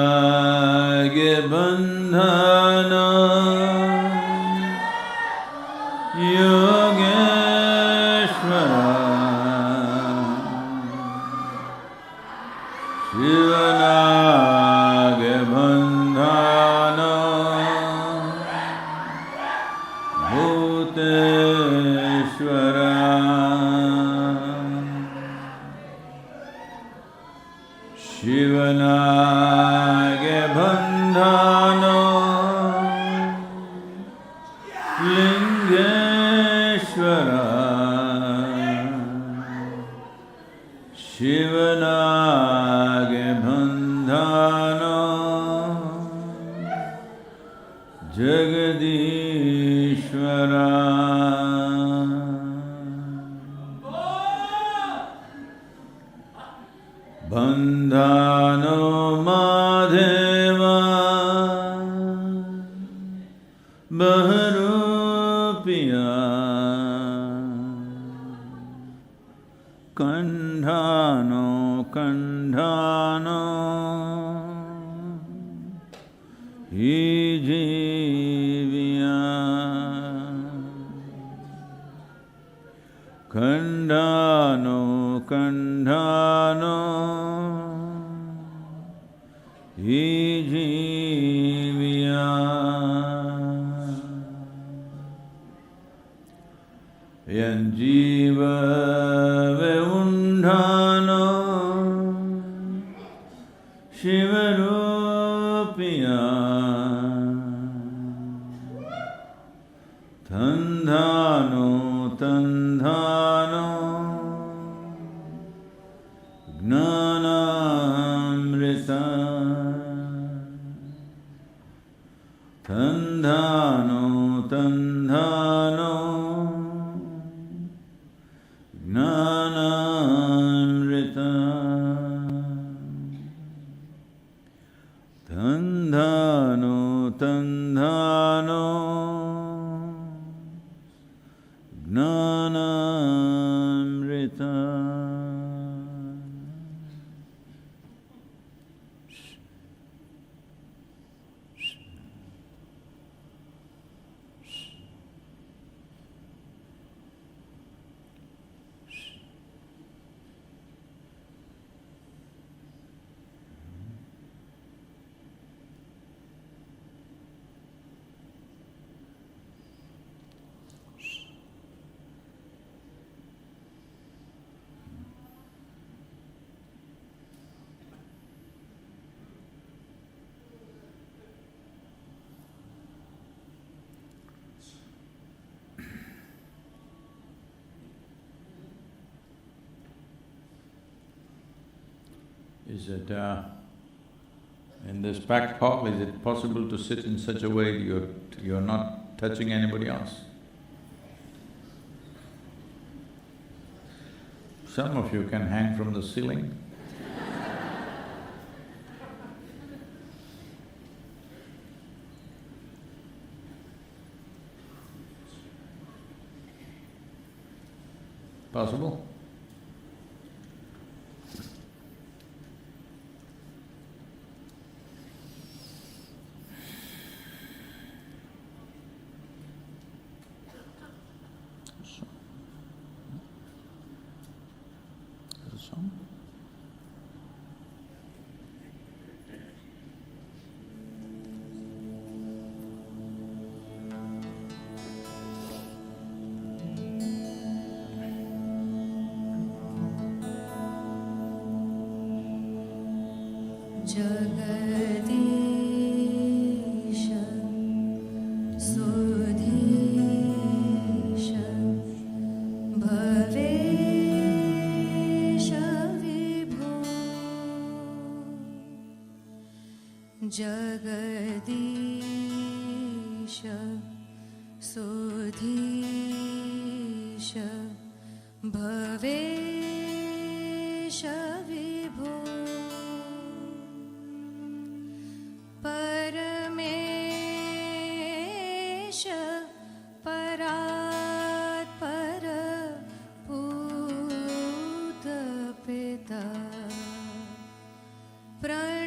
Shivanagi Bandhano Yogeshwaraya Shivanagi Bandhano Bhuteshwara Shivanagi Bandhano Lingeshwara Shivanagi Bandhano Jagadishwara Bandhano Mahadevaya Baharupiya Kandhano Kandhano Ijiviya Kandhano Kandhano Ijiviya Yanjiva Veundhano Shivarupiya Tandhano Tandhano Gnanamrita Tandhano Tandhano Gnanamrita Tandhano Tandhano Gnanamrita Is it, in this packed hall, is it possible to sit in such a way you're not touching anybody else? Some of you can hang from the ceiling. Possible? Jagadisha Sudhisha Bhavesha Vibhu Jagadisha Sudhisha Bhavesha Vibhu Paramesha Parat Para Bhuta Pita Pran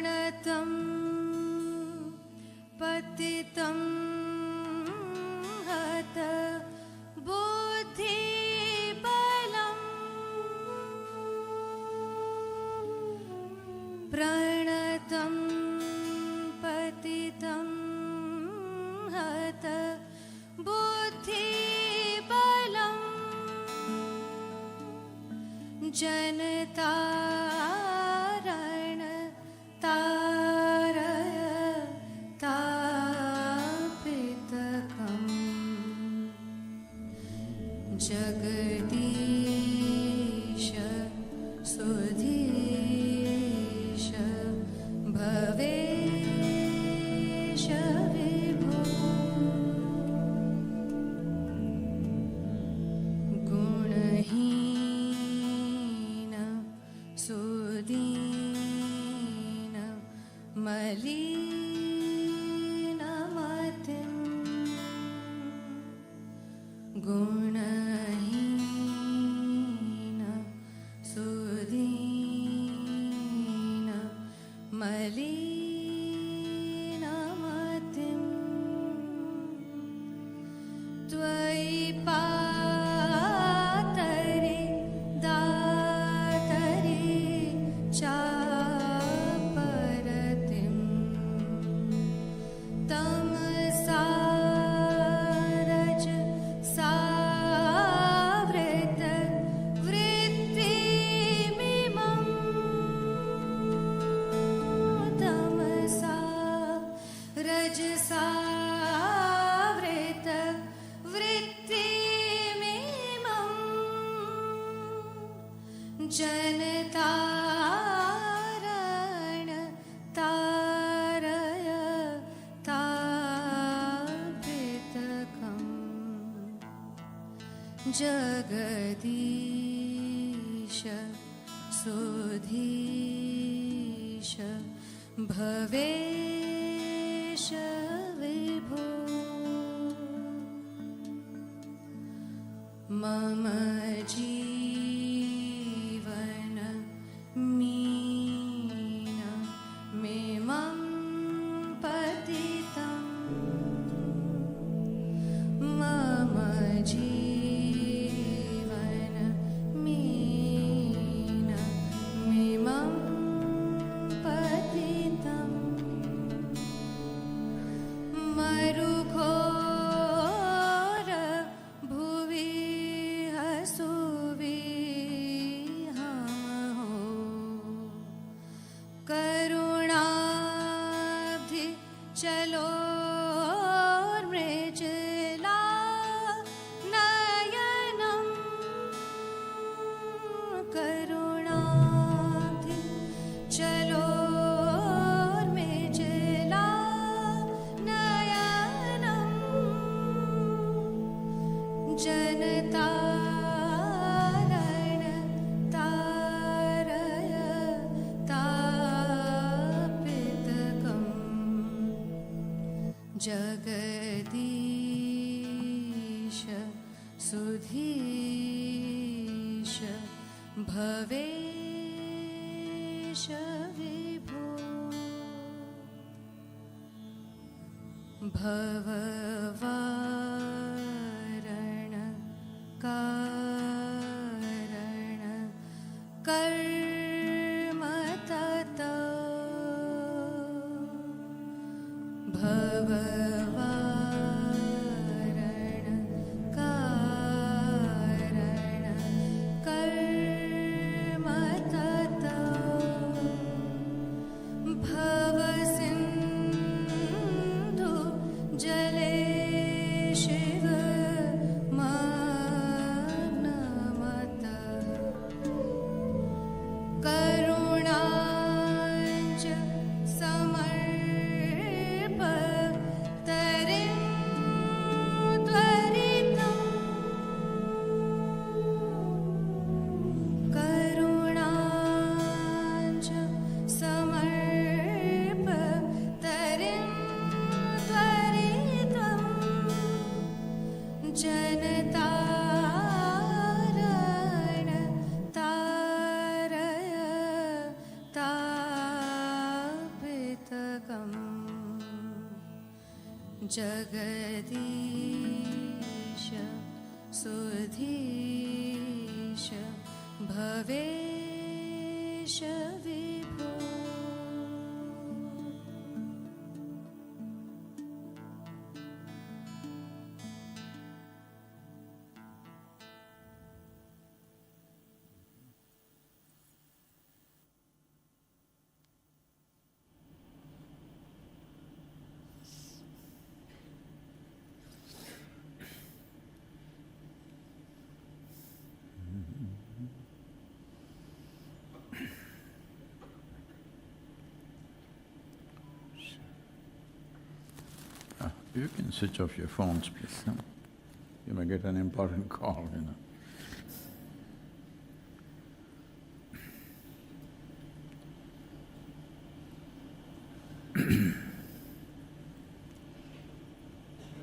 प्रणतं पतितं हत बुद्धिबलं जनतारण तारय तापितकम् जगदीश सुधीश भवेश विभो गुणहीन सुदीन मलिनमतिं गुणहीन सुदीन मलिनमतिं त्वयि पातरि दातरि चापरतिं तमसा रजसावृत वृत्तिमिमं तमसा रजसावृत वृत्तिमिमं जनतारण तारय तापितकम् जगदीश सुधीश भवेश विभो मम जीवन mean मिमं पतितं मम जीवन मीन मिमं पतितं मरुघोर भुवि हसुविहमहो करुणाब्धि चलोर्मृजला नयनं करुणाब्धि चलोर्मृजला नयनं जनतारण तारय तापितकम् जगदीश सुधीश भवेश विभो भववारण कारण कर्म तत भववारण कारण कर्म तत भवसिन्धु जले शिव मानमतः करुणाञ्च समर्प तरिं त्वरितं करुणाञ्च समर्प तरिं त्वरितं जनतारण तारय तापितकम् जगदीश सुधीश भवेश विभो You can switch off your phones, please, huh? You may get an important call, you know.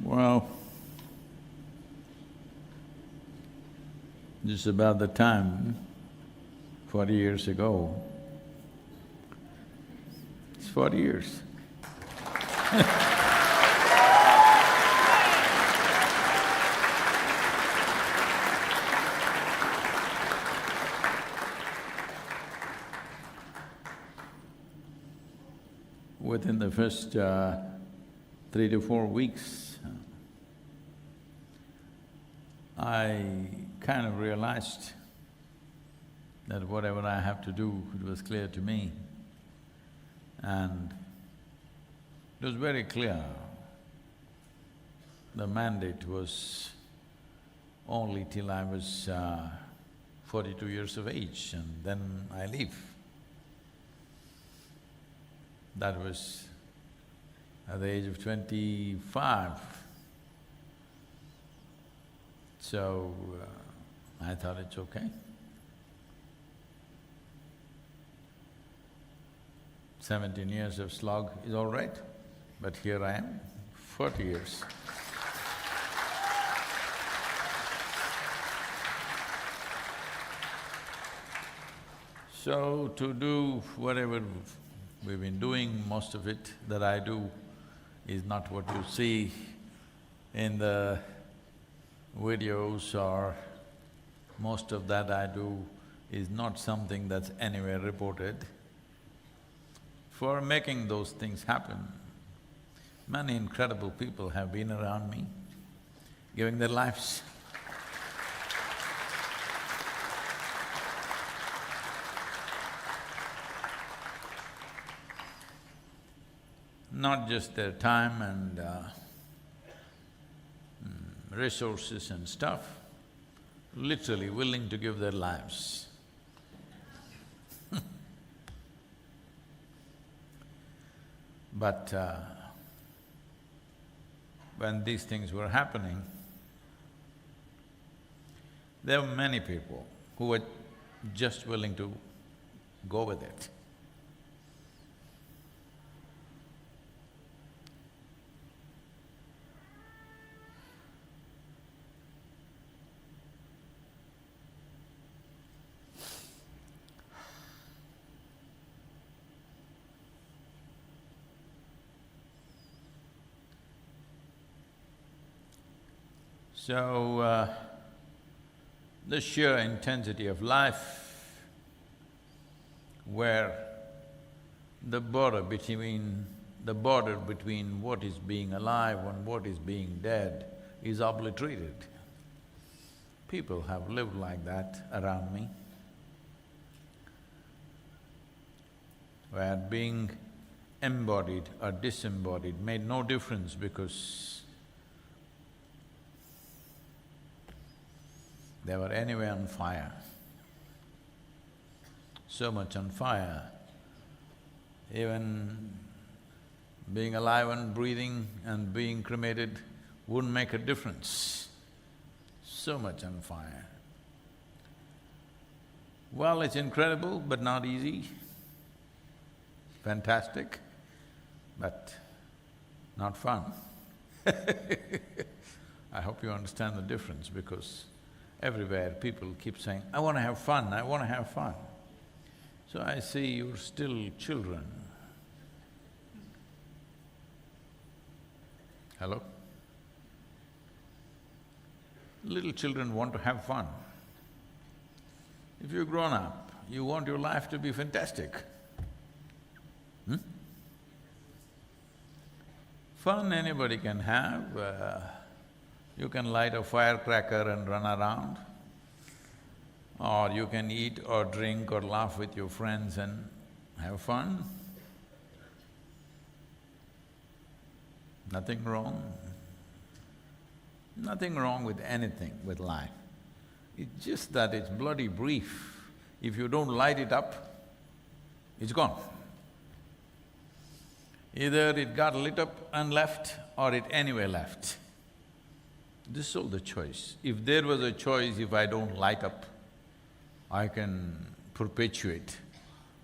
Well, just about the time, 40 years ago, it's 40 years. Within the first 3 to 4 weeks, I kind of realized that whatever I have to do, it was clear to me. And it was very clear. The mandate was only till I was 42 years of age, and then I leave. That was at the age of 25. So, I thought it's okay. 17 years of slog is all right, but here I am, 40 years. So, to do whatever we've been doing, most of it that I do is not what you see in the videos, or most of that I do is not something that's anywhere reported. For making those things happen, many incredible people have been around me, giving their lives. Not just their time and resources and stuff, literally willing to give their lives. But when these things were happening, there were many people who were just willing to go with it. So, the sheer intensity of life, where the border between what is being alive and what is being dead is obliterated. People have lived like that around me, where being embodied or disembodied made no difference, because they were anyway on fire. So much on fire, even being alive and breathing and being cremated wouldn't make a difference. So much on fire. Well, it's incredible but not easy. Fantastic, but not fun. I hope you understand the difference, because everywhere people keep saying, I want to have fun, I want to have fun. So I say, you're still children. Hello? Little children want to have fun. If you're grown up, you want your life to be fantastic. Fun anybody can have. You can light a firecracker and run around, or you can eat or drink or laugh with your friends and have fun. Nothing wrong. Nothing wrong with anything with life. It's just that it's bloody brief. If you don't light it up, it's gone. Either it got lit up and left or it anyway left. This is all the choice. If there was a choice, if I don't light up, I can perpetuate,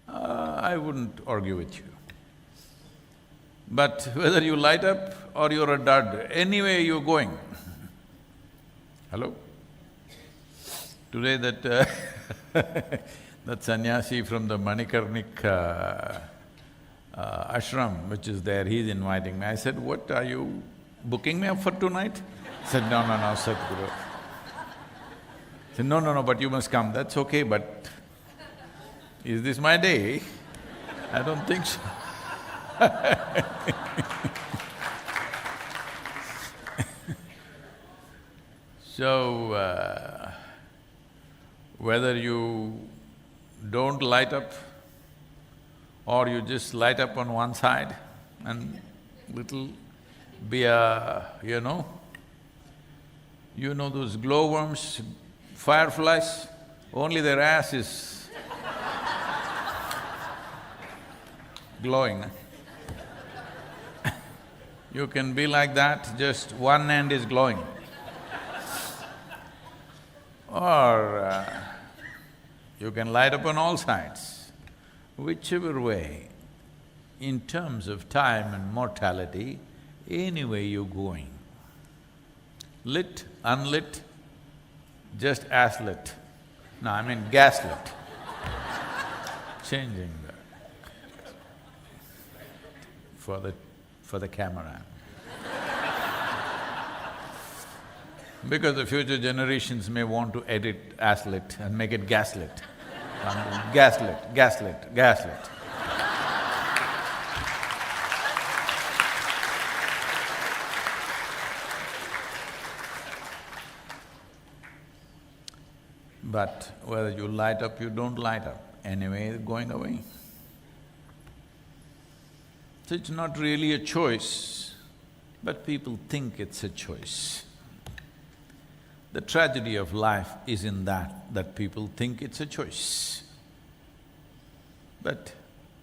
I wouldn't argue with you. But whether you light up or you're a dud, anyway you're going. Hello? Today that sannyasi from the Manikarnik ashram which is there, he's inviting me. I said, "What, are you booking me up for tonight?" He said, "No, Sadhguru." I said, no, but you must come." "That's okay, but is this my day?" "I don't think so." So, whether you don't light up or you just light up on one side and little be a, you know those glowworms, fireflies, only their ass is glowing. You can be like that, just one end is glowing. Or you can light up on all sides. Whichever way, in terms of time and mortality, anyway you're going. Lit, unlit, just as lit. No, I mean gaslit. Changing for the camera. Because the future generations may want to edit as lit and make it gaslit. Gaslit. But whether you light up, you don't light up, anyway it's going away. So it's not really a choice, but people think it's a choice. The tragedy of life is in that people think it's a choice. But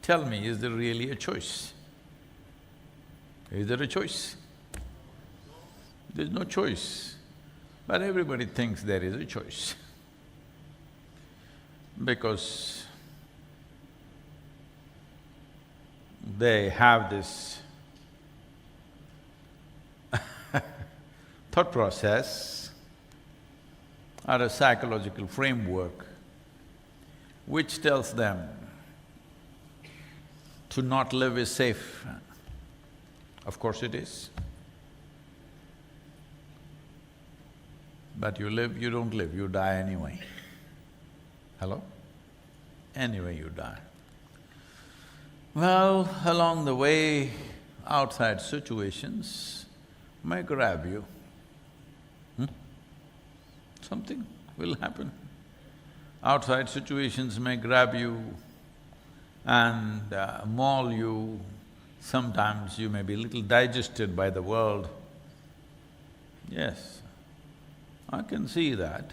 tell me, is there really a choice? Is there a choice? There's no choice, but everybody thinks there is a choice. Because they have this thought process or a psychological framework which tells them to not live is safe. Of course it is. But you live, you don't live, you die anyway. Hello? Anyway you die. Well, along the way, outside situations may grab you. Something will happen. Outside situations may grab you and maul you. Sometimes you may be a little digested by the world. Yes, I can see that,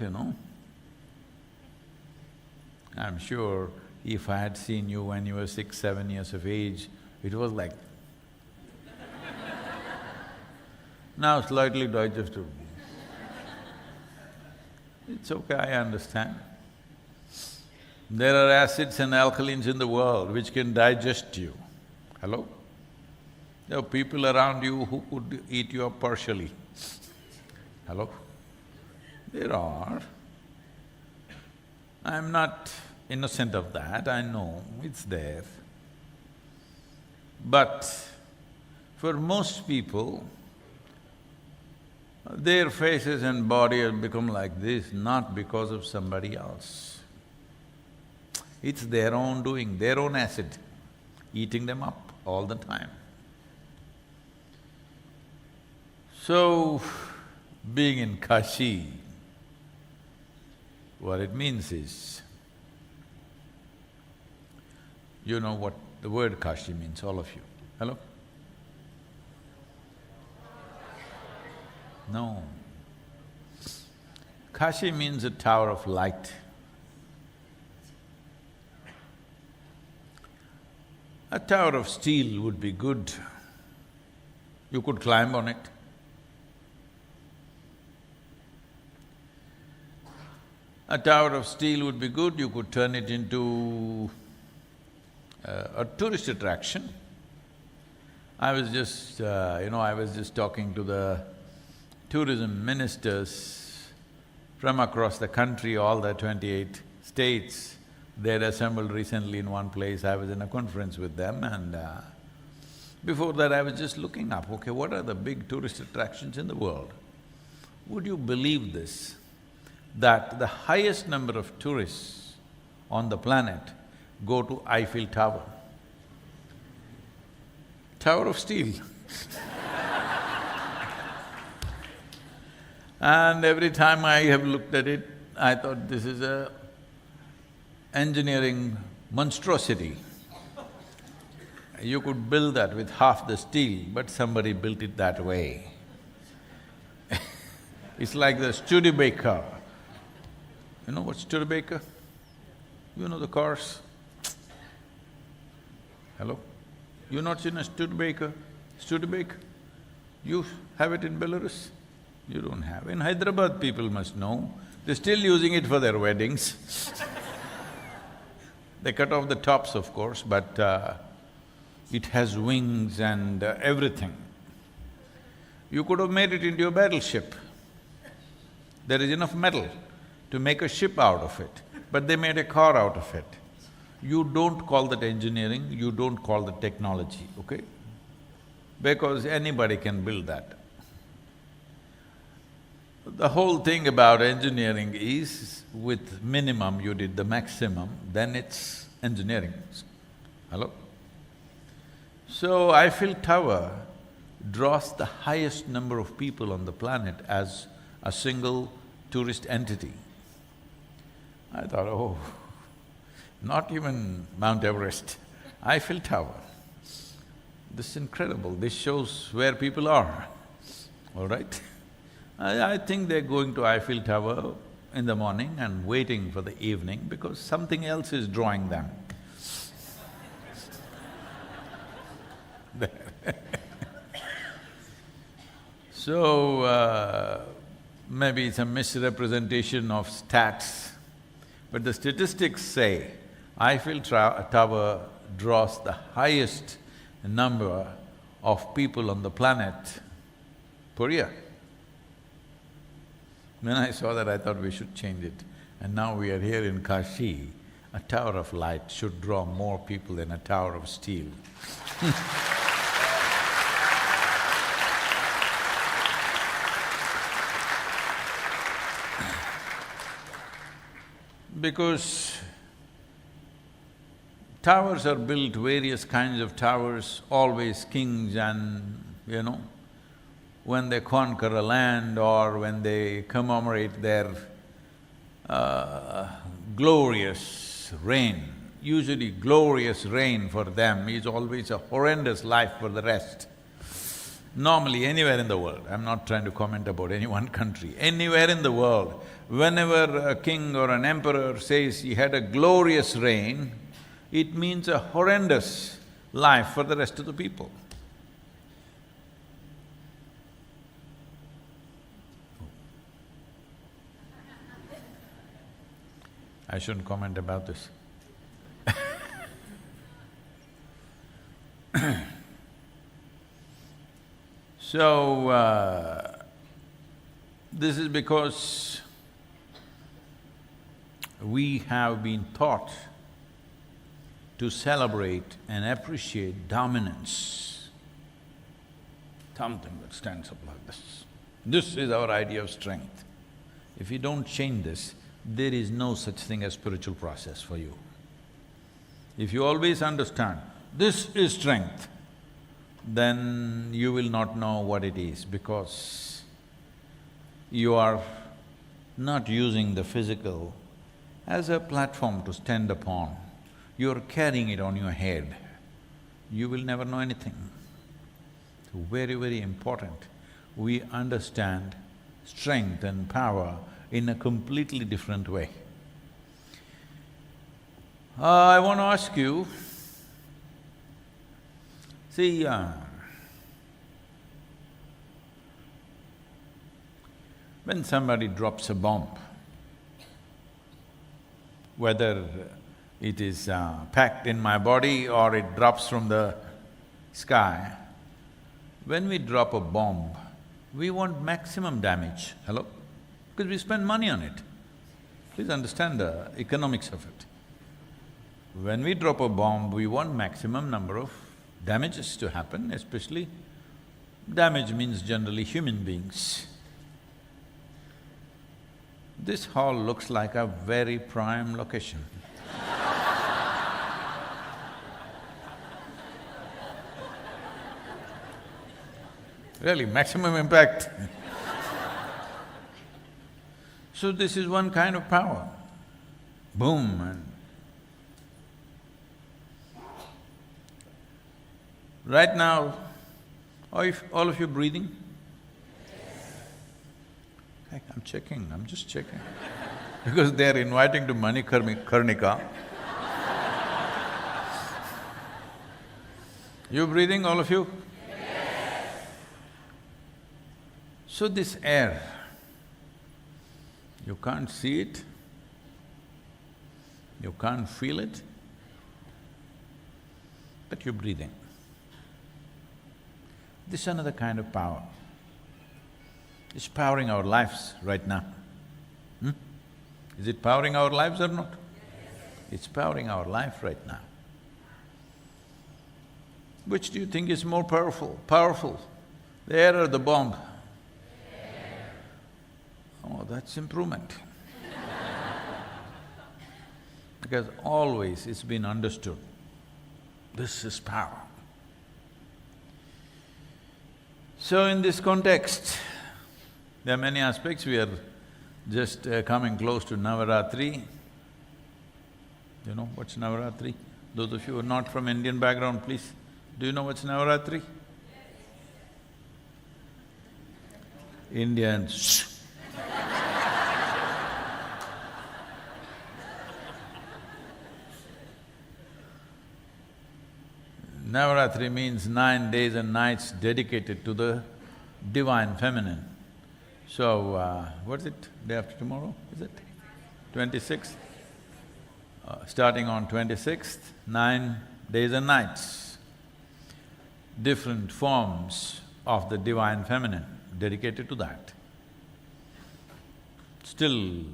I'm sure if I had seen you when you were 6, 7 years of age, it was like now slightly digested. It's okay, I understand. There are acids and alkalins in the world which can digest you. Hello? There are people around you who could eat you up partially. Hello? There are. I'm not innocent of that, I know it's there. But for most people, their faces and body have become like this not because of somebody else. It's their own doing, their own acid, eating them up all the time. So, being in Kashi, what it means is, you know what the word Kashi means, all of you. Hello? No. Kashi means a tower of light. A tower of steel would be good, You could climb on it. A tower of steel would be good, you could turn it into a tourist attraction. I was just, I was just talking to the tourism ministers from across the country, all the 28 states. They'd assembled recently in one place, I was in a conference with them and before that I was just looking up, okay, what are the big tourist attractions in the world? Would you believe this? That the highest number of tourists on the planet go to Eiffel Tower. Tower of steel. And every time I have looked at it, I thought this is a engineering monstrosity. You could build that with half the steel, but somebody built it that way. It's like the Studebaker. You know what Studebaker? You know the cars? Hello? You not seen a Studebaker? Studebaker? You have it in Belarus? You don't have. In Hyderabad people must know, they're still using it for their weddings. They cut off the tops, of course, but it has wings and everything. You could have made it into a battleship. There is enough metal to make a ship out of it, but they made a car out of it. You don't call that engineering, you don't call that technology, okay? Because anybody can build that. The whole thing about engineering is, with minimum you did the maximum, then it's engineering. Hello? So Eiffel Tower draws the highest number of people on the planet as a single tourist entity. I thought, oh, not even Mount Everest, Eiffel Tower. This is incredible, this shows where people are, all right? I think they're going to Eiffel Tower in the morning and waiting for the evening because something else is drawing them. So, maybe it's a misrepresentation of stats, but the statistics say Eiffel Tower draws the highest number of people on the planet per year. When I saw that, I thought we should change it. And now we are here in Kashi, a tower of light should draw more people than a tower of steel. Because towers are built, various kinds of towers, always kings and, when they conquer a land or when they commemorate their glorious reign, usually glorious reign for them is always a horrendous life for the rest. Normally, anywhere in the world, I'm not trying to comment about any one country, anywhere in the world, whenever a king or an emperor says he had a glorious reign, it means a horrendous life for the rest of the people. I shouldn't comment about this. So, this is because we have been taught to celebrate and appreciate dominance, something that stands up like this. This is our idea of strength. If you don't change this, there is no such thing as spiritual process for you. If you always understand, this is strength, then you will not know what it is because you are not using the physical as a platform to stand upon. You're carrying it on your head. You will never know anything. So very, very important, we understand strength and power in a completely different way. I want to ask you, see, When somebody drops a bomb, whether it is packed in my body or it drops from the sky, when we drop a bomb, we want maximum damage, hello? Because we spend money on it. Please understand the economics of it. When we drop a bomb, we want maximum number of damages to happen, especially damage means generally human beings. This hall looks like a very prime location. Really, maximum impact. So this is one kind of power. Boom and… Right now, are all of you breathing? Heck, I'm just checking. Because they're inviting to Manikarnika. You breathing, all of you? So this air, you can't see it, you can't feel it, but you're breathing. This is another kind of power. It's powering our lives right now. Is it powering our lives or not? It's powering our life right now. Which do you think is more powerful? The air or the bomb? Oh, that's improvement. Because always it's been understood, this is power. So in this context, there are many aspects. We are just coming close to Navaratri. You know what's Navaratri? Those of you who are not from Indian background, please, do you know what's Navaratri? Indians, Navaratri means 9 days and nights dedicated to the divine feminine. So, what's it, day after tomorrow, is it? 26th? Starting on 26th, 9 days and nights. Different forms of the divine feminine dedicated to that. Still,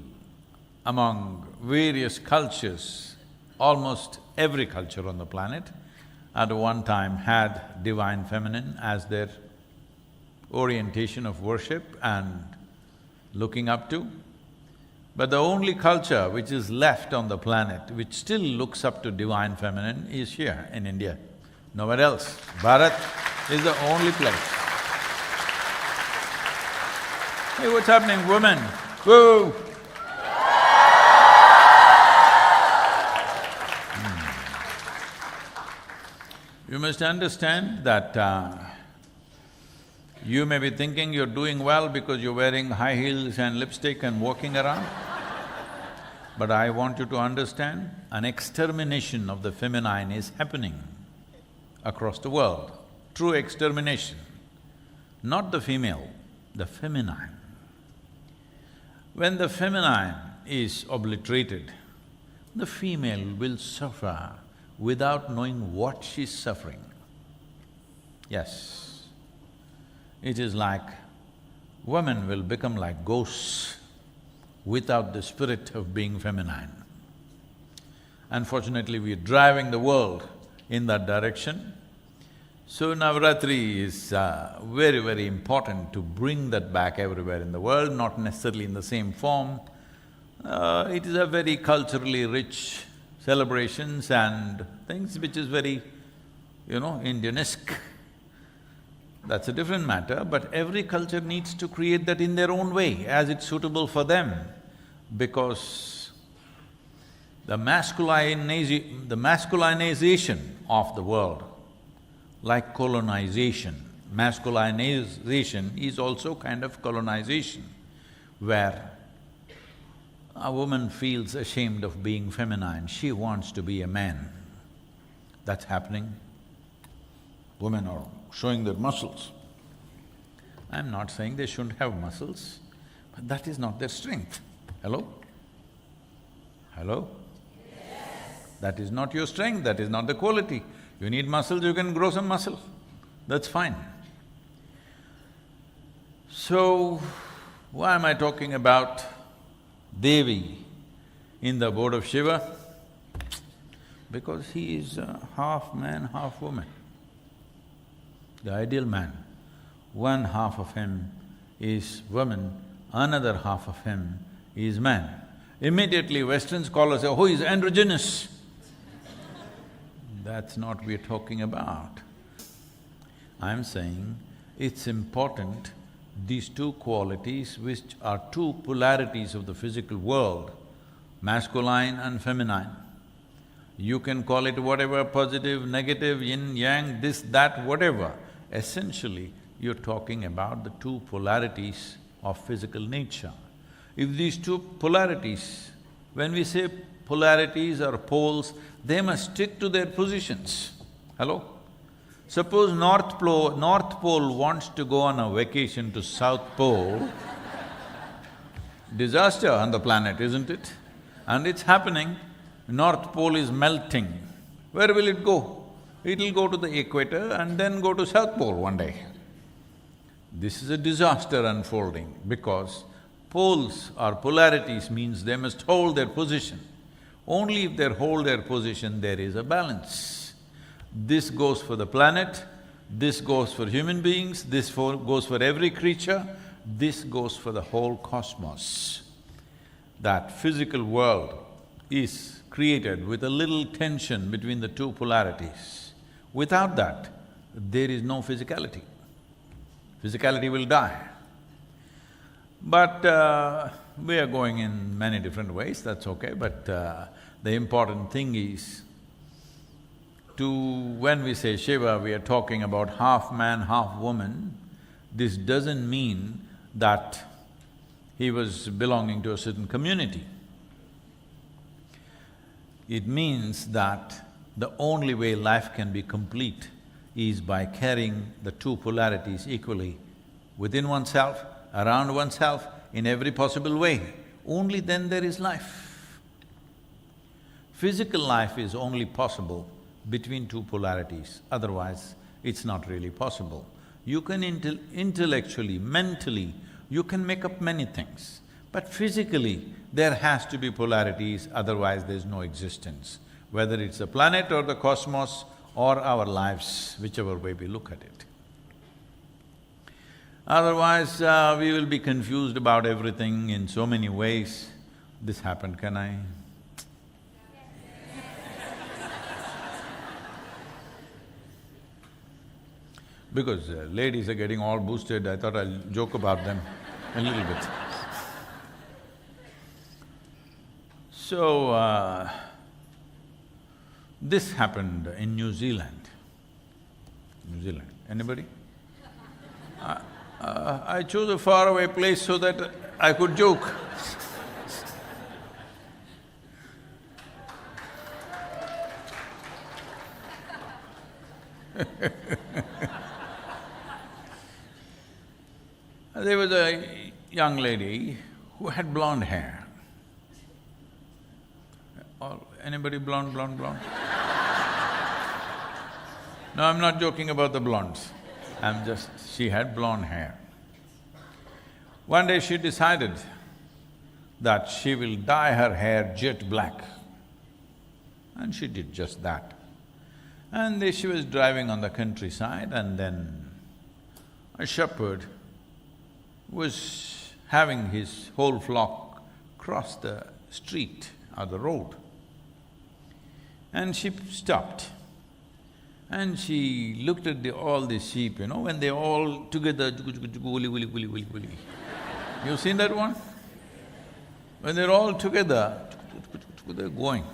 among various cultures, almost every culture on the planet at one time had divine feminine as their orientation of worship and looking up to. But the only culture which is left on the planet which still looks up to divine feminine is here in India, nowhere else. Bharat is the only place. Hey, what's happening, women? Whoa! You must understand that you may be thinking you're doing well because you're wearing high heels and lipstick and walking around. But I want you to understand, an extermination of the feminine is happening across the world. True extermination. Not the female, the feminine. When the feminine is obliterated, the female will suffer without knowing what she's suffering. Yes, it is like women will become like ghosts without the spirit of being feminine. Unfortunately, we're driving the world in that direction. So Navaratri is very, very important to bring that back everywhere in the world, not necessarily in the same form. It is a very culturally rich celebrations and things which is very, Indianesque. That's a different matter, but every culture needs to create that in their own way, as it's suitable for them, because the masculinization of the world, like colonization, masculinization is also kind of colonization, where a woman feels ashamed of being feminine, she wants to be a man. That's happening. Women are showing their muscles. I'm not saying they shouldn't have muscles, but that is not their strength. Hello? Hello? That is not your strength, that is not the quality. You need muscles, you can grow some muscle, that's fine. So, why am I talking about Devi in the abode of Shiva? Because he is half man, half woman. The ideal man, one half of him is woman, another half of him is man. Immediately Western scholars say, oh, he's androgynous. That's not what we're talking about. I'm saying it's important, these two qualities which are two polarities of the physical world, masculine and feminine. You can call it whatever, positive, negative, yin, yang, this, that, whatever. Essentially, you're talking about the two polarities of physical nature. If these two polarities, when we say polarities or poles, they must stick to their positions. Hello? Suppose North Pole wants to go on a vacation to South Pole, disaster on the planet, isn't it? And it's happening, North Pole is melting. Where will it go? It'll go to the equator and then go to South Pole one day. This is a disaster unfolding because poles or polarities means they must hold their position. Only if they hold their position, there is a balance. This goes for the planet, this goes for human beings, goes for every creature, this goes for the whole cosmos. That physical world is created with a little tension between the two polarities. Without that, there is no physicality. Physicality will die. But we are going in many different ways, that's okay, but the important thing is when we say Shiva, we are talking about half man, half woman. This doesn't mean that he was belonging to a certain community. It means that the only way life can be complete is by carrying the two polarities equally within oneself, around oneself, in every possible way. Only then there is life. Physical life is only possible between two polarities, otherwise it's not really possible. You can intellectually, mentally, you can make up many things, but physically there has to be polarities, otherwise there's no existence, whether it's the planet or the cosmos or our lives, whichever way we look at it. Otherwise, we will be confused about everything in so many ways. This happened, can I? Because ladies are getting all boosted, I thought I'll joke about them a little bit. So, this happened in New Zealand. New Zealand, anybody? I chose a faraway place so that I could joke. There was a young lady who had blonde hair. Anybody blonde? No, I'm not joking about the blondes. She had blonde hair. One day she decided that she will dye her hair jet black. And she did just that. And she was driving on the countryside and then a shepherd was having his whole flock cross the street or the road. And she stopped. And she looked at all the sheep, when they're all together, you've seen that one? When they're all together, they're going.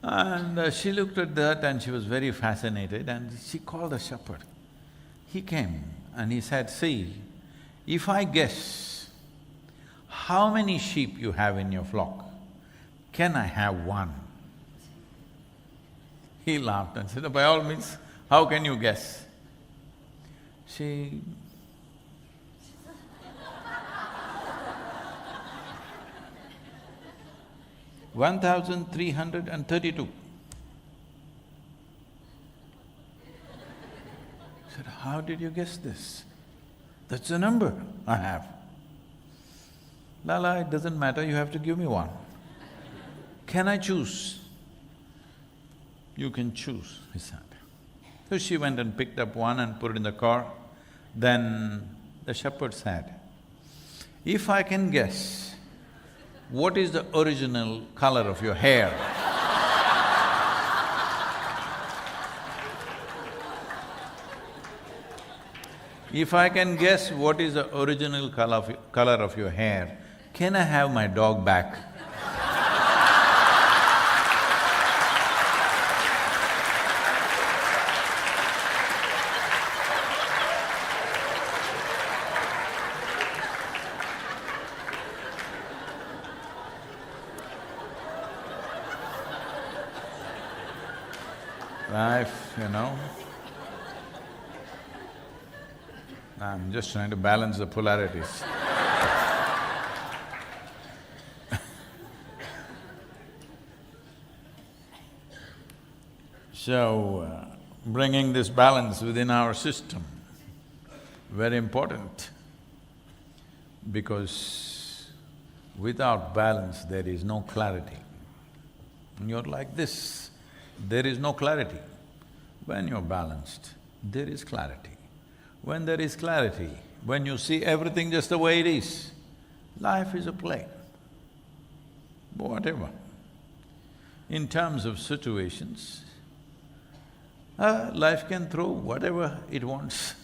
And she looked at that and she was very fascinated and she called the shepherd. He came and he said, see, if I guess how many sheep you have in your flock, can I have one? He laughed and said, by all means, how can you guess? She… 1,332. I said, how did you guess this? That's the number I have. Lala, it doesn't matter, you have to give me one. Can I choose? You can choose, he said. So she went and picked up one and put it in the car. Then the shepherd said, if I can guess what is the original color of your hair, if I can guess what is the original color of your hair, can I have my dog back? Life, you know. I'm just trying to balance the polarities. So, bringing this balance within our system, very important, because without balance there is no clarity. When you're like this, there is no clarity. When you're balanced, there is clarity. When there is clarity, when you see everything just the way it is, life is a play, whatever. In terms of situations, life can throw whatever it wants.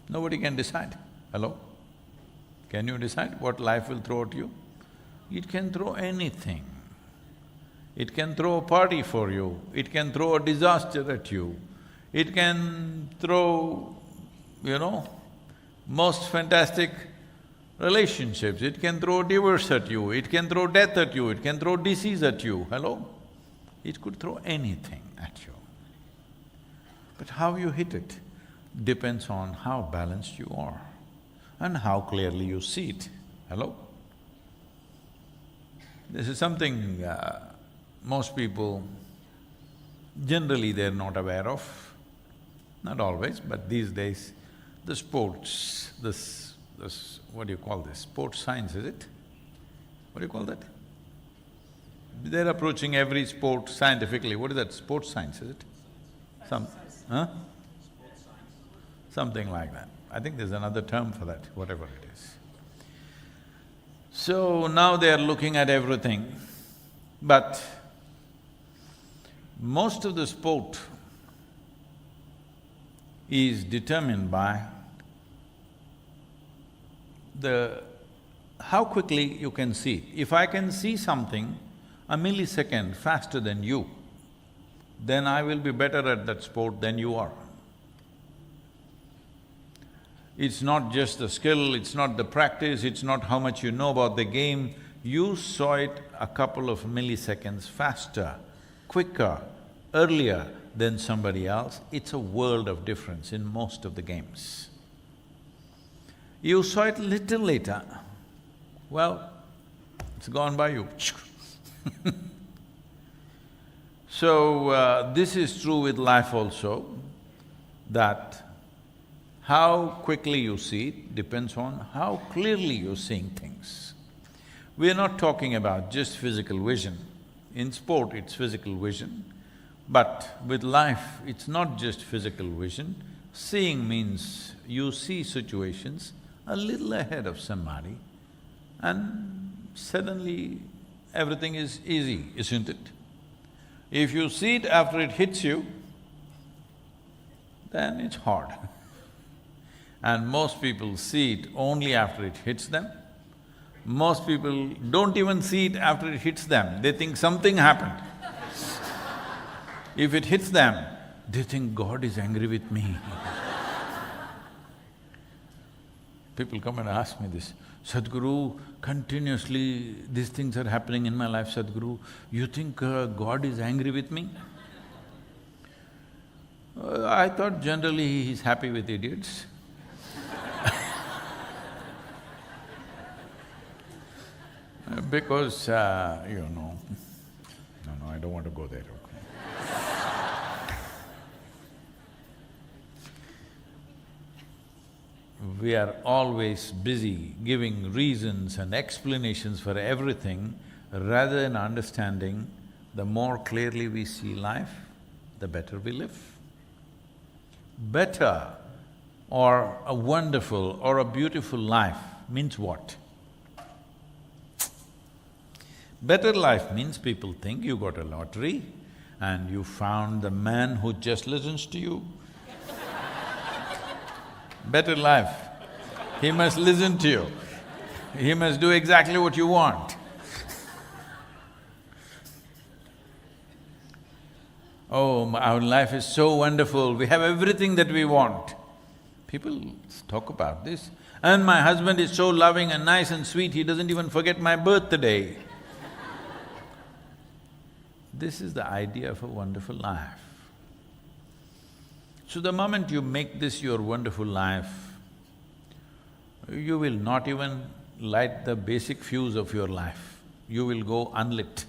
Nobody can decide. Hello? Can you decide what life will throw at you? It can throw anything. It can throw a party for you, it can throw a disaster at you, it can throw, most fantastic relationships, it can throw divorce at you, it can throw death at you, it can throw disease at you, hello? It could throw anything at you. But how you hit it depends on how balanced you are and how clearly you see it, hello? This is something most people, generally they're not aware of, not always, but these days, the sports, what do you call this? Sports science, is it? What do you call that? They're approaching every sport scientifically. What is that? Sports science, is it? Huh? Something like that. I think there's another term for that, whatever it is. So now they are looking at everything, but most of the sport is determined by how quickly you can see it. If I can see something a millisecond faster than you, then I will be better at that sport than you are. It's not just the skill, it's not the practice, it's not how much you know about the game. You saw it a couple of milliseconds faster, quicker, earlier than somebody else. It's a world of difference in most of the games. You saw it little later, well, it's gone by you. So, this is true with life also, that how quickly you see it depends on how clearly you're seeing things. We're not talking about just physical vision. In sport, it's physical vision, but with life, it's not just physical vision. Seeing means you see situations a little ahead of somebody and suddenly everything is easy, isn't it? If you see it after it hits you, then it's hard. And most people see it only after it hits them. Most people don't even see it after it hits them, they think something happened. If it hits them, they think God is angry with me. People come and ask me this, Sadhguru, continuously these things are happening in my life, Sadhguru, you think God is angry with me? I thought generally he's happy with idiots. Because, no, I don't want to go there, okay. We are always busy giving reasons and explanations for everything rather than understanding the more clearly we see life, the better we live. Better or a wonderful or a beautiful life means what? Better life means people think you got a lottery and you found the man who just listens to you. Better life, he must listen to you, he must do exactly what you want. Oh, our life is so wonderful, we have everything that we want. People talk about this. And my husband is so loving and nice and sweet, he doesn't even forget my birthday. This is the idea of a wonderful life. So the moment you make this your wonderful life, you will not even light the basic fuse of your life, you will go unlit.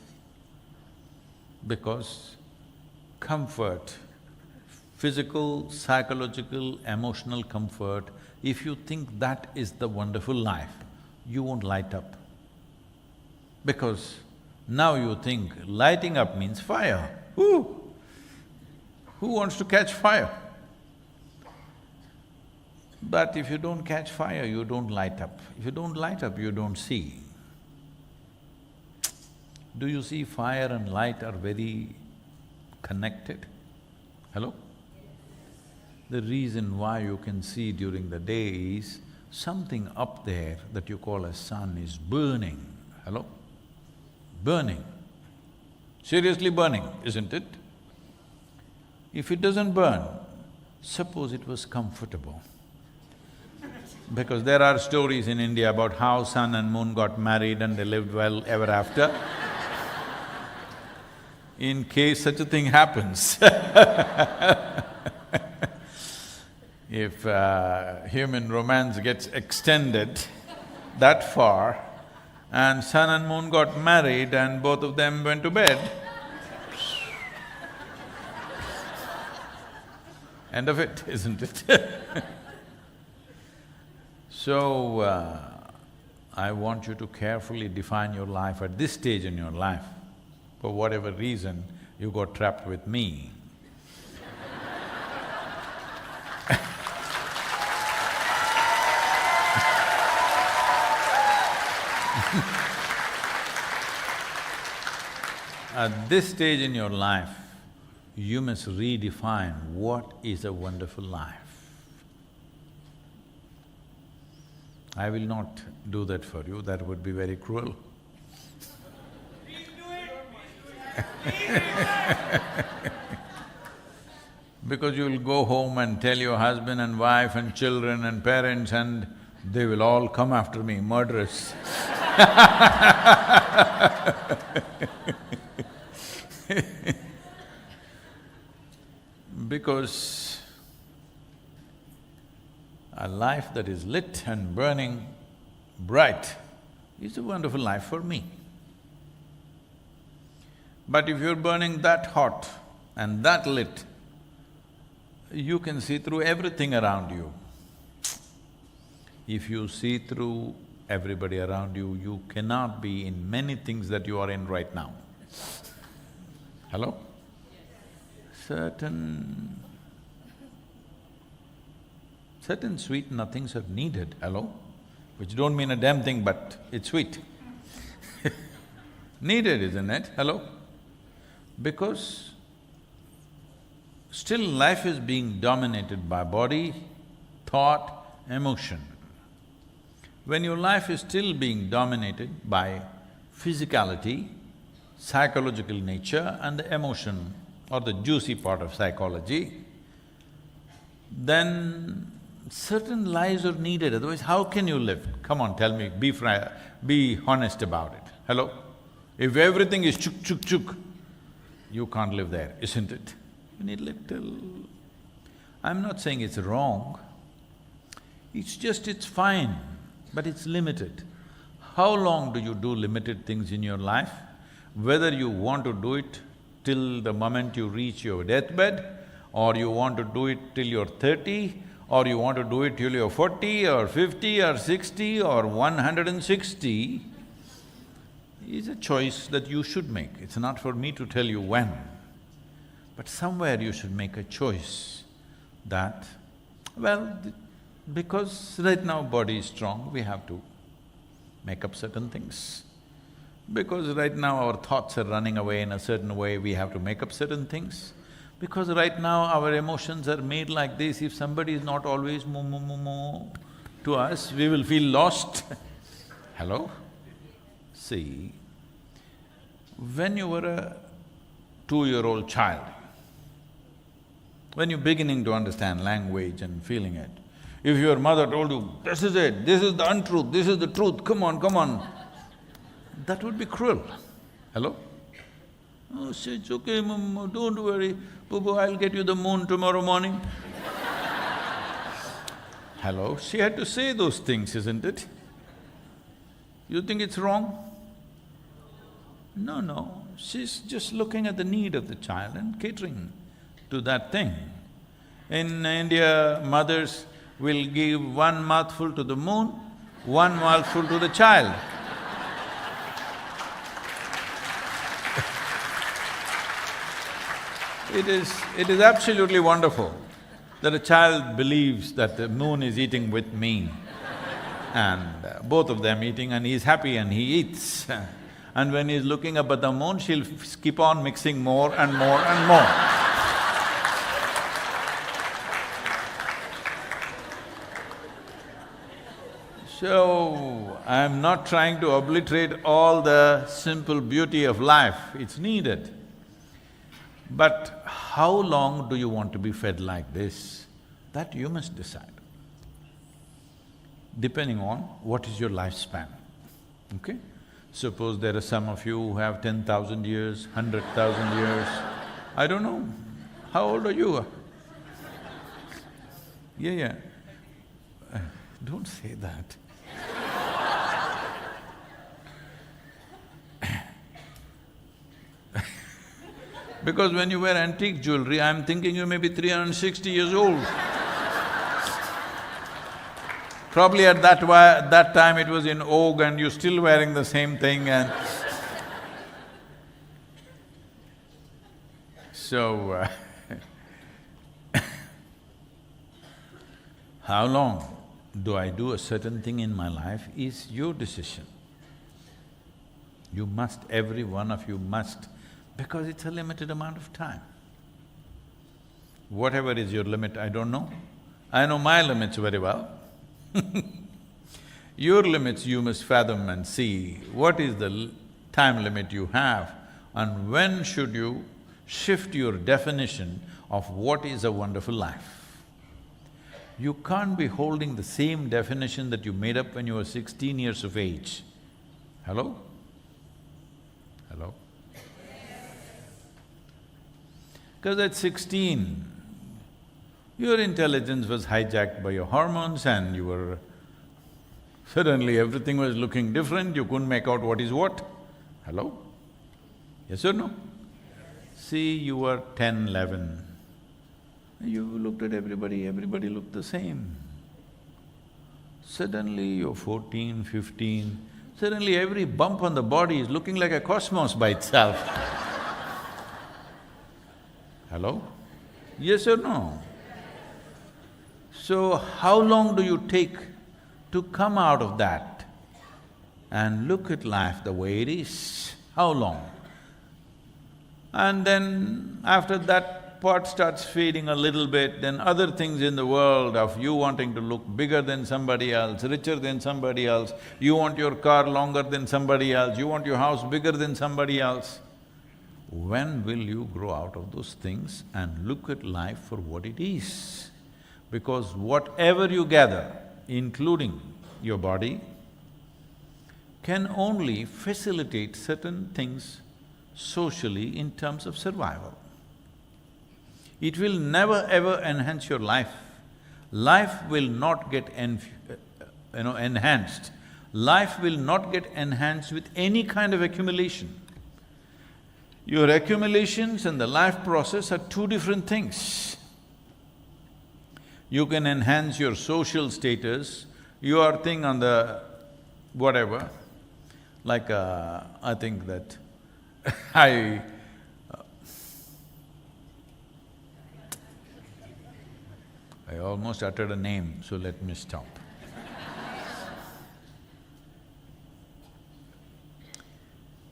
Because comfort, physical, psychological, emotional comfort, if you think that is the wonderful life, you won't light up. Because now you think lighting up means fire. Who wants to catch fire? But if you don't catch fire, you don't light up. If you don't light up, you don't see. Do you see fire and light are very connected? Hello? The reason why you can see during the day is something up there that you call as sun is burning. Hello? Burning. Seriously burning, isn't it? If it doesn't burn, suppose it was comfortable. Because there are stories in India about how sun and moon got married and they lived well ever after. In case such a thing happens if human romance gets extended that far and sun and moon got married and both of them went to bed, end of it, isn't it? So, I want you to carefully define your life at this stage in your life. For whatever reason, you got trapped with me. At this stage in your life, you must redefine what is a wonderful life. I will not do that for you, that would be very cruel. Because you will go home and tell your husband and wife and children and parents and they will all come after me, murderers. Because a life that is lit and burning bright is a wonderful life for me. But if you're burning that hot and that lit, you can see through everything around you. If you see through everybody around you, you cannot be in many things that you are in right now. Hello? Certain sweet nothings are needed, hello? Which don't mean a damn thing, but it's sweet. Needed, isn't it? Hello? Because still life is being dominated by body, thought, emotion. When your life is still being dominated by physicality, psychological nature and the emotion or the juicy part of psychology, then certain lies are needed, otherwise how can you live? Come on, tell me, be honest about it, hello? If everything is chuk chuk chuk, you can't live there, isn't it? You need little… I'm not saying it's wrong, it's just it's fine, but it's limited. how long do you do limited things in your life? Whether you want to do it till the moment you reach your deathbed, or you want to do it till you're 30, or you want to do it till you're 40 or 50 or 60 or 160, is a choice that you should make. It's not for me to tell you when. But somewhere you should make a choice that, well, because right now body is strong, we have to make up certain things. Because right now our thoughts are running away in a certain way, we have to make up certain things. Because right now our emotions are made like this, if somebody is not always mo to us, we will feel lost. Hello? See, when you were a 2-year-old child, when you're beginning to understand language and feeling it, if your mother told you, this is it, this is the untruth, this is the truth, come on, that would be cruel. Hello? Oh, it's okay, Mama, don't worry, Boo-boo, I'll get you the moon tomorrow morning. Hello? She had to say those things, isn't it? You think it's wrong? No, she's just looking at the need of the child and catering to that thing. In India, mothers will give one mouthful to the moon, one mouthful to the child. It is absolutely wonderful that a child believes that the moon is eating with me and both of them eating, and he's happy and he eats. And when he's looking up at the moon, she'll keep on mixing more and more and more. So, I'm not trying to obliterate all the simple beauty of life, it's needed. But how long do you want to be fed like this? That you must decide, depending on what is your lifespan, okay? Suppose there are some of you who have 10,000 years, 100,000 years, I don't know. How old are you? Yeah. Don't say that. Because when you wear antique jewelry, I'm thinking you may be 360 years old. Probably at that time it was in vogue and you're still wearing the same thing and… So, how long do I do a certain thing in my life is your decision. You must, every one of you must, because it's a limited amount of time. Whatever is your limit, I don't know. I know my limits very well. Your limits you must fathom and see what is the time limit you have and when should you shift your definition of what is a wonderful life. You can't be holding the same definition that you made up when you were 16 years of age. Hello? Hello? Because at 16, your intelligence was hijacked by your hormones and you were… suddenly everything was looking different, you couldn't make out what is what. Hello? Yes or no? See, you were 10, 11, you looked at everybody looked the same. Suddenly you're 14, 15, suddenly every bump on the body is looking like a cosmos by itself. Hello? Yes or no? So, how long do you take to come out of that and look at life the way it is? How long? And then after that part starts fading a little bit, then other things in the world of you wanting to look bigger than somebody else, richer than somebody else, you want your car longer than somebody else, you want your house bigger than somebody else. When will you grow out of those things and look at life for what it is? Because whatever you gather, including your body, can only facilitate certain things socially in terms of survival. It will never ever enhance your life. Life will not get enhanced. life will not get enhanced with any kind of accumulation. Your accumulations and the life process are two different things. You can enhance your social status, your thing on the whatever, like I think that I almost uttered a name, so let me stop.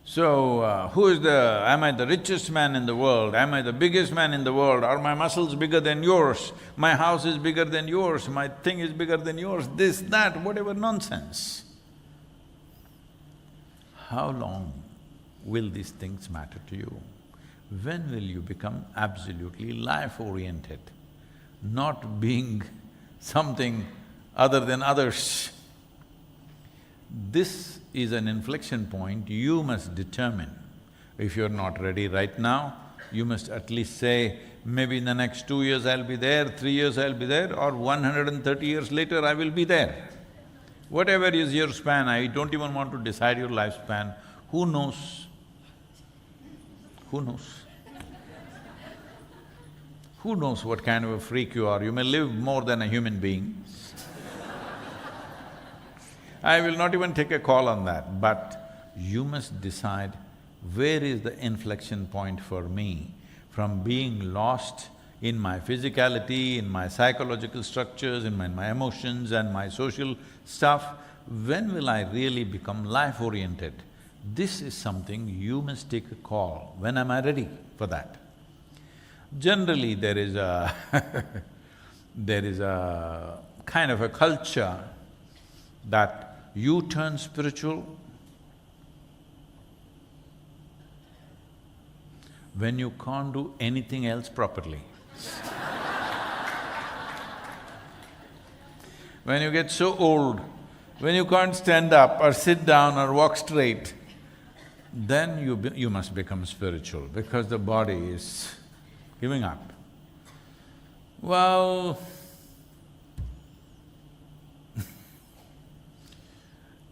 So, am I the richest man in the world? Am I the biggest man in the world? Are my muscles bigger than yours? My house is bigger than yours, my thing is bigger than yours, this, that, whatever nonsense. How long will these things matter to you? When will you become absolutely life-oriented, not being something other than others? This is an inflection point you must determine. If you're not ready right now, you must at least say, maybe in the next 2 years I'll be there, 3 years I'll be there, or 130 years later I will be there. Whatever is your span, I don't even want to decide your lifespan. Who knows? Who knows? Who knows what kind of a freak you are? You may live more than a human being. I will not even take a call on that, but you must decide where is the inflection point for me from being lost in my physicality, in my psychological structures, in my emotions and my social stuff. When will I really become life-oriented? This is something you must take a call. When am I ready for that? Generally, there is a there is a kind of a culture that you turn spiritual when you can't do anything else properly. When you get so old, when you can't stand up or sit down or walk straight, then you must become spiritual because the body is giving up. Well,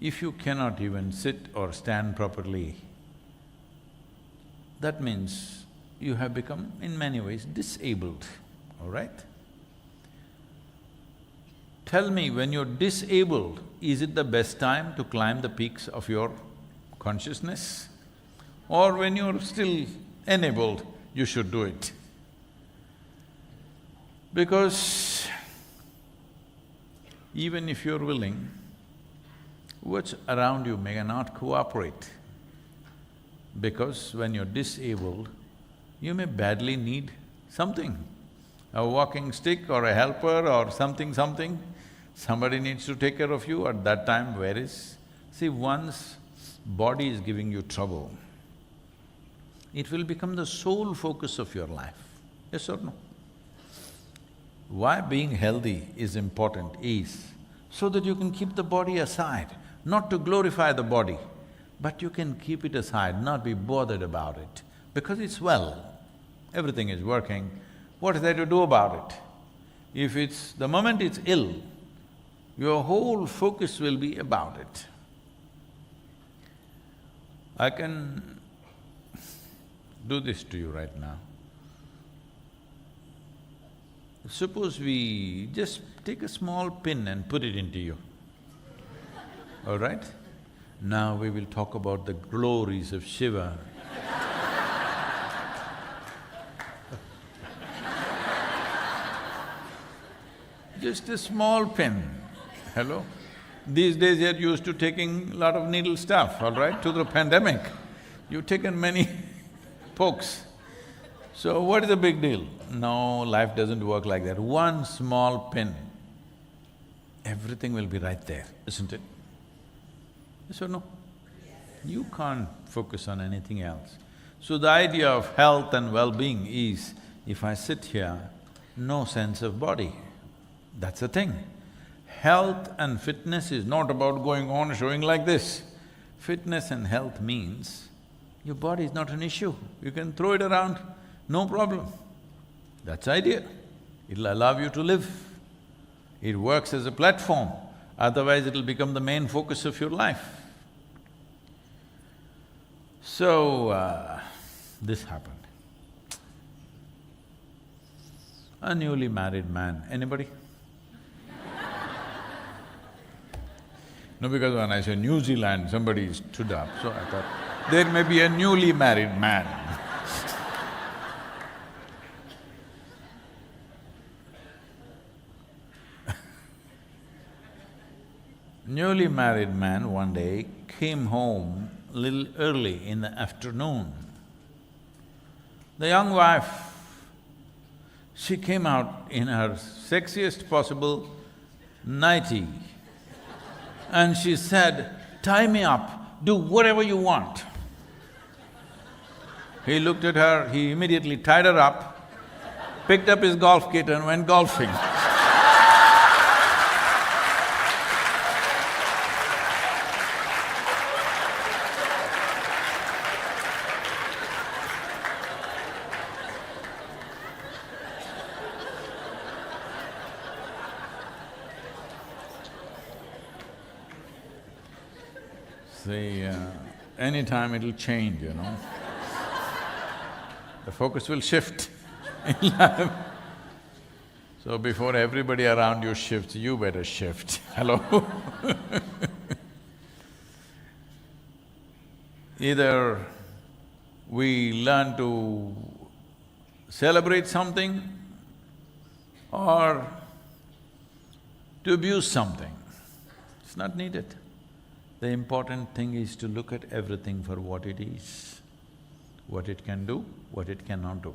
if you cannot even sit or stand properly, that means you have become in many ways disabled, all right? Tell me, when you're disabled, is it the best time to climb the peaks of your consciousness? Or when you're still enabled, you should do it? Because even if you're willing, what's around you may not cooperate. Because when you're disabled, you may badly need something, a walking stick or a helper or something. Somebody needs to take care of you. At that time, where is… See, once body is giving you trouble, it will become the sole focus of your life, yes or no? Why being healthy is important is so that you can keep the body aside, not to glorify the body, but you can keep it aside, not be bothered about it, because it's well, everything is working. What is there to do about it? If it's… the moment it's ill, your whole focus will be about it. I can do this to you right now. Suppose we just take a small pin and put it into you, all right? Now we will talk about the glories of Shiva. Just a small pin, hello? These days you're used to taking a lot of needle stuff, all right, to the pandemic. You've taken many pokes. So what is the big deal? No, life doesn't work like that. One small pin, everything will be right there, isn't it? Yes or no? You can't focus on anything else. So the idea of health and well-being is, if I sit here, no sense of body, that's the thing. Health and fitness is not about going on showing like this. Fitness and health means your body is not an issue, you can throw it around, no problem. That's the idea. It'll allow you to live. It works as a platform. Otherwise it'll become the main focus of your life. So, this happened. A newly married man, anybody? No, because when I say New Zealand, somebody stood up, so I thought, there may be a newly married man. Newly married man one day came home a little early in the afternoon. The young wife, she came out in her sexiest possible nightie and she said, "Tie me up, do whatever you want." He looked at her, he immediately tied her up, picked up his golf kit and went golfing. See, anytime it'll change, you know. The focus will shift in life. So before everybody around you shifts, you better shift. Hello? Either we learn to celebrate something or to abuse something. It's not needed. The important thing is to look at everything for what it is, what it can do, what it cannot do.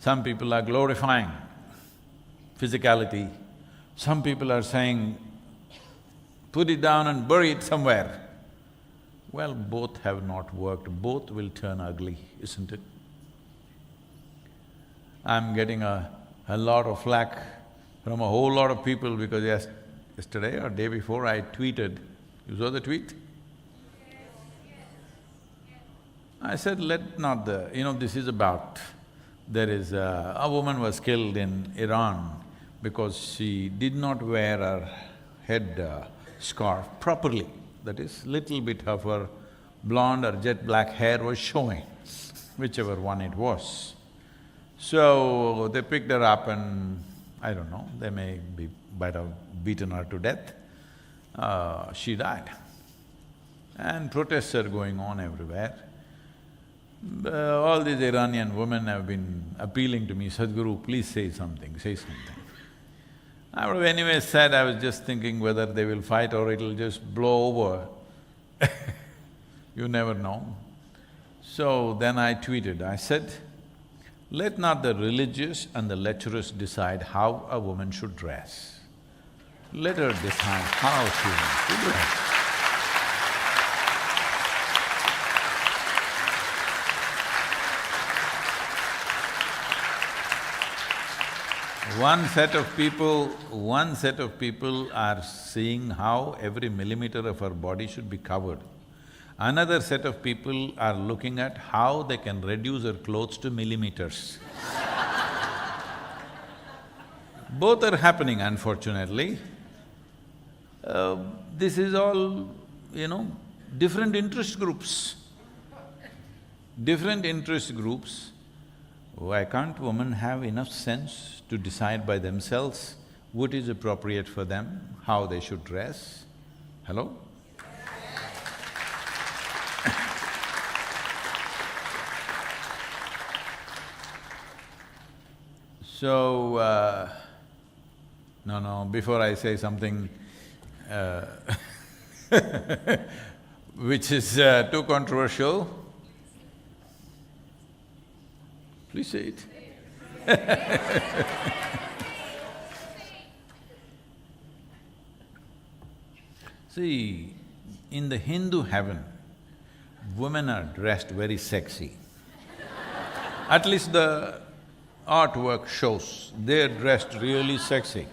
Some people are glorifying physicality, some people are saying, put it down and bury it somewhere. Well, both have not worked, both will turn ugly, isn't it? I'm getting a lot of flack from a whole lot of people because yesterday or day before I tweeted, you saw the tweet? I said, let not the… this is about… There is a woman was killed in Iran because she did not wear her head scarf properly. That is, little bit of her blonde or jet black hair was showing, whichever one it was. So, they picked her up and I don't know, they might have beaten her to death. She died. And protests are going on everywhere. All these Iranian women have been appealing to me, Sadhguru, please say something, say something. I would have anyway said, I was just thinking whether they will fight or it'll just blow over. You never know. So then I tweeted, I said, let not the religious and the lecherous decide how a woman should dress. Let her decide how she wants to dress. One set of people are seeing how every millimeter of her body should be covered. Another set of people are looking at how they can reduce her clothes to millimeters. Both are happening, unfortunately. This is all, different interest groups. Different interest groups. Why can't women have enough sense to decide by themselves what is appropriate for them, how they should dress? Hello? So, no, before I say something which is too controversial, please say it. See, in the Hindu heaven, women are dressed very sexy. At least the artwork shows, they're dressed really sexy.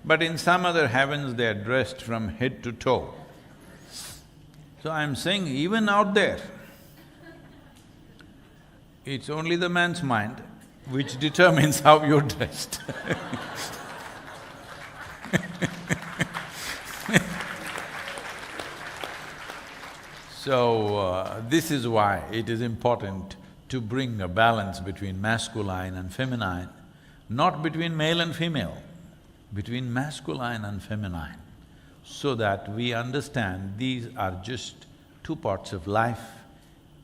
But in some other heavens, they're dressed from head to toe. So I'm saying even out there, it's only the man's mind which determines how you're dressed. So, this is why it is important to bring a balance between masculine and feminine, not between male and female, between masculine and feminine, so that we understand these are just two parts of life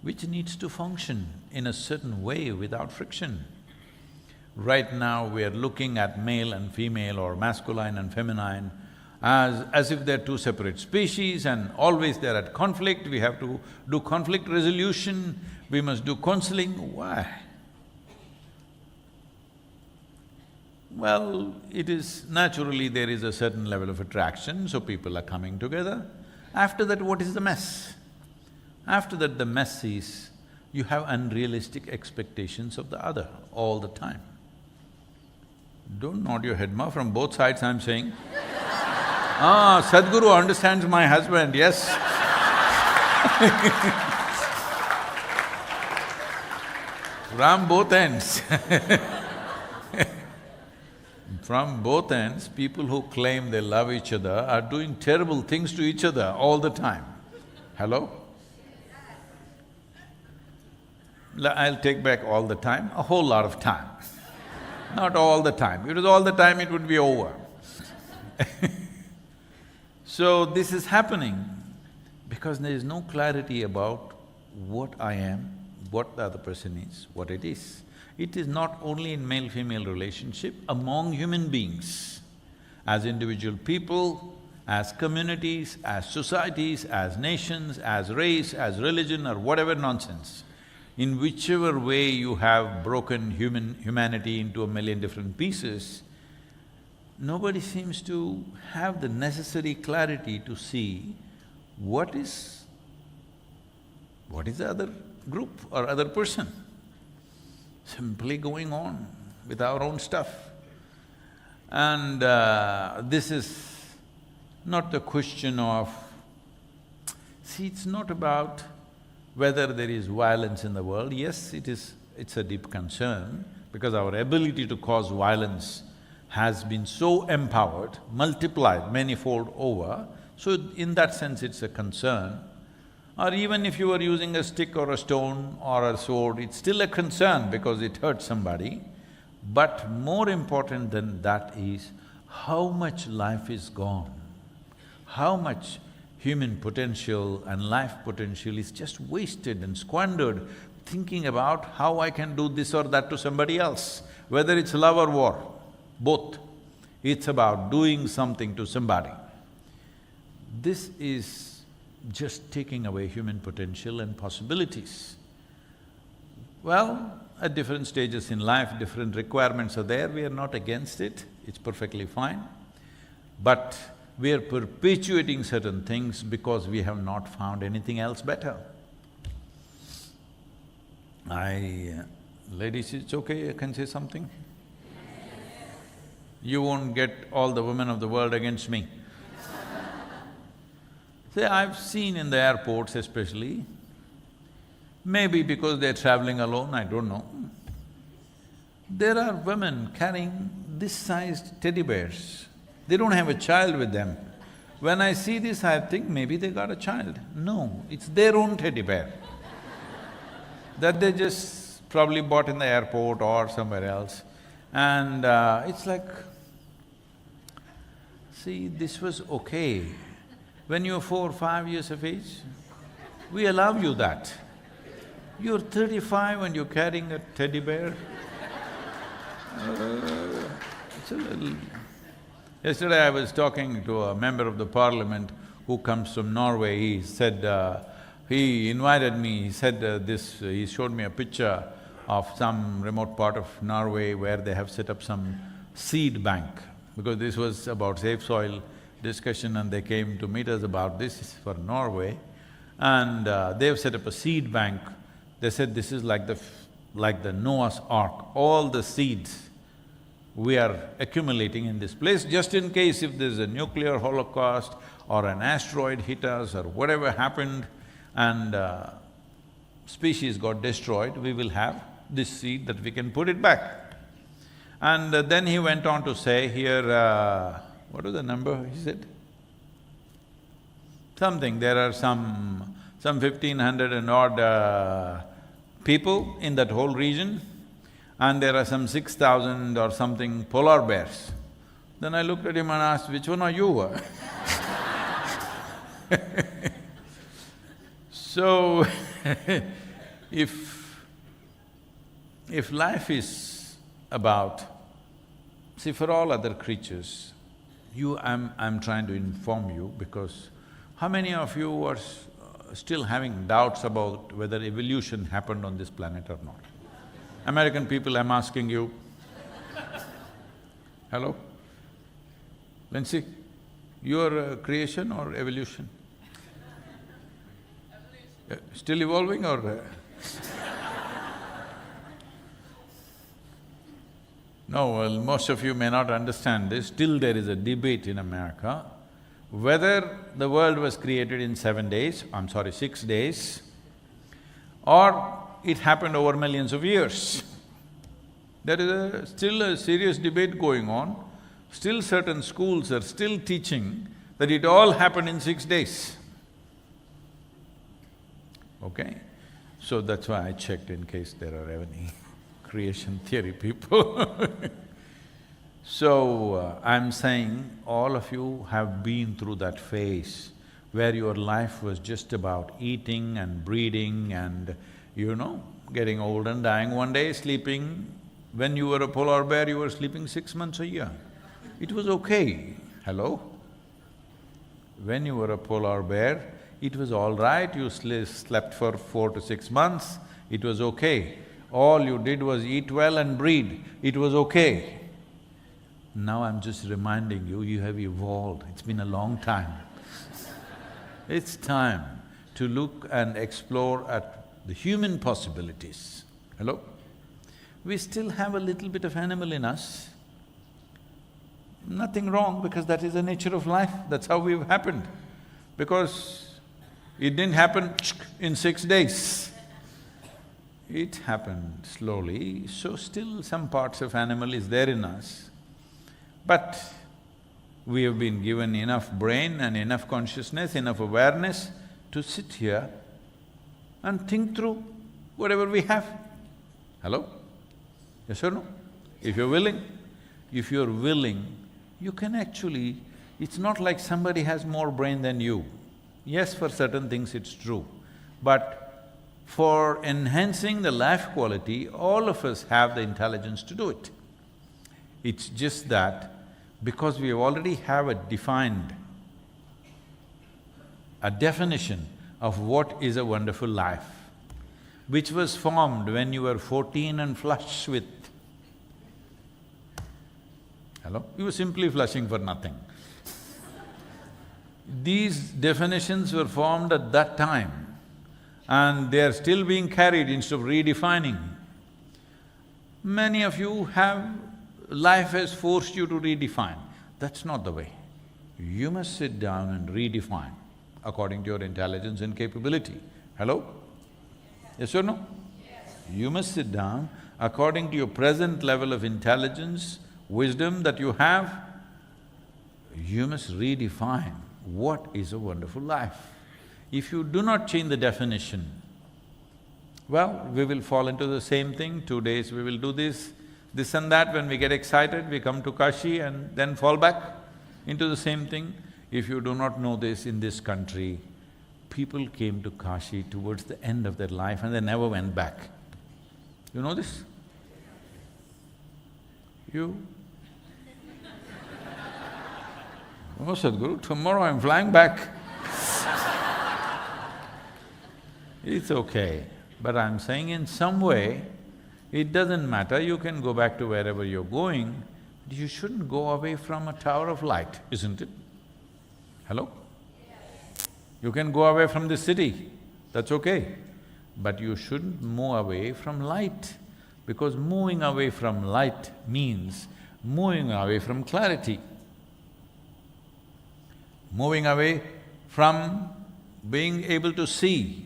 which needs to function in a certain way without friction. Right now we are looking at male and female or masculine and feminine as if they're two separate species and always they're at conflict, we have to do conflict resolution, we must do counseling. Why? Well, it is naturally there is a certain level of attraction, so people are coming together. After that, what is the mess? After that, the mess is you have unrealistic expectations of the other all the time. Don't nod your head, ma, from both sides I'm saying. Ah, Sadhguru understands my husband, yes. From both ends. From both ends, people who claim they love each other are doing terrible things to each other all the time. Hello? I'll take back all the time, a whole lot of time. Not all the time. If it was all the time, it would be over. So this is happening because there is no clarity about what I am, what the other person is, what it is. It is not only in male-female relationship, among human beings, as individual people, as communities, as societies, as nations, as race, as religion or whatever nonsense. In whichever way you have broken humanity into a million different pieces, nobody seems to have the necessary clarity to see what is the other group or other person. Simply going on with our own stuff. And this is not the question of… See, it's not about whether there is violence in the world. Yes, it's a deep concern because our ability to cause violence has been so empowered, multiplied manifold over, so in that sense it's a concern. Or even if you are using a stick or a stone or a sword, it's still a concern because it hurts somebody. But more important than that is how much life is gone, how much human potential and life potential is just wasted and squandered thinking about how I can do this or that to somebody else, whether it's love or war, both. It's about doing something to somebody. This is just taking away human potential and possibilities. Well, at different stages in life, different requirements are there, we are not against it, it's perfectly fine. But we are perpetuating certain things because we have not found anything else better. Ladies, it's okay, I can say something? You won't get all the women of the world against me. See, I've seen in the airports especially, maybe because they're traveling alone, I don't know, there are women carrying this sized teddy bears. They don't have a child with them. When I see this, I think maybe they got a child. No, it's their own teddy bear that they just probably bought in the airport or somewhere else. And it's like, see, this was okay. When you're 4 or 5 years of age, we allow you that. You're 35 and you're carrying a teddy bear. It's a little… Yesterday I was talking to a member of the parliament who comes from Norway. He said… he invited me, he said he showed me a picture of some remote part of Norway where they have set up some seed bank, because this was about safe soil discussion and they came to meet us about this for Norway. And they've set up a seed bank. They said this is like the Noah's Ark. All the seeds we are accumulating in this place just in case if there's a nuclear holocaust or an asteroid hit us or whatever happened and species got destroyed, we will have this seed that we can put it back. And then he went on to say here, what was the number he said? Something, there are some some 1,500 and odd people in that whole region, and there are some 6,000 or something polar bears. Then I looked at him and asked, which one are you? So, if life is about… See, for all other creatures, I'm trying to inform you because how many of you are still having doubts about whether evolution happened on this planet or not? American people, I'm asking you. Hello? Lindsay, you're creation or evolution? Still evolving or… No, well, most of you may not understand this, still there is a debate in America whether the world was created in 7 days, 6 days, or it happened over millions of years. There is still a serious debate going on. Still certain schools are still teaching that it all happened in 6 days. Okay? So that's why I checked in case there are any creation theory people. So, I'm saying all of you have been through that phase where your life was just about eating and breeding and, getting old and dying, one day sleeping. When you were a polar bear, you were sleeping 6 months a year. It was okay. Hello? When you were a polar bear, it was all right, you slept for 4 to 6 months, it was okay. All you did was eat well and breed, it was okay. Now I'm just reminding you, you have evolved, it's been a long time. It's time to look and explore at the human possibilities. Hello? We still have a little bit of animal in us. Nothing wrong because that is the nature of life, that's how we've happened. Because it didn't happen in 6 days. It happened slowly, so still some parts of animal is there in us. But we have been given enough brain and enough consciousness, enough awareness to sit here and think through whatever we have. Hello? Yes or no? If you're willing, you can actually… It's not like somebody has more brain than you. Yes, for certain things it's true, but for enhancing the life quality, all of us have the intelligence to do it. It's just that because we already have a definition of what is a wonderful life, which was formed when you were 14 and flush with… Hello? You were simply flushing for nothing. These definitions were formed at that time and they are still being carried instead of redefining. Many of you have… life has forced you to redefine. That's not the way. You must sit down and redefine according to your intelligence and capability. Hello? Yes or no? Yes. You must sit down according to your present level of intelligence, wisdom that you have. You must redefine what is a wonderful life. If you do not change the definition, well, we will fall into the same thing, 2 days we will do this and that. When we get excited, we come to Kashi and then fall back into the same thing. If you do not know this, in this country, people came to Kashi towards the end of their life and they never went back. You know this? You? Oh, Sadhguru, tomorrow I'm flying back. It's okay, but I'm saying in some way, it doesn't matter, you can go back to wherever you're going, but you shouldn't go away from a tower of light, isn't it? Hello? You can go away from the city, that's okay, but you shouldn't move away from light, because moving away from light means moving away from clarity. Moving away from being able to see,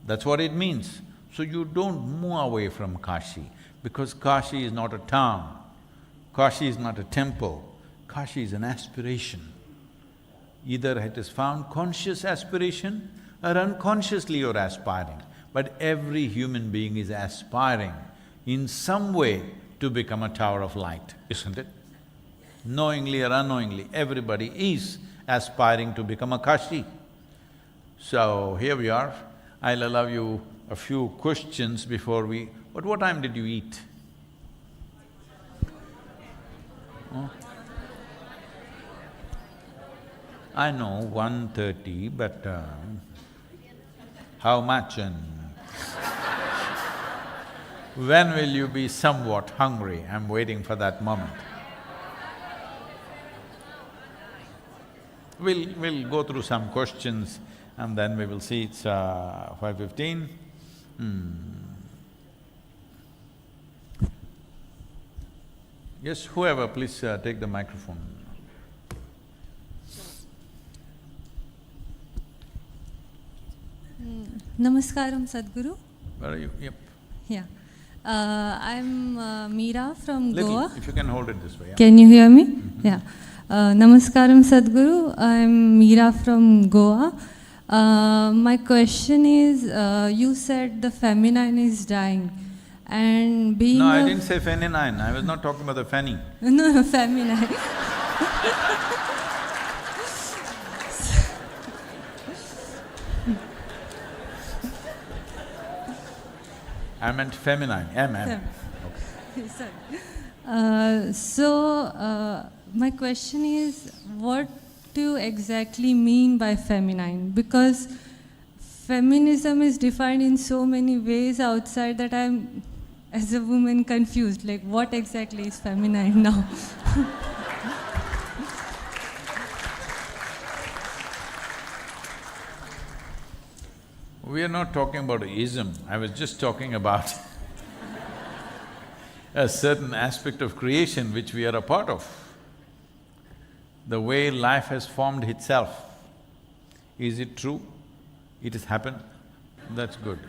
that's what it means. So you don't move away from Kashi, because Kashi is not a town, Kashi is not a temple, Kashi is an aspiration. Either it is found conscious aspiration or unconsciously you're aspiring. But every human being is aspiring in some way to become a tower of light, isn't it? Knowingly or unknowingly, everybody is aspiring to become a Kashi. So, here we are. I'll allow you a few questions before we… But what time did you eat? Huh? I know, 1:30, but how much and when will you be somewhat hungry? I'm waiting for that moment. We'll go through some questions and then we will see. It's 5:15. Yes, whoever, please take the microphone. Namaskaram, Sadhguru. Where are you? Yep. Yeah. I'm Meera from Little, Goa. if you can hold it this way, yeah. Can you hear me? Yeah. Namaskaram, Sadhguru. I'm Meera from Goa. My question is, you said the feminine is dying, and being No, I didn't say feminine, I was not talking about the fanny. No, feminine. I meant feminine, MM. Sorry. My question is, what do you exactly mean by feminine? Because feminism is defined in so many ways outside that I'm, as a woman, confused. Like, what exactly is feminine now? We are not talking about ism, I was just talking about a certain aspect of creation which we are a part of. The way life has formed itself. Is it true? It has happened? That's good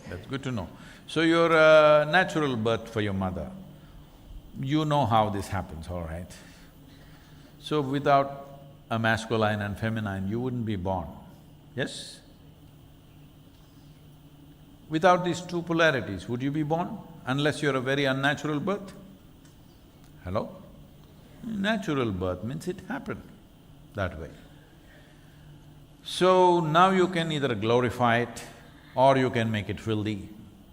That's good to know. So you're a natural birth for your mother. You know how this happens, all right? So without a masculine and feminine, you wouldn't be born, yes? Without these two polarities, would you be born? Unless you're a very unnatural birth? Hello? Natural birth means it happened that way. So now you can either glorify it or you can make it filthy.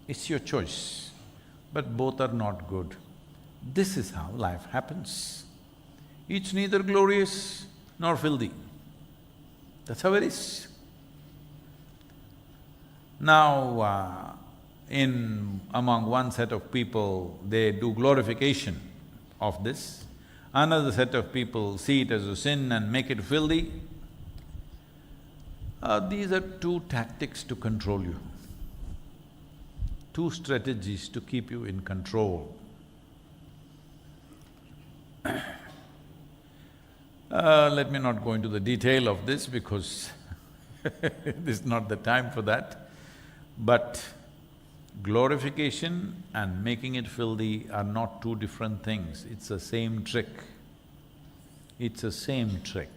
It's your choice, but both are not good. This is how life happens. It's neither glorious nor filthy. That's how it is. Now, among one set of people, they do glorification of this. Another set of people see it as a sin and make it filthy. These are two tactics to control you, two strategies to keep you in control. Let me not go into the detail of this because this is not the time for that. But glorification and making it filthy are not two different things, it's the same trick. It's the same trick.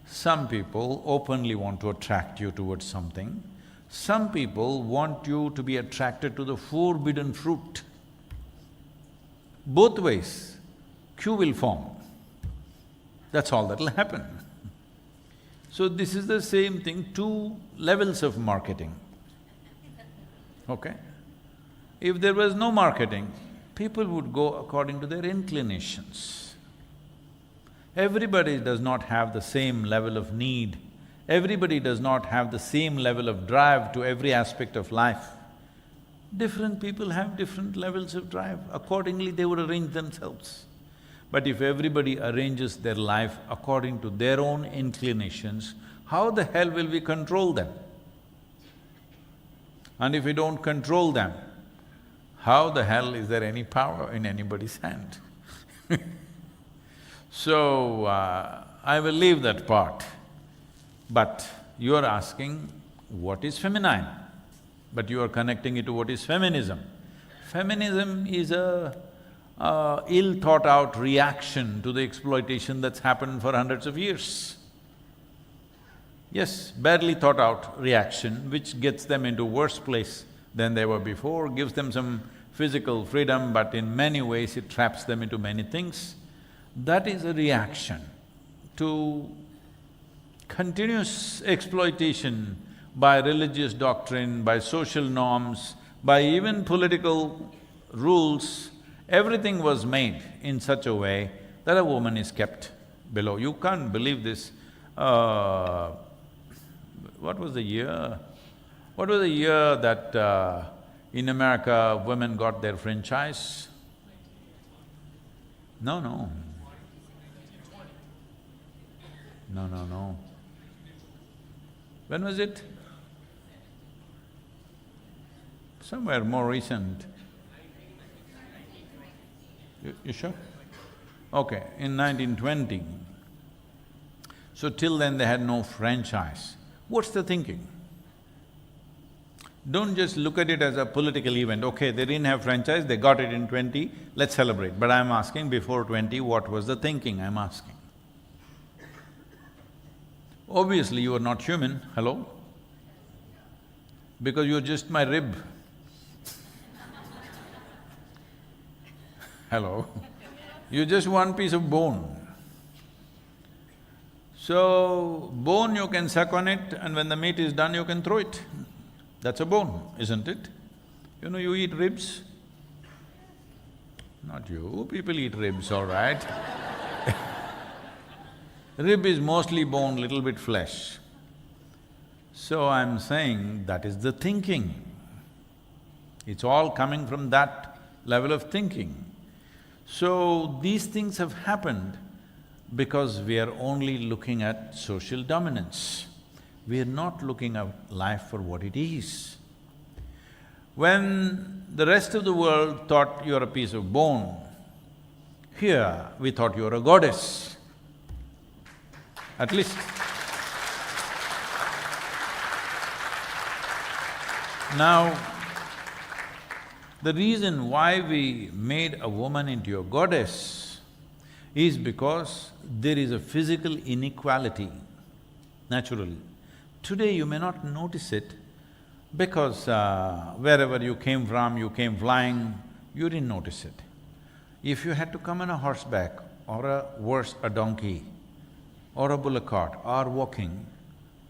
Some people openly want to attract you towards something, some people want you to be attracted to the forbidden fruit. Both ways, queue will form. That's all that'll happen. So this is the same thing, two levels of marketing. Okay? If there was no marketing, people would go according to their inclinations. Everybody does not have the same level of need, everybody does not have the same level of drive to every aspect of life. Different people have different levels of drive, accordingly they would arrange themselves. But if everybody arranges their life according to their own inclinations, how the hell will we control them? And if we don't control them, how the hell is there any power in anybody's hand? So, I will leave that part. But you are asking, what is feminine? But you are connecting it to what is feminism. Feminism is a ill-thought-out reaction to the exploitation that's happened for hundreds of years. Yes, barely thought out reaction which gets them into worse place than they were before, gives them some physical freedom, but in many ways it traps them into many things. That is a reaction to continuous exploitation by religious doctrine, by social norms, by even political rules. Everything was made in such a way that a woman is kept below. You can't believe this. What was the year? What was the year that in America women got their franchise? No. No. When was it? Somewhere more recent. You sure? Okay, in 1920. So till then they had no franchise. What's the thinking? Don't just look at it as a political event, okay, they didn't have franchise, they got it in 20, let's celebrate. But I'm asking, before 20, what was the thinking, I'm asking. Obviously you are not human, hello? Because you're just my rib. Hello? You're just one piece of bone. So, bone you can suck on it and when the meat is done you can throw it. That's a bone, isn't it? You know, you eat ribs? Not you, people eat ribs, all right. Rib is mostly bone, little bit flesh. So I'm saying that is the thinking. It's all coming from that level of thinking. So these things have happened because we are only looking at social dominance. We are not looking at life for what it is. When the rest of the world thought you're a piece of bone, here we thought you're a goddess, at least. Now, the reason why we made a woman into a goddess is because there is a physical inequality, naturally. Today you may not notice it because wherever you came from, you came flying, you didn't notice it. If you had to come on a horseback or a donkey or a bullock cart or walking,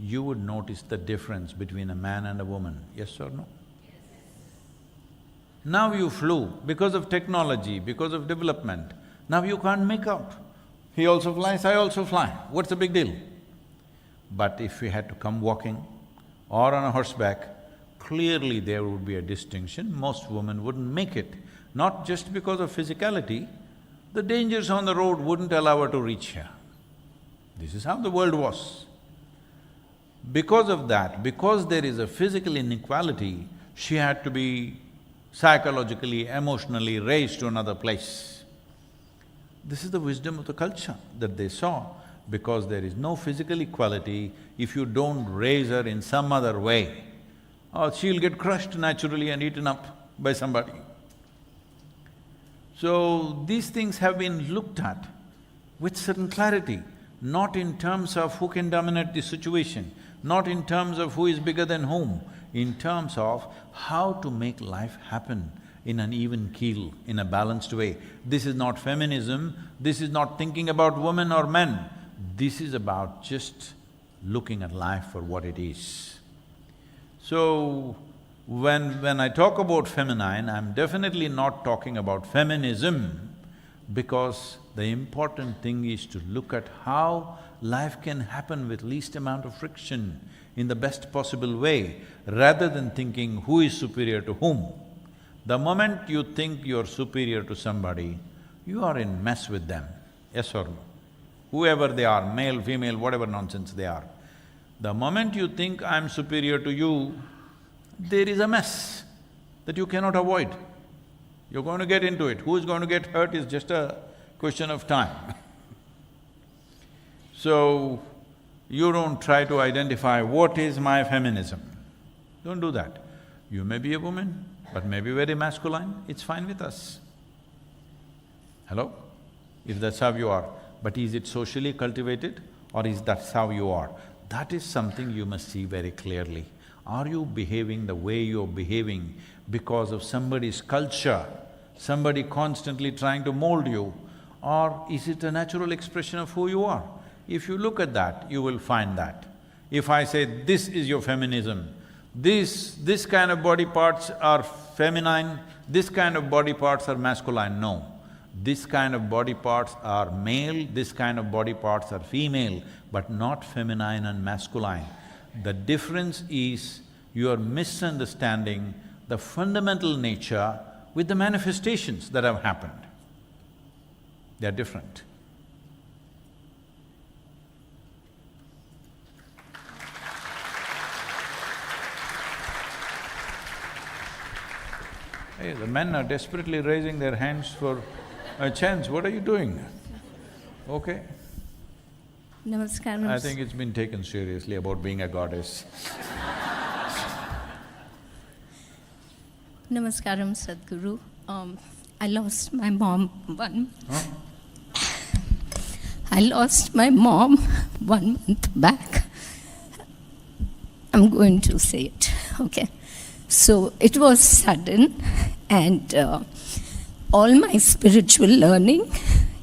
you would notice the difference between a man and a woman, yes or no? Now you flew because of technology, because of development, now you can't make out. He also flies, I also fly, what's the big deal? But if we had to come walking or on a horseback, clearly there would be a distinction, most women wouldn't make it. Not just because of physicality, the dangers on the road wouldn't allow her to reach here. This is how the world was. Because of that, because there is a physical inequality, she had to be psychologically, emotionally raised to another place. This is the wisdom of the culture that they saw. Because there is no physical equality, if you don't raise her in some other way, she'll get crushed naturally and eaten up by somebody. So, these things have been looked at with certain clarity, not in terms of who can dominate the situation, not in terms of who is bigger than whom, in terms of how to make life happen in an even keel, in a balanced way. This is not feminism, this is not thinking about women or men, this is about just looking at life for what it is. So, when I talk about feminine, I'm definitely not talking about feminism because the important thing is to look at how life can happen with least amount of friction in the best possible way, rather than thinking who is superior to whom. The moment you think you're superior to somebody, you are in mess with them, yes or no? Whoever they are, male, female, whatever nonsense they are. The moment you think I'm superior to you, there is a mess that you cannot avoid. You're going to get into it. Who's going to get hurt is just a question of time. So, you don't try to identify what is my feminism. Don't do that. You may be a woman, but may be very masculine, it's fine with us. Hello? If that's how you are. But is it socially cultivated or is that how you are? That is something you must see very clearly. Are you behaving the way you're behaving because of somebody's culture, somebody constantly trying to mold you, or is it a natural expression of who you are? If you look at that, you will find that. If I say, this is your feminism, this kind of body parts are feminine, this kind of body parts are masculine, no. This kind of body parts are male, this kind of body parts are female, but not feminine and masculine. The difference is you are misunderstanding the fundamental nature with the manifestations that have happened. They are different. Hey, the men are desperately raising their hands for chants. What are you doing? Okay. Namaskaram. I think it's been taken seriously about being a goddess. Namaskaram, Sadhguru. I lost my mom I lost my mom 1 month back. I'm going to say it, okay? So it was sudden, and all my spiritual learning,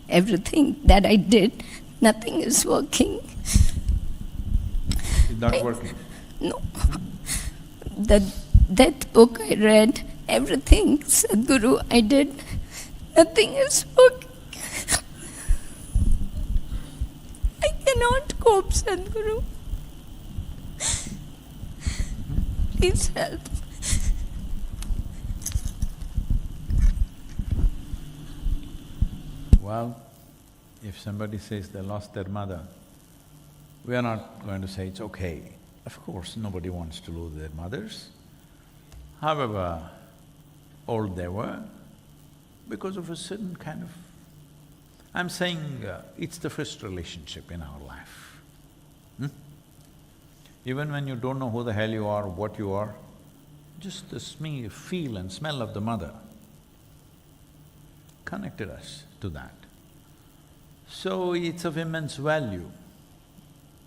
everything that I did, nothing is working. It's not working. No. The death book I read, everything, Sadhguru, I did, nothing is working. I cannot cope, Sadhguru. Please help. Well, if somebody says they lost their mother, we are not going to say it's okay. Of course, nobody wants to lose their mothers. However old they were, because of a certain kind of… I'm saying it's the first relationship in our life. Even when you don't know who the hell you are, what you are, just the feel and smell of the mother connected us to that. So it's of immense value,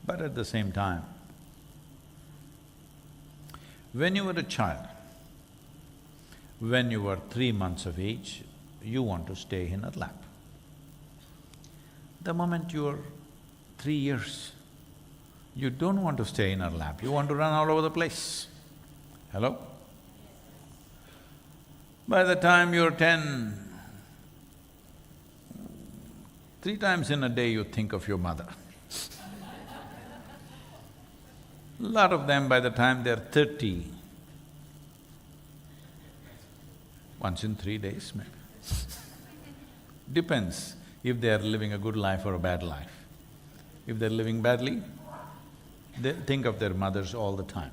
but at the same time, when you were a child, when you were 3 months of age, you want to stay in her lap. The moment you're 3 years, you don't want to stay in her lap, you want to run all over the place. Hello? By the time you're 10, 3 times in a day you think of your mother. Lot of them by the time they're 30, once in 3 days maybe. Depends if they are living a good life or a bad life. If they're living badly, they think of their mothers all the time.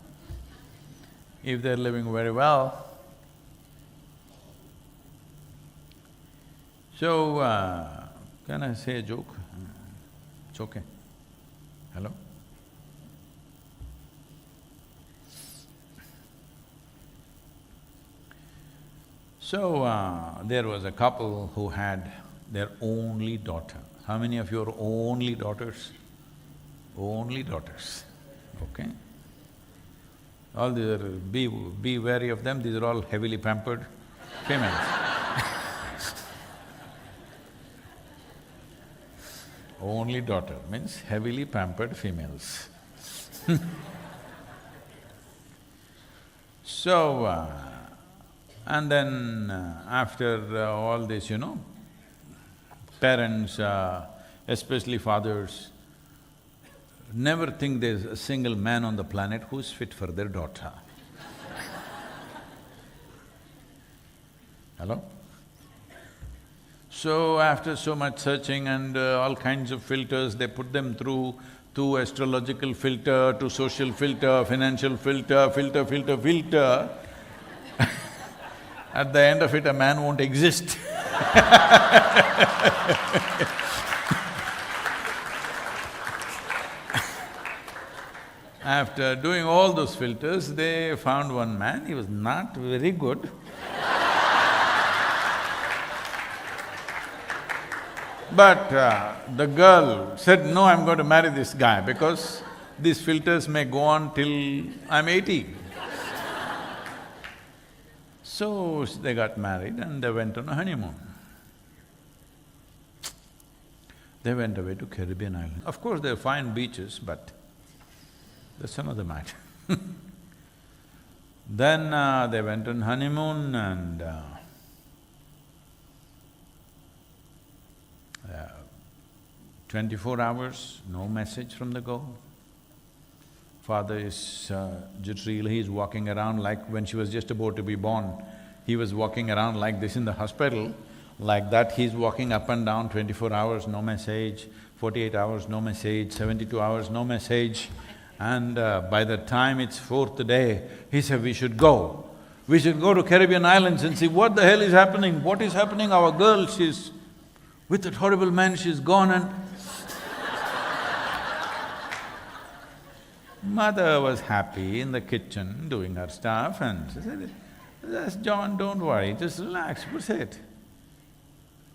If they're living very well, so, can I say a joke? It's okay. Hello? So, there was a couple who had their only daughter. How many of you are only daughters? Only daughters, okay? All these are… be wary of them, these are all heavily pampered females. Only daughter means heavily pampered females. So, and then after all this, you know, parents, especially fathers, never think there's a single man on the planet who's fit for their daughter. Hello? So after so much searching and all kinds of filters, they put them through to astrological filter, to social filter, financial filter, filter. At the end of it, a man won't exist. After doing all those filters, they found one man, he was not very good. But the girl said, no, I'm going to marry this guy because These filters may go on till I'm 80. So they got married and they went on a honeymoon. They went away to Caribbean island. Of course, there are fine beaches, but that's another matter. Then they went on honeymoon and 24 hours, no message from the girl. Father is Jyothirlinga, he's walking around like when she was just about to be born, he was walking around like this in the hospital. Like that, he's walking up and down 24 hours, no message, 48 hours, no message, 72 hours, no message. And by the time it's fourth day, he said, we should go. We should go to Caribbean islands and see what the hell is happening, what is happening. Our girl, she's with that horrible man, she's gone and… Mother was happy in the kitchen doing her stuff and she said, "Just John, don't worry, just relax, what's it?"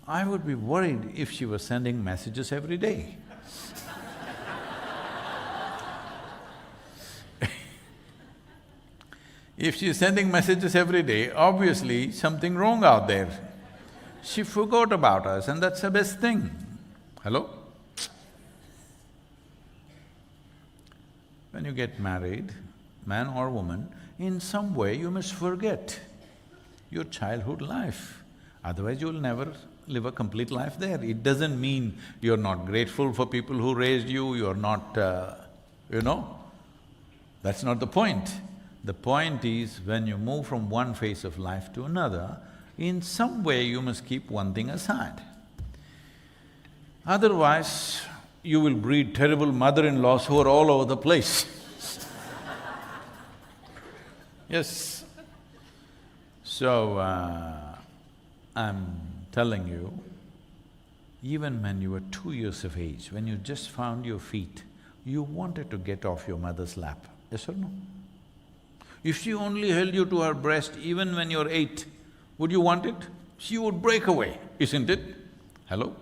I would be worried if she was sending messages every day. If she's sending messages every day, obviously something wrong out there. She forgot about us and that's the best thing. Hello? When you get married, man or woman, in some way you must forget your childhood life. Otherwise you'll never live a complete life there. It doesn't mean you're not grateful for people who raised you, you're not… that's not the point. The point is, when you move from one phase of life to another, in some way you must keep one thing aside. Otherwise, you will breed terrible mother-in-laws who are all over the place. Yes. So, I'm telling you, even when you were 2 years of age, when you just found your feet, you wanted to get off your mother's lap, yes or no? If she only held you to her breast even when you're 8, would you want it? She would break away, isn't it? Hello?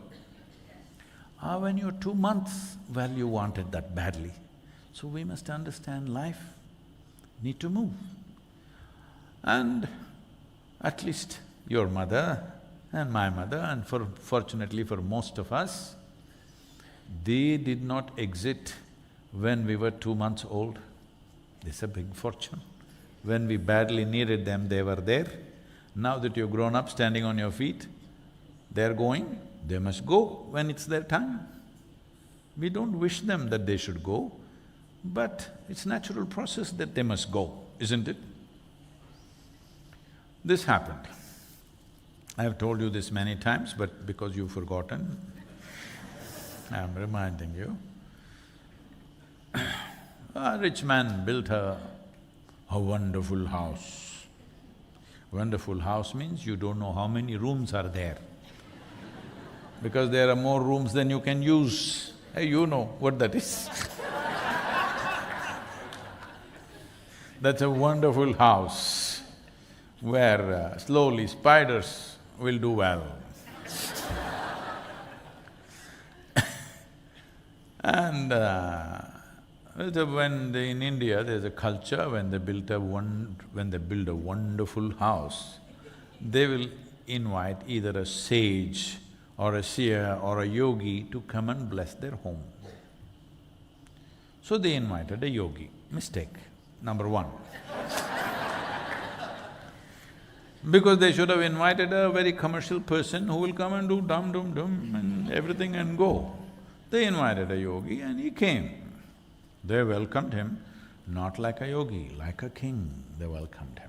When you're 2 months, well, you wanted that badly. So we must understand life, need to move. And at least your mother and my mother, and fortunately for most of us, they did not exit when we were 2 months old. This is a big fortune. When we badly needed them, they were there. Now that you've grown up, standing on your feet, they're going, they must go when it's their time. We don't wish them that they should go, but it's natural process that they must go, isn't it? This happened. I have told you this many times, but because you've forgotten, I'm reminding you. A rich man built a wonderful house. Wonderful house means you don't know how many rooms are there, because there are more rooms than you can use. Hey, you know what that is. That's a wonderful house where slowly spiders will do well. And in India, there's a culture, when they build a wonderful house, they will invite either a sage or a seer or a yogi to come and bless their home. So they invited a yogi. Mistake, number one. Because they should have invited a very commercial person who will come and do dum-dum-dum and everything and go. They invited a yogi and he came. They welcomed him, not like a yogi, like a king, they welcomed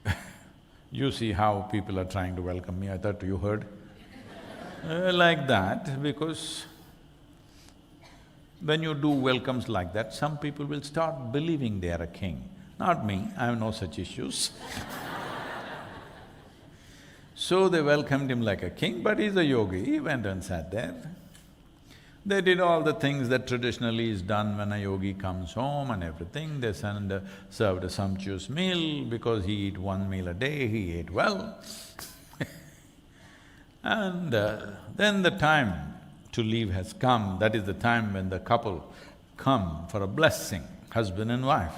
him. You see how people are trying to welcome me, I thought you heard. Like that, because when you do welcomes like that, some people will start believing they are a king. Not me, I have no such issues. So they welcomed him like a king, but he's a yogi, he went and sat there. They did all the things that traditionally is done when a yogi comes home and everything. They served a sumptuous meal, because he ate 1 meal a day, he ate well. And then the time to leave has come, that is the time when the couple come for a blessing, husband and wife.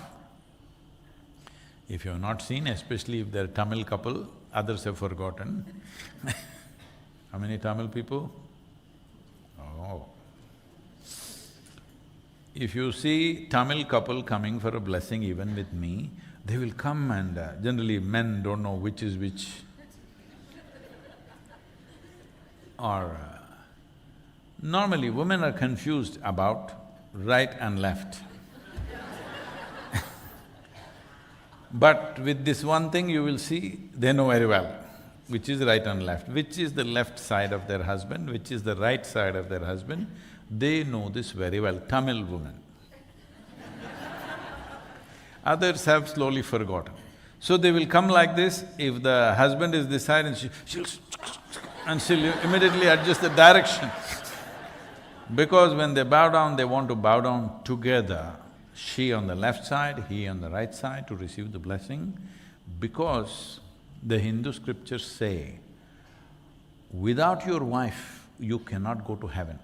If you have not seen, especially if they're a Tamil couple, others have forgotten. How many Tamil people? Oh. If you see Tamil couple coming for a blessing even with me, they will come and generally men don't know which is which. Or normally women are confused about right and left. But with this one thing you will see, they know very well which is right and left, which is the left side of their husband, which is the right side of their husband. They know this very well, Tamil women. Others have slowly forgotten. So they will come like this, if the husband is this side and she'll immediately adjust the direction. Because when they bow down, they want to bow down together, she on the left side, he on the right side to receive the blessing, because the Hindu scriptures say, without your wife, you cannot go to heaven.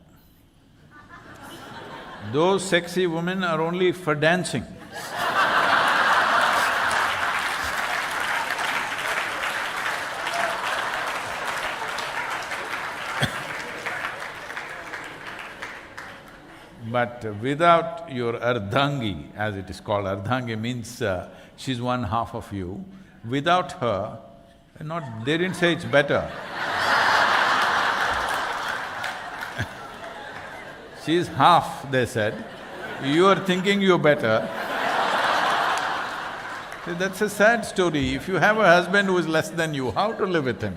Those sexy women are only for dancing. But without your ardhangi, as it is called, ardhangi means she's one half of you, without her, they didn't say it's better. She's half, they said. You are thinking you're better. That's a sad story. If you have a husband who is less than you, how to live with him?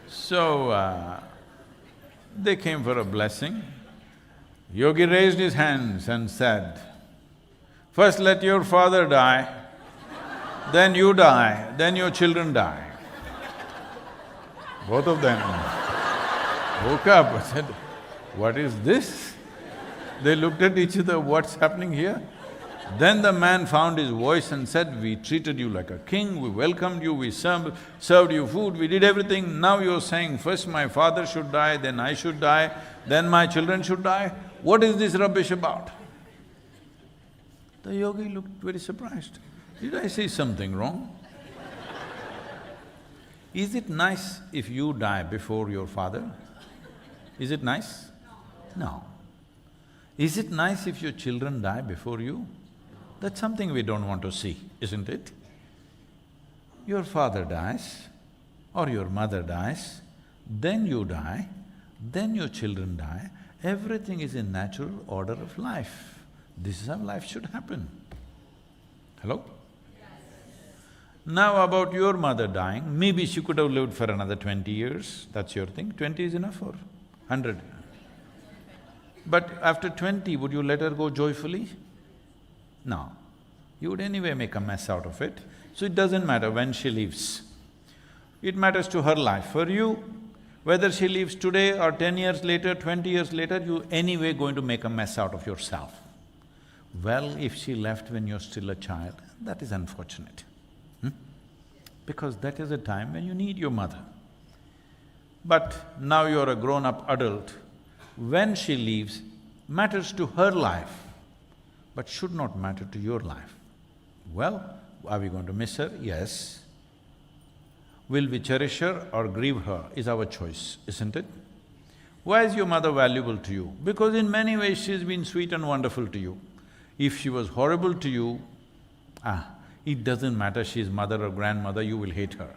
So, they came for a blessing. Yogi raised his hands and said, first let your father die, then you die, then your children die. Both of them woke up and said, what is this? They looked at each other, what's happening here? Then the man found his voice and said, we treated you like a king, we welcomed you, we served you food, we did everything. Now you're saying, first my father should die, then I should die, then my children should die. What is this rubbish about? The yogi looked very surprised. Did I say something wrong? Is it nice if you die before your father? Is it nice? No. Is it nice if your children die before you? That's something we don't want to see, isn't it? Your father dies or your mother dies, then you die, then your children die. Everything is in natural order of life. This is how life should happen. Hello? Now about your mother dying, maybe she could have lived for another 20 years, that's your thing. 20 is enough or 100? But after 20, would you let her go joyfully? No. You would anyway make a mess out of it, so it doesn't matter when she leaves. It matters to her life. For you, whether she leaves today or 10 years later, 20 years later, you anyway going to make a mess out of yourself. Well, if she left when you're still a child, that is unfortunate. Because that is a time when you need your mother. But now you're a grown-up adult, when she leaves, matters to her life, but should not matter to your life. Well, are we going to miss her? Yes. Will we cherish her or grieve her is our choice, isn't it? Why is your mother valuable to you? Because in many ways she's been sweet and wonderful to you. If she was horrible to you, it doesn't matter she's mother or grandmother, you will hate her.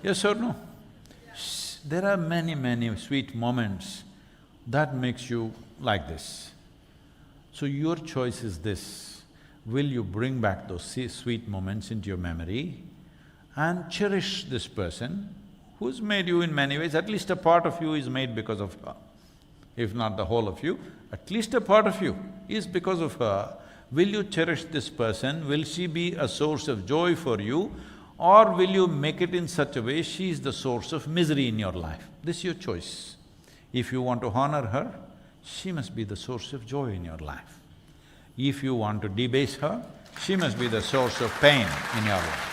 Yes or no? There are many sweet moments that makes you like this. So your choice is this, will you bring back those sweet moments into your memory and cherish this person who's made you in many ways, at least a part of you is made because of her. If not the whole of you, at least a part of you is because of her. Will you cherish this person? Will she be a source of joy for you? Or will you make it in such a way she is the source of misery in your life? This is your choice. If you want to honor her, she must be the source of joy in your life. If you want to debase her, she must be the source of pain in your life.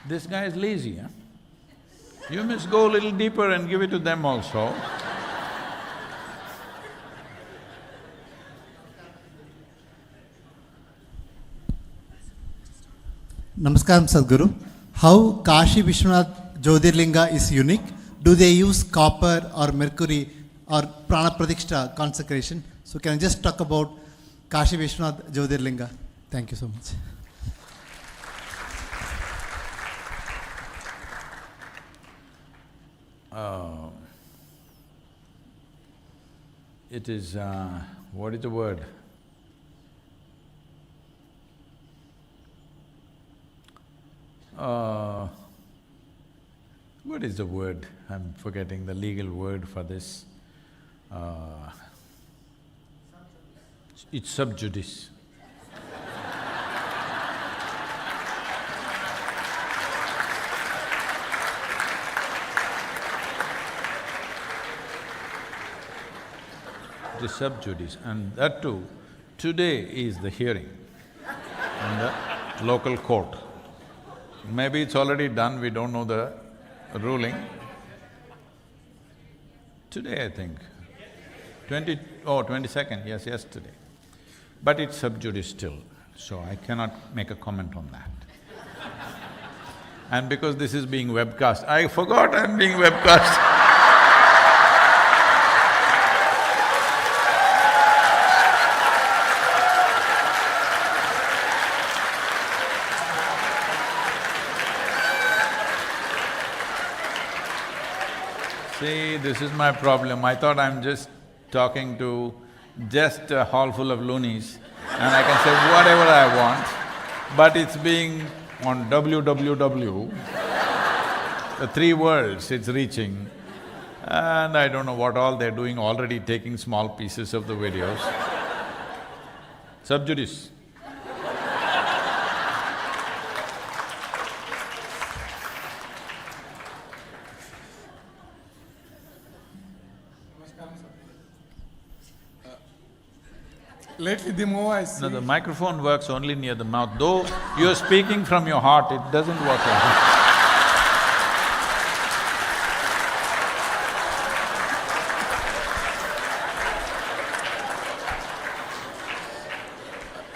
This guy is lazy, huh? You must go a little deeper and give it to them also. Namaskaram, Sadhguru. How Kashi Vishwanath Jyothirlinga is unique? Do they use copper or mercury or prana pradikshta consecration? So can I just talk about Kashi Vishwanath Jyothirlinga? Thank you so much. It is… what is the word? What is the word? I'm forgetting the legal word for this. It's sub judice. It is sub judice, and that too, today is the hearing in the local court. Maybe it's already done, we don't know the ruling. Today, I think. 22nd, yes, yesterday. But it's sub judice still, so I cannot make a comment on that. And because this is being webcast, I forgot I'm being webcast. See, this is my problem. I thought I'm just talking to just a hall full of loonies and I can say whatever I want, but it's being on www, the three worlds it's reaching, and I don't know what all they're doing, already taking small pieces of the videos. Sub judice. Lately, the more I see… No, the microphone works only near the mouth. Though you're speaking from your heart, it doesn't work like that.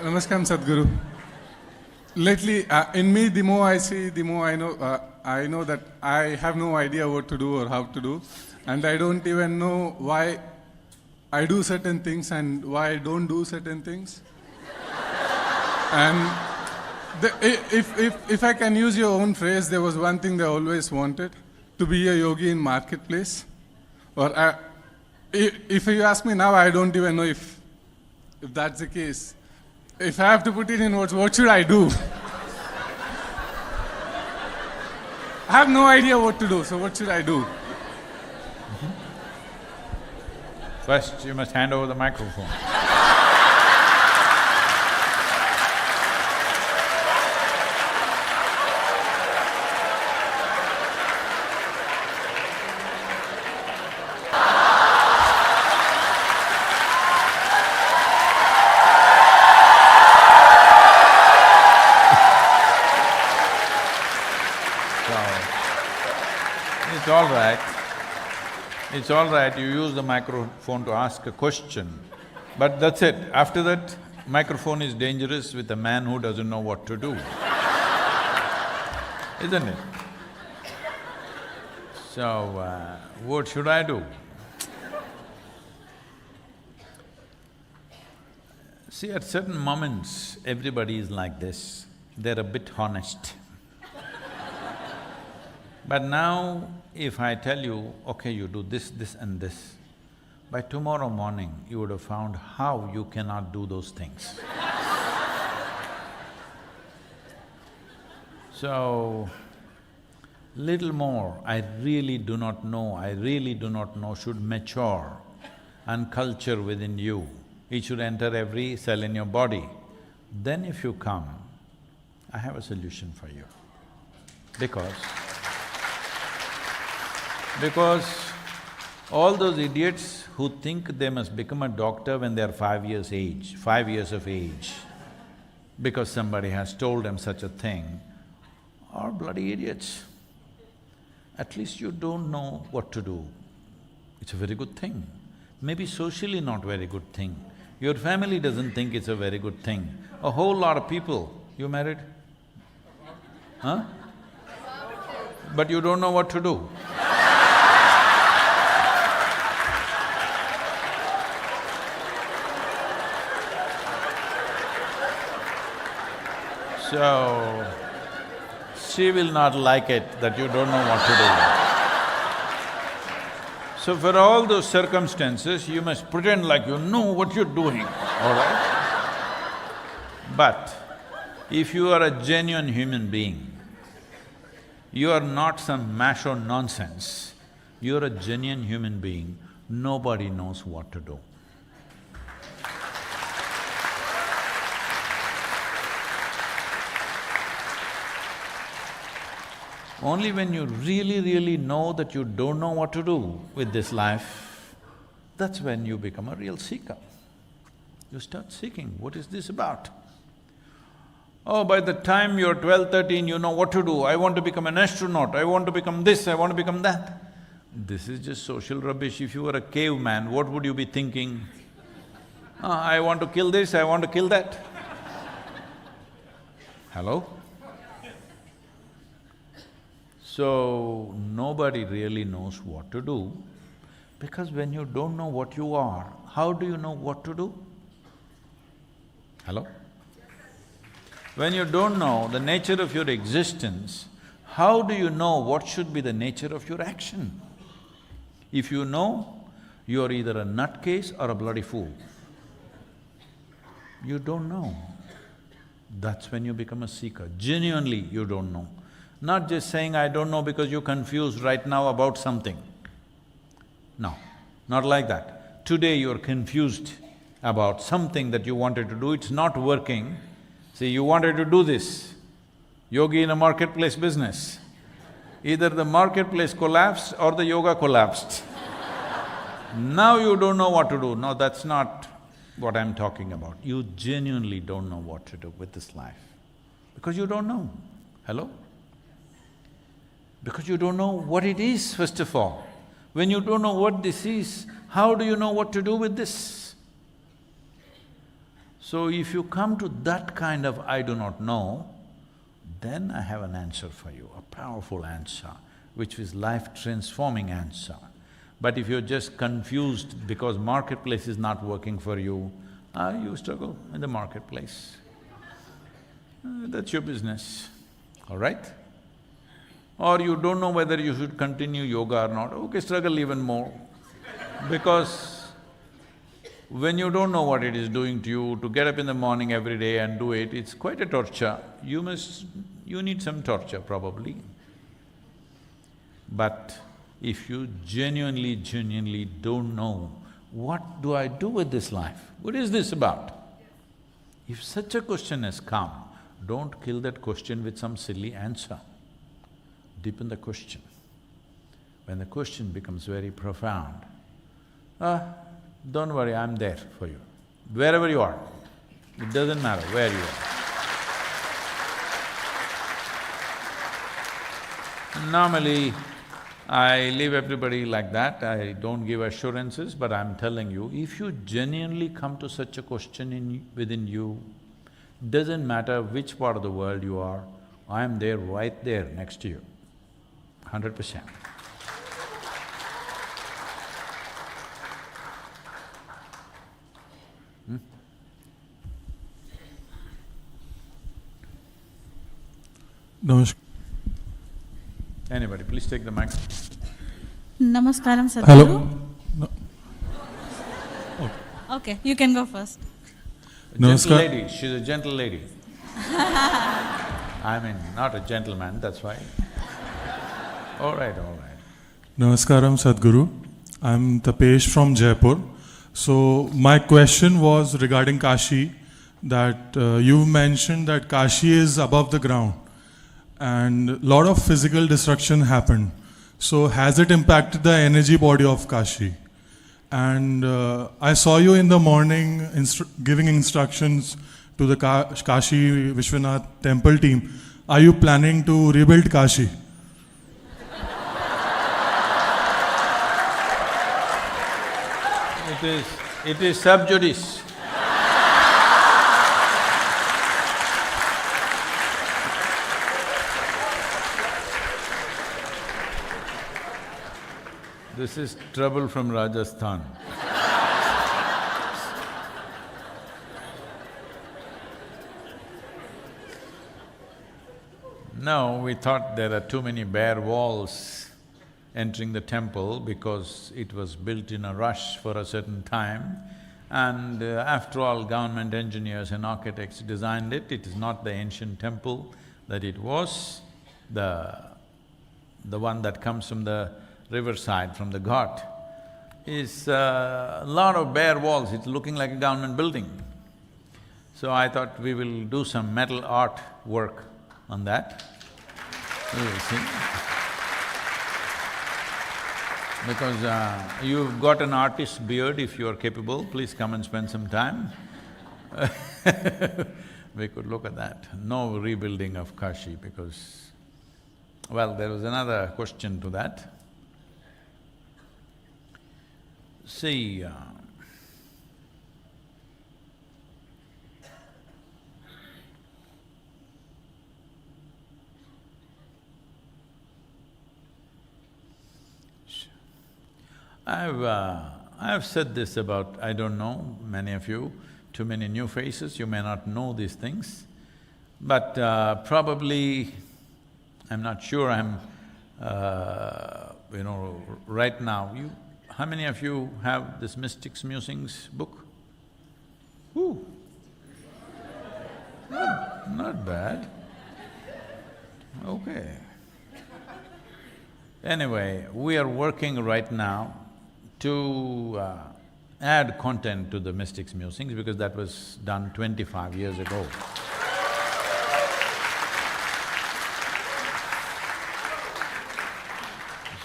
Namaskaram, Sadhguru. Lately, in me, the more I see, the more I know that I have no idea what to do or how to do, and I don't even know why I do certain things and why I don't do certain things. And if I can use your own phrase, there was one thing they always wanted, to be a yogi in marketplace. Or if you ask me now, I don't even know if that's the case. If I have to put it in words, what should I do? I have no idea what to do, so what should I do? First, you must hand over the microphone. It's all right. It's all right, you use the microphone to ask a question, but that's it. After that, microphone is dangerous with a man who doesn't know what to do, isn't it? So, what should I do? See, at certain moments, everybody is like this, they're a bit honest. But now, if I tell you, okay, you do this, this and this, by tomorrow morning, you would have found how you cannot do those things. So, little more, I really do not know should mature and culture within you. It should enter every cell in your body. Then if you come, I have a solution for you. Because all those idiots who think they must become a doctor when they're 5 years of age, because somebody has told them such a thing, are bloody idiots. At least you don't know what to do. It's a very good thing. Maybe socially not very good thing. Your family doesn't think it's a very good thing. A whole lot of people… You married? Huh? But you don't know what to do. So, she will not like it that you don't know what to do. So for all those circumstances, you must pretend like you know what you're doing, all right? But if you are a genuine human being, you are not some macho nonsense, you're a genuine human being, nobody knows what to do. Only when you really know that you don't know what to do with this life, that's when you become a real seeker. You start seeking, what is this about? Oh, by the time you're 12, 13, you know what to do. I want to become an astronaut, I want to become this, I want to become that. This is just social rubbish. If you were a caveman, what would you be thinking? I want to kill this, I want to kill that. Hello? So, nobody really knows what to do, because when you don't know what you are, how do you know what to do? Hello? When you don't know the nature of your existence, how do you know what should be the nature of your action? If you know, you are either a nutcase or a bloody fool. You don't know. That's when you become a seeker. Genuinely, you don't know. Not just saying, I don't know because you're confused right now about something. No, not like that. Today you're confused about something that you wanted to do, it's not working. See, you wanted to do this, yogi in a marketplace business. Either the marketplace collapsed or the yoga collapsed. Now you don't know what to do. No, that's not what I'm talking about. You genuinely don't know what to do with this life, because you don't know. Hello? Because you don't know what it is, first of all. When you don't know what this is, how do you know what to do with this? So if you come to that kind of I do not know, then I have an answer for you, a powerful answer, which is life-transforming answer. But if you're just confused because marketplace is not working for you, you struggle in the marketplace. That's your business, all right? Or you don't know whether you should continue yoga or not, okay, struggle even more. Because when you don't know what it is doing to you, to get up in the morning every day and do it, it's quite a torture. You need some torture probably. But if you genuinely don't know, what do I do with this life? What is this about? If such a question has come, don't kill that question with some silly answer. Deepen the question. When the question becomes very profound, don't worry, I'm there for you. Wherever you are, it doesn't matter where you are. Normally, I leave everybody like that, I don't give assurances, but I'm telling you, if you genuinely come to such a question within you, doesn't matter which part of the world you are, I'm there, right there next to you, 100%. Namaskar. Anybody, please take the mic. Namaskaram, Sadhguru. Hello. No. Okay, you can go first. Gentle Namaskar. lady, she's a gentle lady. I mean, not a gentleman, that's why. All right. Namaskaram, Sadhguru. I'm Tapesh from Jaipur. So, my question was regarding Kashi, that you mentioned that Kashi is above the ground and a lot of physical destruction happened. So, has it impacted the energy body of Kashi? And I saw you in the morning giving instructions to the Kashi Vishwanath temple team are you planning to rebuild Kashi? It is sub judice. This is trouble from Rajasthan. No, we thought there are too many bare walls entering the temple because it was built in a rush for a certain time. And after all, government engineers and architects designed it. It is not the ancient temple that it was. The one that comes from the riverside, from the ghat, is a lot of bare walls. It's looking like a government building. So I thought we will do some metal art work on that. You will see. Because you've got an artist's beard, if you are capable, please come and spend some time. We could look at that. No rebuilding of Kashi because… Well, there was another question to that. See, I've said this about, I don't know, many of you, too many new faces, you may not know these things, but probably, I'm not sure, right now, how many of you have this Mystics Musings book? Ooh. Not bad. Okay. Anyway, we are working right now to add content to the Mystics Musings because that was done 25 years ago.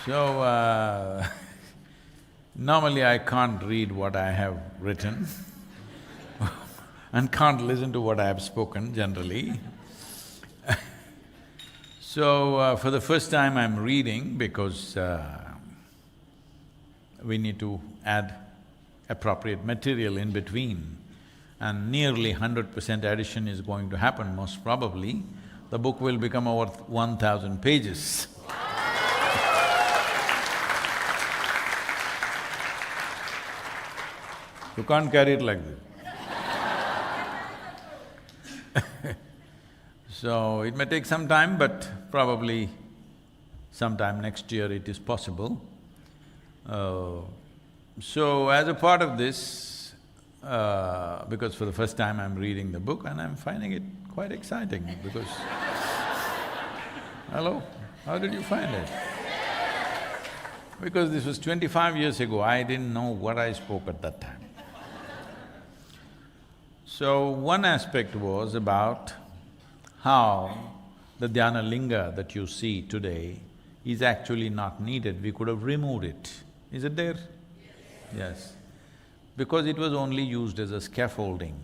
So, normally I can't read what I have written and can't listen to what I have spoken generally. So, for the first time I'm reading because we need to add appropriate material in between and nearly 100% addition is going to happen most probably. The book will become over 1,000 pages. You can't carry it like this. So, it may take some time, but probably sometime next year it is possible. So, as a part of this, because for the first time I'm reading the book and I'm finding it quite exciting because… Hello? How did you find it? Because this was 25 years ago, I didn't know what I spoke at that time. So, one aspect was about how the dhyana linga that you see today is actually not needed, we could have removed it. Is it there? Yes. Because it was only used as a scaffolding.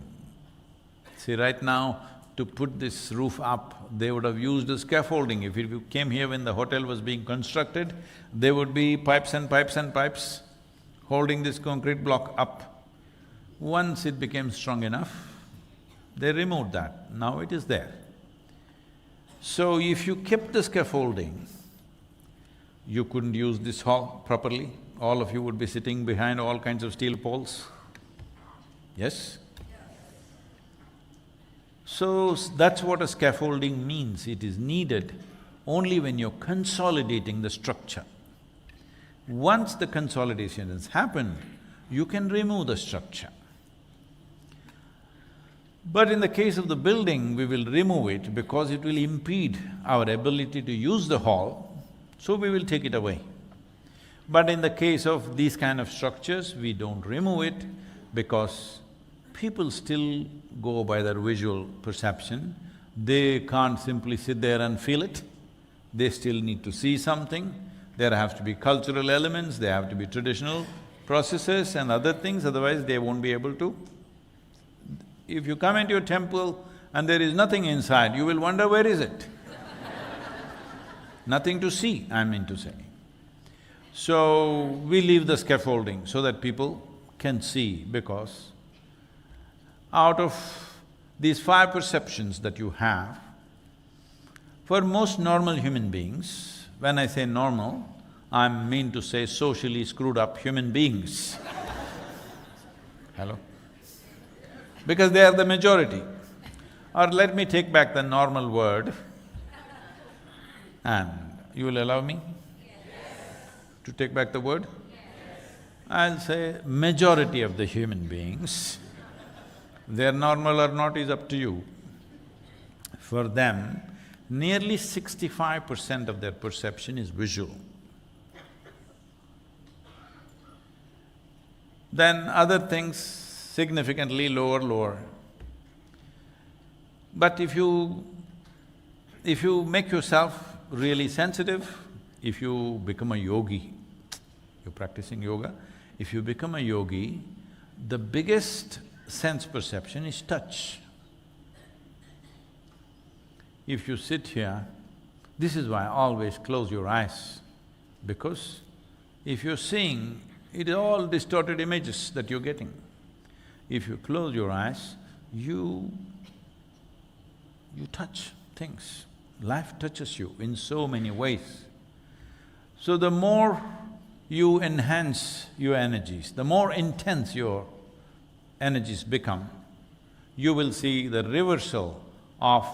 See, right now, to put this roof up, they would have used a scaffolding. If you came here when the hotel was being constructed, there would be pipes and pipes and pipes holding this concrete block up. Once it became strong enough, they removed that, now it is there. So if you kept the scaffolding, you couldn't use this hall properly, all of you would be sitting behind all kinds of steel poles. Yes? So that's what a scaffolding means, it is needed only when you're consolidating the structure. Once the consolidation has happened, you can remove the structure. But in the case of the building, we will remove it because it will impede our ability to use the hall, so we will take it away. But in the case of these kind of structures, we don't remove it because people still go by their visual perception. They can't simply sit there and feel it, they still need to see something. There have to be cultural elements, there have to be traditional processes and other things, otherwise they won't be able to. If you come into a temple and there is nothing inside, you will wonder, where is it? Nothing to see, I mean to say. So, we leave the scaffolding so that people can see, because out of these five perceptions that you have, for most normal human beings, when I say normal, I mean to say socially screwed up human beings. Hello? Because they are the majority. Or let me take back the normal word, and you will allow me to take back the word? I'll say majority of the human beings, they're normal or not is up to you. For them, nearly 65% of their perception is visual. Then other things significantly lower. But if you make yourself really sensitive, if you become a yogi, you're practicing yoga, if you become a yogi, the biggest sense perception is touch. If you sit here, this is why always close your eyes, because if you're seeing, it is all distorted images that you're getting. If you close your eyes, you touch things. Life touches you in so many ways. So the more you enhance your energies, the more intense your energies become, you will see the reversal of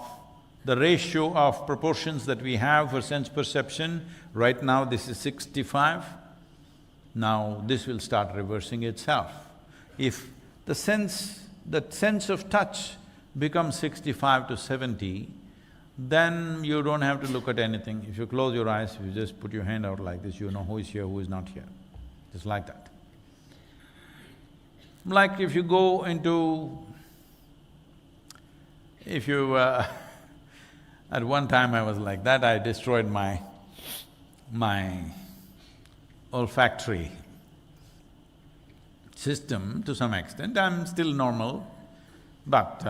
the ratio of proportions that we have for sense perception. Right now this is 65, now this will start reversing itself. If the sense of touch becomes 65 to 70, then you don't have to look at anything. If you close your eyes, if you just put your hand out like this, you know who is here, who is not here. Just like that. Like if you go into… at one time I was like that, I destroyed my olfactory system to some extent. I'm still normal, but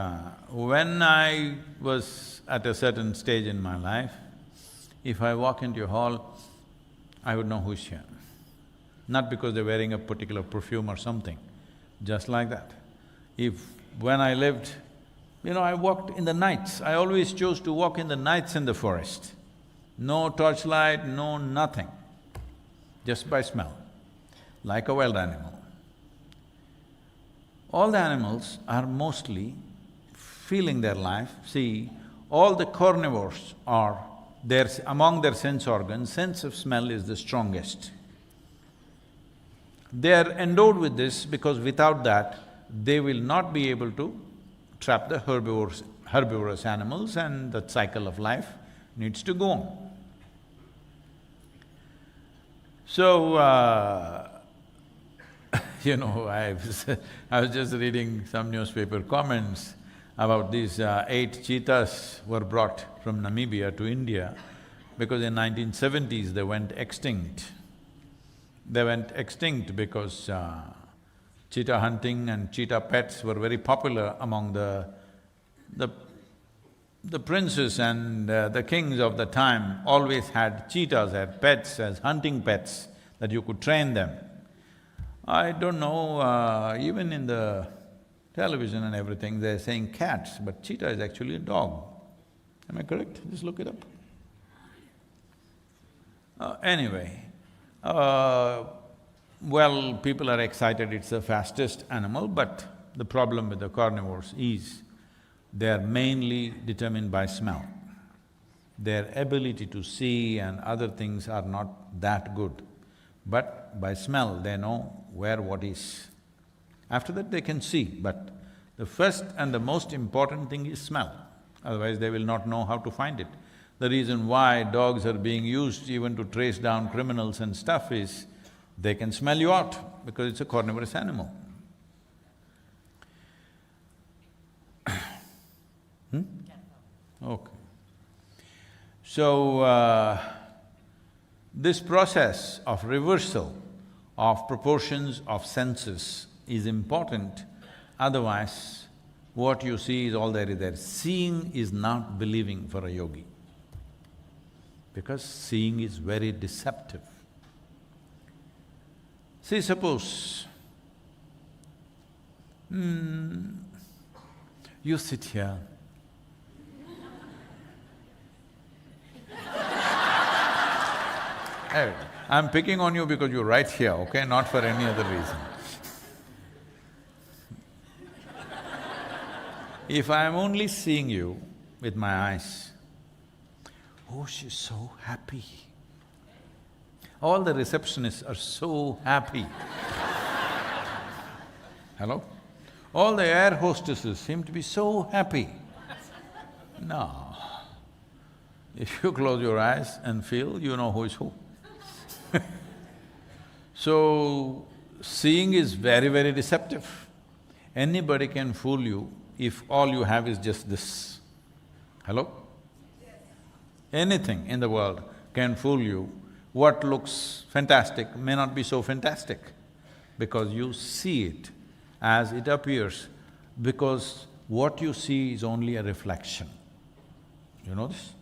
when I was at a certain stage in my life, if I walk into a hall, I would know who's here. Not because they're wearing a particular perfume or something, just like that. When I lived, I walked in the nights, I always chose to walk in the nights in the forest. No torchlight, no nothing, just by smell, like a wild animal. All the animals are mostly feeling their life. See, all the carnivores are… among their sense organs, sense of smell is the strongest. They are endowed with this because without that, they will not be able to trap the herbivorous animals, and that cycle of life needs to go on. So, I was just reading some newspaper comments about these 8 cheetahs were brought from Namibia to India because in 1970s they went extinct. They went extinct because cheetah hunting and cheetah pets were very popular among the princes and the kings of the time always had cheetahs as pets, as hunting pets, that you could train them. I don't know, even in the television and everything, they're saying cats, but cheetah is actually a dog. Am I correct? Just look it up. Anyway, well, people are excited it's the fastest animal, but the problem with the carnivores is they are mainly determined by smell. Their ability to see and other things are not that good, but by smell they know where what is. After that they can see, but the first and the most important thing is smell, otherwise they will not know how to find it. The reason why dogs are being used even to trace down criminals and stuff is they can smell you out because it's a carnivorous animal. Okay. So, this process of reversal of proportions of senses is important, otherwise what you see is all there is there. Seeing is not believing for a yogi. because seeing is very deceptive. See, suppose you sit here. Hey, I'm picking on you because you're right here, okay? Not for any other reason. If I'm only seeing you with my eyes, oh, she's so happy. All the receptionists are so happy. Hello? All the air hostesses seem to be so happy. No. If you close your eyes and feel, you know who is who. So, seeing is very, very deceptive. Anybody can fool you if all you have is just this. Hello? Anything in the world can fool you. What looks fantastic may not be so fantastic because you see it as it appears, because what you see is only a reflection. You know this?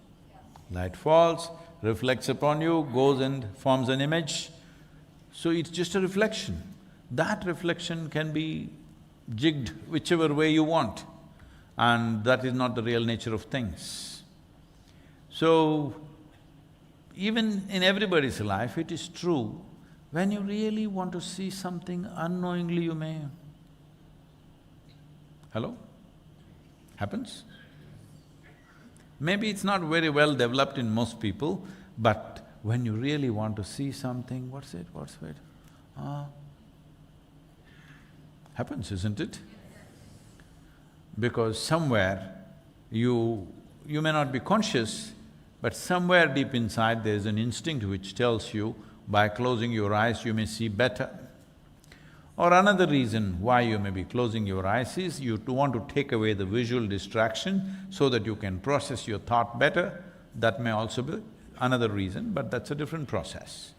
Light falls, reflects upon you, goes and forms an image. So it's just a reflection. That reflection can be jigged whichever way you want, and that is not the real nature of things. So, even in everybody's life, it is true, when you really want to see something, unknowingly you may… Hello? Happens? Maybe it's not very well developed in most people, but when you really want to see something, what's it? Happens, isn't it? Because somewhere you may not be conscious, but somewhere deep inside there's an instinct which tells you, by closing your eyes you may see better. Or another reason why you may be closing your eyes is you want to take away the visual distraction so that you can process your thought better. That may also be another reason, but that's a different process.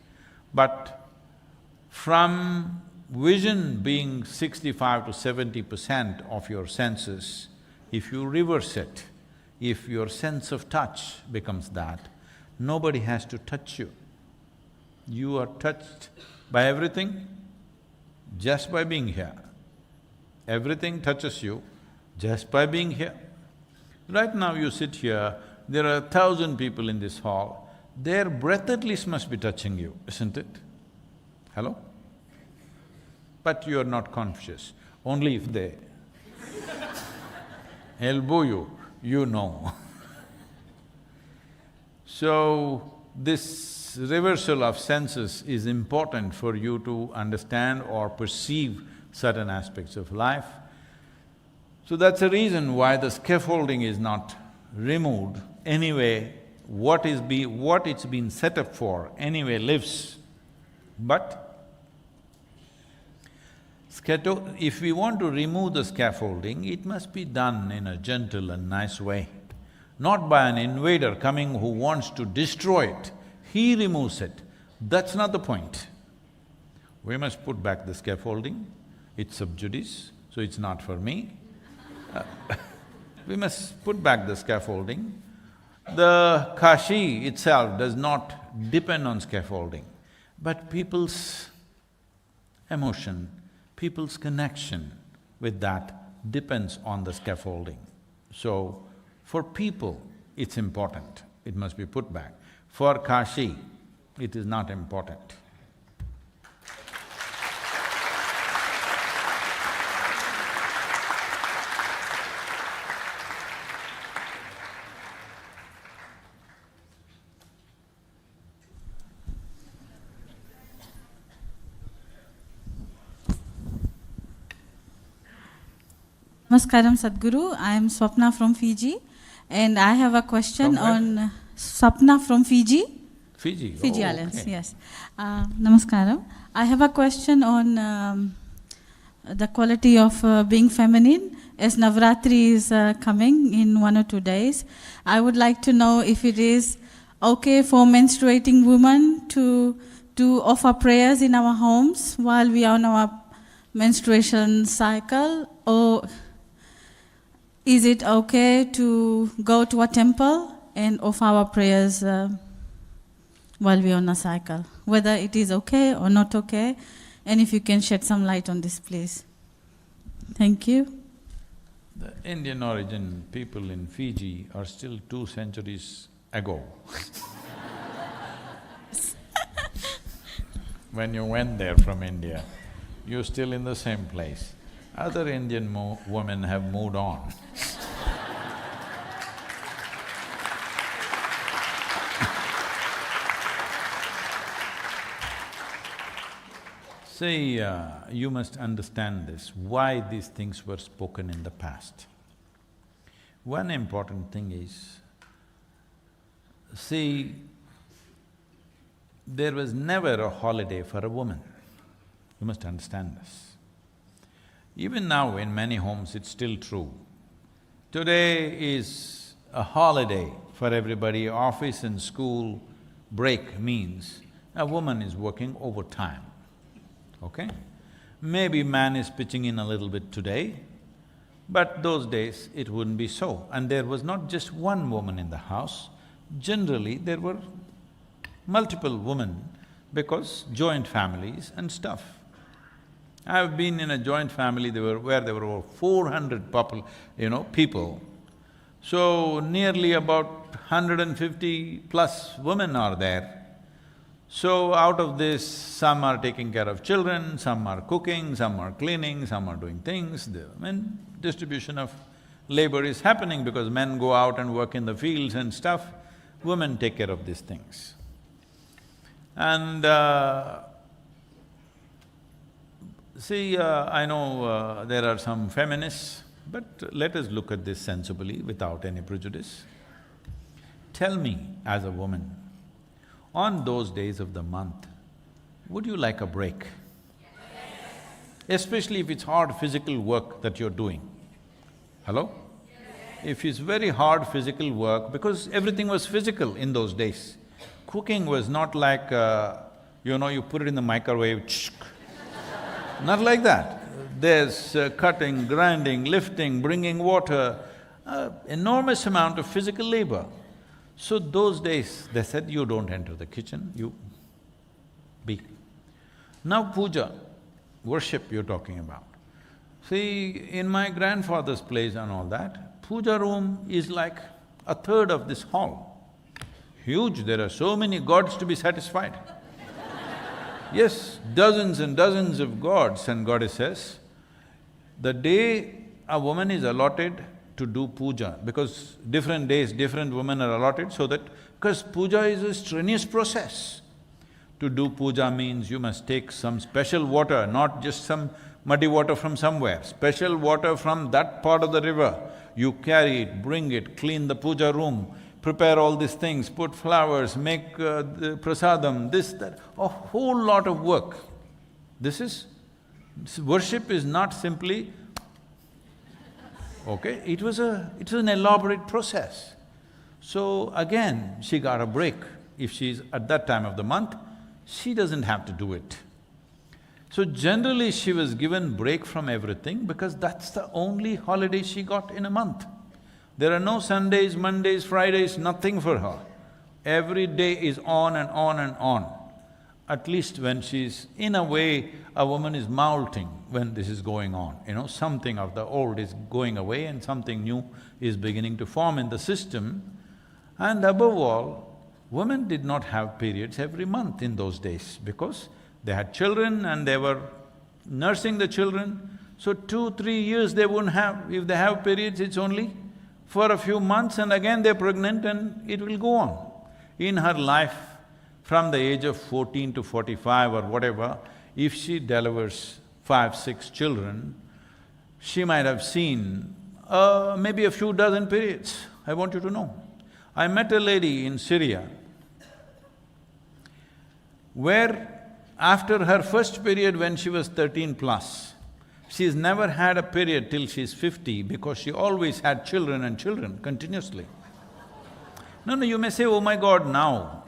But from vision being 65 to 70% of your senses, if you reverse it, if your sense of touch becomes that, nobody has to touch you. You are touched by everything just by being here. Everything touches you just by being here. Right now you sit here, there are 1,000 people in this hall, their breath at least must be touching you, isn't it? Hello? But you are not conscious. Only if they elbow you, you know. So, this reversal of senses is important for you to understand or perceive certain aspects of life. So that's the reason why the scaffolding is not removed. Anyway, what it's been set up for anyway lives. But if we want to remove the scaffolding, it must be done in a gentle and nice way, not by an invader coming who wants to destroy it. He removes it. That's not the point. We must put back the scaffolding. It's sub judice, so it's not for me. We must put back the scaffolding. The Kashi itself does not depend on scaffolding, but people's emotion, people's connection with that depends on the scaffolding. So, for people, it's important, it must be put back. For Kashi, it is not important. Namaskaram Sadhguru, I am Swapna from Fiji and I have a question on… Swapna from Fiji. Fiji? Fiji Oh, Islands, okay. yes. Namaskaram. I have a question on the quality of being feminine. As Navratri is coming in 1 or 2 days, I would like to know if it is okay for menstruating women to offer prayers in our homes while we are on our menstruation cycle, or is it okay to go to a temple and offer our prayers while we're on a cycle, whether it is okay or not okay, and if you can shed some light on this, please. Thank you. The Indian origin people in Fiji are still 2 centuries ago. When you went there from India, you're still in the same place. Other Indian women have moved on. See, you must understand this, why these things were spoken in the past. One important thing is, see, there was never a holiday for a woman. You must understand this. Even now in many homes it's still true. Today is a holiday for everybody, office and school break means a woman is working overtime, okay? Maybe man is pitching in a little bit today, but those days it wouldn't be so. And there was not just one woman in the house, generally there were multiple women because joint families and stuff. I've been in a joint family where there were over 400 people. So nearly about 150 plus women are there. So out of this, some are taking care of children, some are cooking, some are cleaning, some are doing things. Distribution of labor is happening because men go out and work in the fields and stuff, women take care of these things. And I know there are some feminists, but let us look at this sensibly without any prejudice. Tell me, as a woman, on those days of the month, would you like a break? Yes. Especially if it's hard physical work that you're doing. Hello? Yes. If it's very hard physical work, because everything was physical in those days. Cooking was not like, you put it in the microwave, not like that. There's cutting, grinding, lifting, bringing water, enormous amount of physical labor. So those days, they said, you don't enter the kitchen, you be. Now puja, worship you're talking about. See, in my grandfather's place and all that, puja room is like a third of this hall. Huge, there are so many gods to be satisfied. Yes, dozens and dozens of gods and goddesses. The day a woman is allotted to do puja, because different days, different women are allotted so that… because puja is a strenuous process. To do puja means you must take some special water, not just some muddy water from somewhere, special water from that part of the river. You carry it, bring it, clean the puja room, prepare all these things, put flowers, make the prasadam, this, that, a whole lot of work. Worship is not simply, okay, it was an elaborate process. So again, she got a break. If she's at that time of the month, she doesn't have to do it. So generally she was given break from everything because that's the only holiday she got in a month. There are no Sundays, Mondays, Fridays, nothing for her. Every day is on and on and on. At least when she's… in a way, a woman is molting when this is going on, something of the old is going away and something new is beginning to form in the system. And above all, women did not have periods every month in those days because they had children and they were nursing the children. So 2-3 years they wouldn't have… if they have periods, it's only for a few months and again they're pregnant and it will go on. In her life, from the age of 14 to 45 or whatever, if she delivers 5-6 children, she might have seen maybe a few dozen periods, I want you to know. I met a lady in Syria where after her first period when she was 13 plus, she's never had a period till she's 50 because she always had children and children continuously. No, you may say, oh my God, now.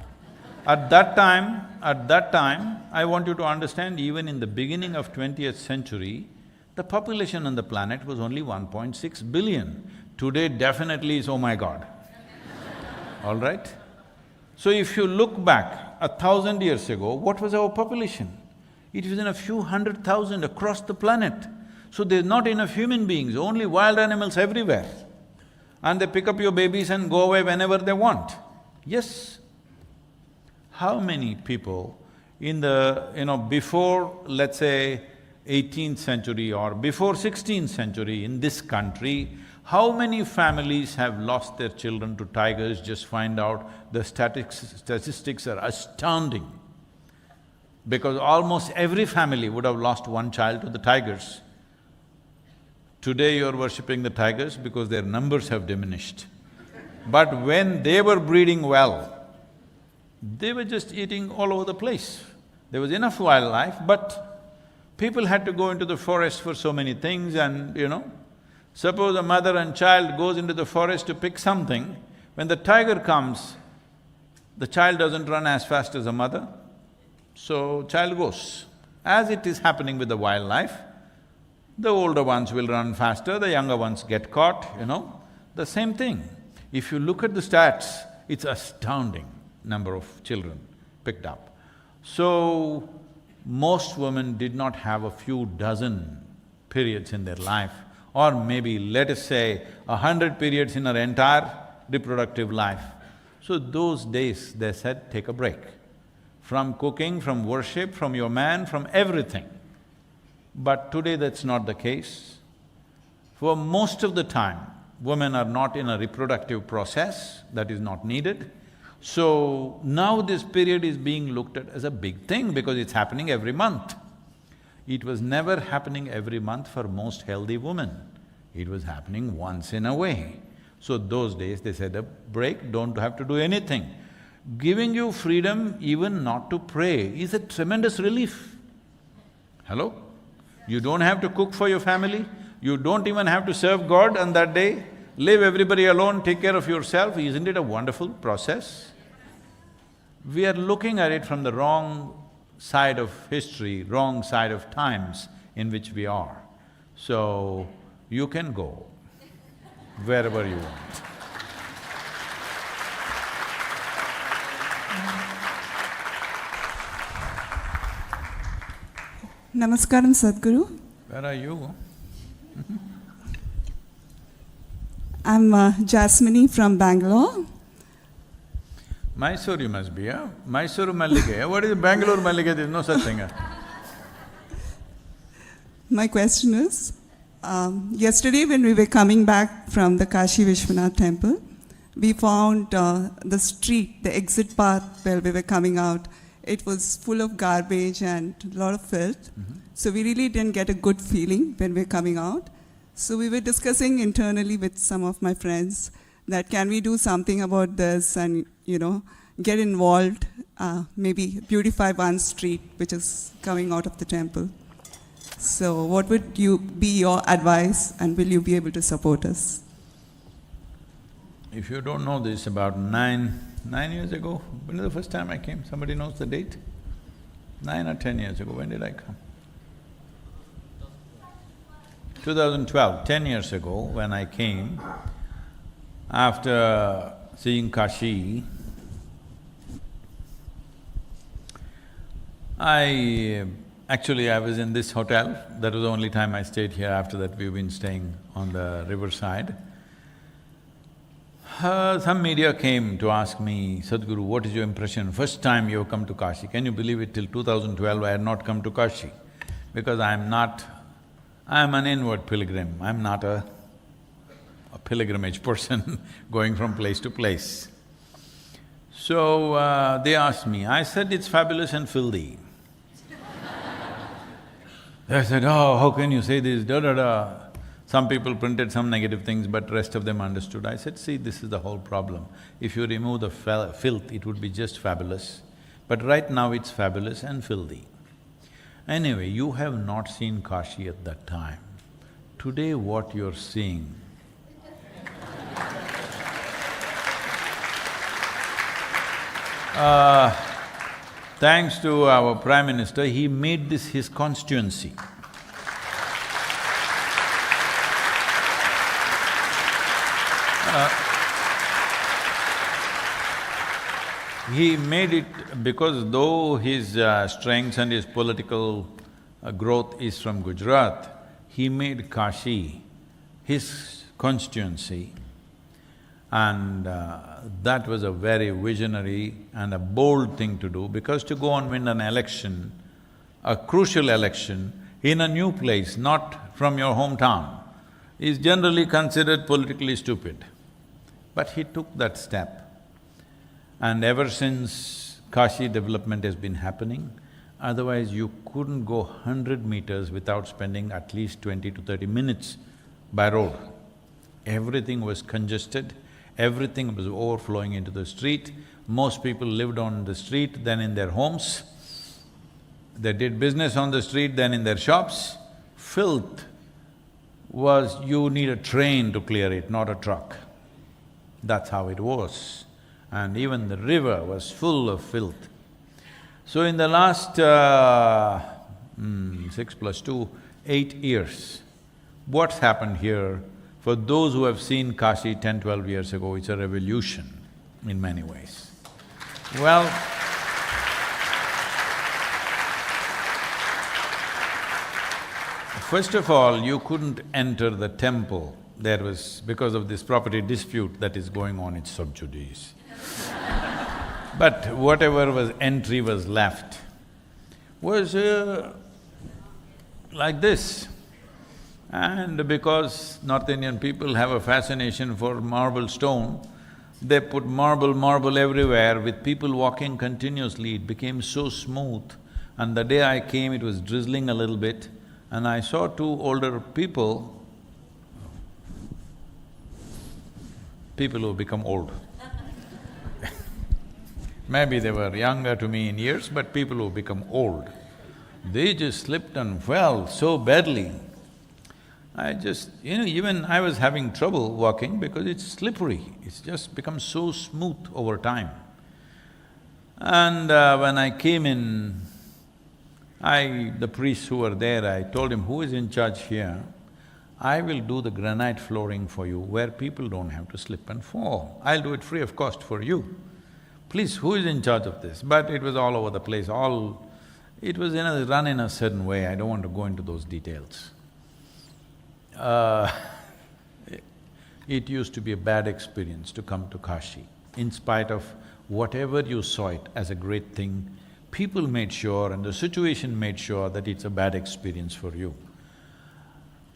At that time, I want you to understand, even in the beginning of 20th century, the population on the planet was only 1.6 billion. Today definitely is, oh my God. All right? So if you look back 1,000 years ago, what was our population? It was in a few 100,000 across the planet. So there's not enough human beings, only wild animals everywhere. And they pick up your babies and go away whenever they want. Yes. How many people in the… before, let's say, 18th century or before 16th century in this country, how many families have lost their children to tigers? Just find out, the statistics are astounding. Because almost every family would have lost one child to the tigers. Today you're worshipping the tigers because their numbers have diminished. But when they were breeding well, they were just eating all over the place. There was enough wildlife, but people had to go into the forest for so many things and suppose a mother and child goes into the forest to pick something, when the tiger comes, the child doesn't run as fast as the mother, so child goes. As it is happening with the wildlife, the older ones will run faster, the younger ones get caught, the same thing. If you look at the stats, it's astounding number of children picked up. So, most women did not have a few dozen periods in their life, or maybe let us say 100 periods in her entire reproductive life. So those days, they said, take a break. From cooking, from worship, from your man, from everything. But today that's not the case. For most of the time, women are not in a reproductive process, that is not needed. So now this period is being looked at as a big thing because it's happening every month. It was never happening every month for most healthy women. It was happening once in a way. So those days they said a break, don't have to do anything. Giving you freedom even not to pray is a tremendous relief. Hello? You don't have to cook for your family, you don't even have to serve God on that day. Leave everybody alone, take care of yourself, isn't it a wonderful process? We are looking at it from the wrong side of history, wrong side of times in which we are. So, you can go wherever you want. Namaskaram, Sadhguru. Where are you? I'm Jasmini from Bangalore. Mysore you must be, huh? Mysore Mallige. What is Bangalore Mallige? There's no such thing, huh? My question is, yesterday when we were coming back from the Kashi Vishwanath temple, we found the street, the exit path where we were coming out, it was full of garbage and a lot of filth. So we really didn't get a good feeling when we were coming out. So we were discussing internally with some of my friends that can we do something about this and, get involved, maybe beautify one street which is coming out of the temple. So what would be your advice and will you be able to support us? If you don't know this, about nine years ago, when was the first time I came? Somebody knows the date? 9 or 10 years ago, when did I come? 2012, 10 years ago, when I came, after seeing Kashi, I was in this hotel, that was the only time I stayed here, after that we've been staying on the riverside. Some media came to ask me, Sadhguru, what is your impression? First time you have come to Kashi. Can you believe it, till 2012 I had not come to Kashi? Because I'm an inward pilgrim, I'm not a pilgrimage person going from place to place. So, they asked me, I said, it's fabulous and filthy. They said, oh, how can you say this, da-da-da. Some people printed some negative things, but rest of them understood. I said, see, this is the whole problem. If you remove the filth, it would be just fabulous. But right now it's fabulous and filthy. Anyway, you have not seen Kashi at that time. Today what you're seeing thanks to our Prime Minister, he made this his constituency. He made it because though his strengths and his political growth is from Gujarat, he made Kashi his constituency, and that was a very visionary and a bold thing to do, because to go and win an election, a crucial election, in a new place, not from your hometown, is generally considered politically stupid. But he took that step. And ever since, Kashi development has been happening. Otherwise, you couldn't go 100 meters without spending at least 20 to 30 minutes by road. Everything was congested, everything was overflowing into the street. Most people lived on the street, then in their homes. They did business on the street, then in their shops. Filth was… you need a train to clear it, not a truck. That's how it was. And even the river was full of filth. So in the last 6 plus 2, 8 years, what's happened here, for those who have seen Kashi 10, 12 years ago, it's a revolution in many ways. Well, first of all, you couldn't enter the temple. There was… because of this property dispute that is going on, it's sub judice. But whatever was entry was left was like this. And because North Indian people have a fascination for marble stone, they put marble everywhere. With people walking continuously, it became so smooth. And the day I came, it was drizzling a little bit, and I saw two older people who become old. Maybe they were younger to me in years, but people who become old, they just slipped and fell so badly. Even I was having trouble walking because it's slippery, it's just become so smooth over time. And when I came in, the priests who were there, I told him, who is in charge here? I will do the granite flooring for you where people don't have to slip and fall. I'll do it free of cost for you. Please, who is in charge of this? But it was all over the place, it was run in a certain way, I don't want to go into those details. It used to be a bad experience to come to Kashi. In spite of whatever you saw it as a great thing, people made sure and the situation made sure that it's a bad experience for you.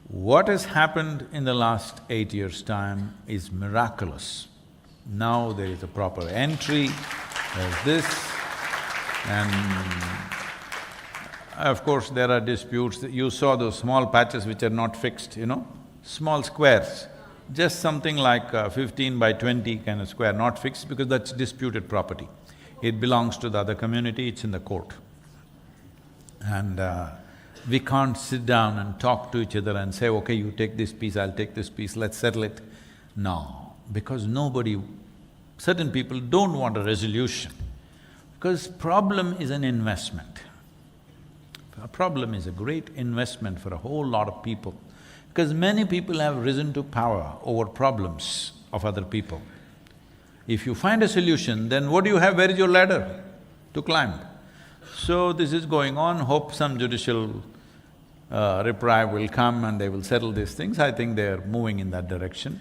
What has happened in the last 8 years' time is miraculous. Now there is a proper entry, there's this, and of course there are disputes. You saw those small patches which are not fixed, small squares, just something like 15 by 20 kind of square, not fixed because that's disputed property. It belongs to the other community, it's in the court. And we can't sit down and talk to each other and say, okay, you take this piece, I'll take this piece, let's settle it. No. Because certain people don't want a resolution, because problem is an investment. A problem is a great investment for a whole lot of people, because many people have risen to power over problems of other people. If you find a solution, then what do you have? Where is your ladder to climb? So this is going on, hope some judicial reprieve will come and they will settle these things. I think they're moving in that direction.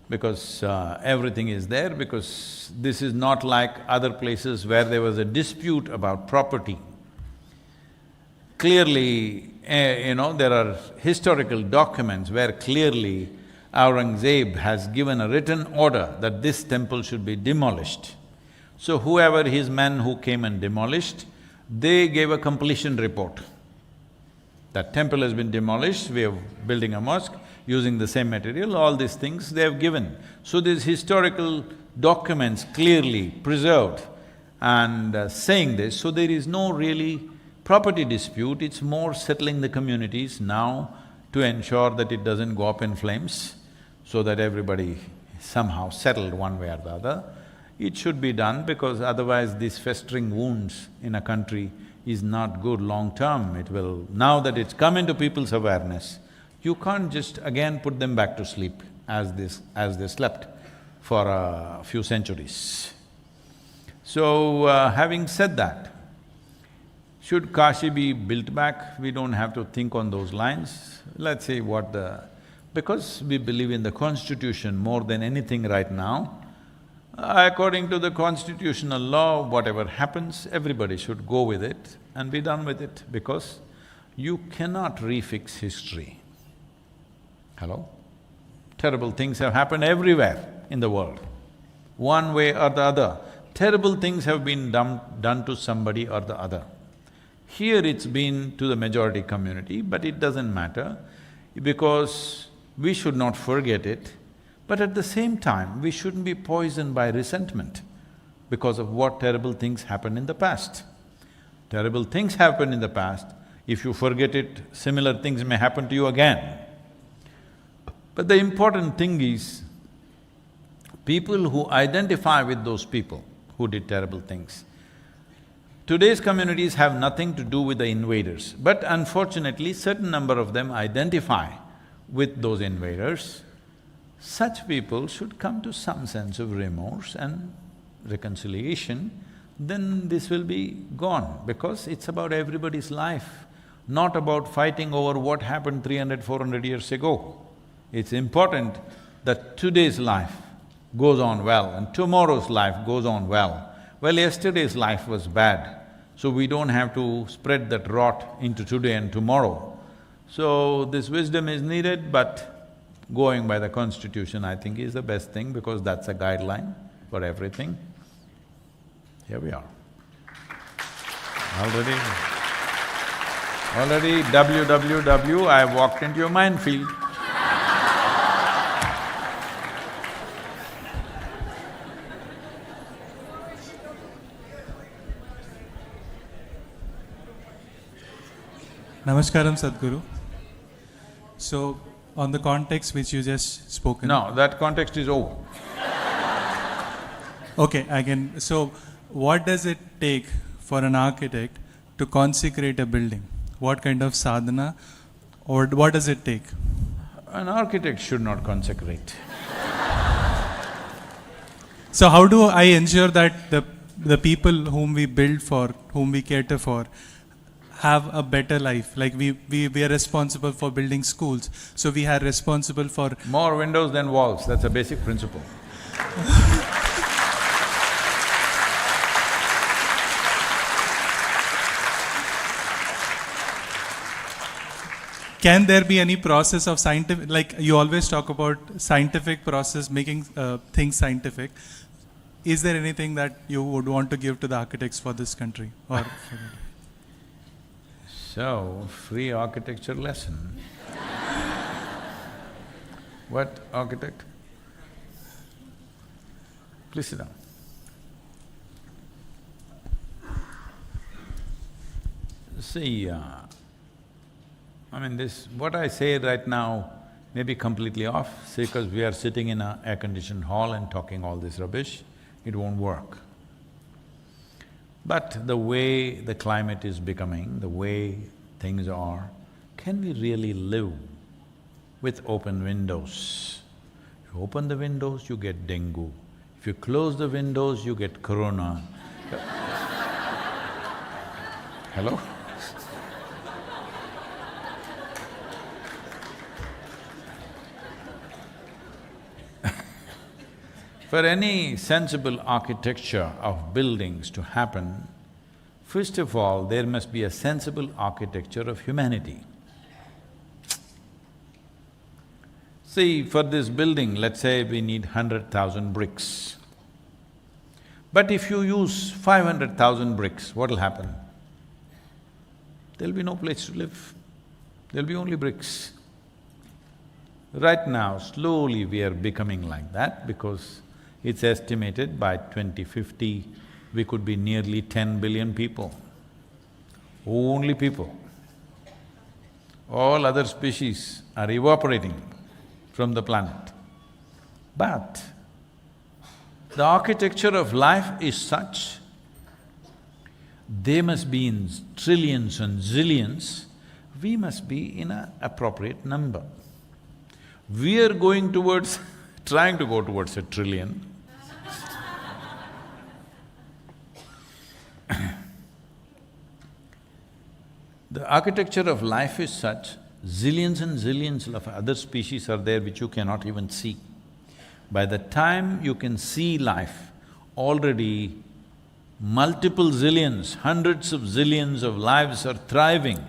Because everything is there, because this is not like other places where there was a dispute about property. Clearly, there are historical documents where clearly Aurangzeb has given a written order that this temple should be demolished. So whoever his men who came and demolished, they gave a completion report. That temple has been demolished, we are building a mosque using the same material, all these things they have given. So these historical documents clearly preserved and saying this, so there is no really property dispute, it's more settling the communities now to ensure that it doesn't go up in flames, so that everybody somehow settled one way or the other. It should be done because otherwise these festering wounds in a country is not good long term. It will… now that it's come into people's awareness, you can't just again put them back to sleep as they slept for a few centuries. So, having said that, should Kashi be built back? We don't have to think on those lines. Let's see what the… Because we believe in the constitution more than anything right now, according to the constitutional law, whatever happens, everybody should go with it and be done with it, because you cannot refix history. Hello? Terrible things have happened everywhere in the world, one way or the other. Terrible things have been done to somebody or the other. Here it's been to the majority community, but it doesn't matter, because we should not forget it, but at the same time, we shouldn't be poisoned by resentment because of what terrible things happened in the past. Terrible things happened in the past, if you forget it, similar things may happen to you again. But the important thing is, people who identify with those people who did terrible things. Today's communities have nothing to do with the invaders, but unfortunately, certain number of them identify with those invaders. Such people should come to some sense of remorse and reconciliation, then this will be gone, because it's about everybody's life, not about fighting over what happened 300, 400 years ago. It's important that today's life goes on well and tomorrow's life goes on well. Well, yesterday's life was bad, so we don't have to spread that rot into today and tomorrow. So, this wisdom is needed, but going by the constitution, I think, is the best thing, because that's a guideline for everything. Here we are. Already www, I walked into your minefield. Namaskaram, Sadhguru. So, on the context which you just spoken… No, that context is over. Okay, again, so what does it take for an architect to consecrate a building? What kind of sadhana, or what does it take? An architect should not consecrate. So how do I ensure that the people whom we build for, whom we cater for, have a better life? Like we are responsible for building schools, so we are responsible for… More windows than walls, that's a basic principle. Can there be any process of scientific… like you always talk about scientific process, making things scientific. Is there anything that you would want to give to the architects for this country, or… So, free architecture lesson. What architect? Please sit down. See, what I say right now may be completely off, because we are sitting in an air-conditioned hall and talking all this rubbish, it won't work. But the way the climate is becoming, the way things are, can we really live with open windows? If you open the windows, you get dengue. If you close the windows, you get corona. Hello? For any sensible architecture of buildings to happen, first of all, there must be a sensible architecture of humanity. See, for this building, let's say we need 100,000 bricks. But if you use 500,000 bricks, what'll happen? There'll be no place to live. There'll be only bricks. Right now, slowly we are becoming like that, because it's estimated by 2050, we could be nearly 10 billion people. Only people. All other species are evaporating from the planet. But the architecture of life is such, they must be in trillions and zillions, we must be in an appropriate number. We are going towards… trying to go towards a trillion. The architecture of life is such, zillions and zillions of other species are there which you cannot even see. By the time you can see life, already multiple zillions, hundreds of zillions of lives are thriving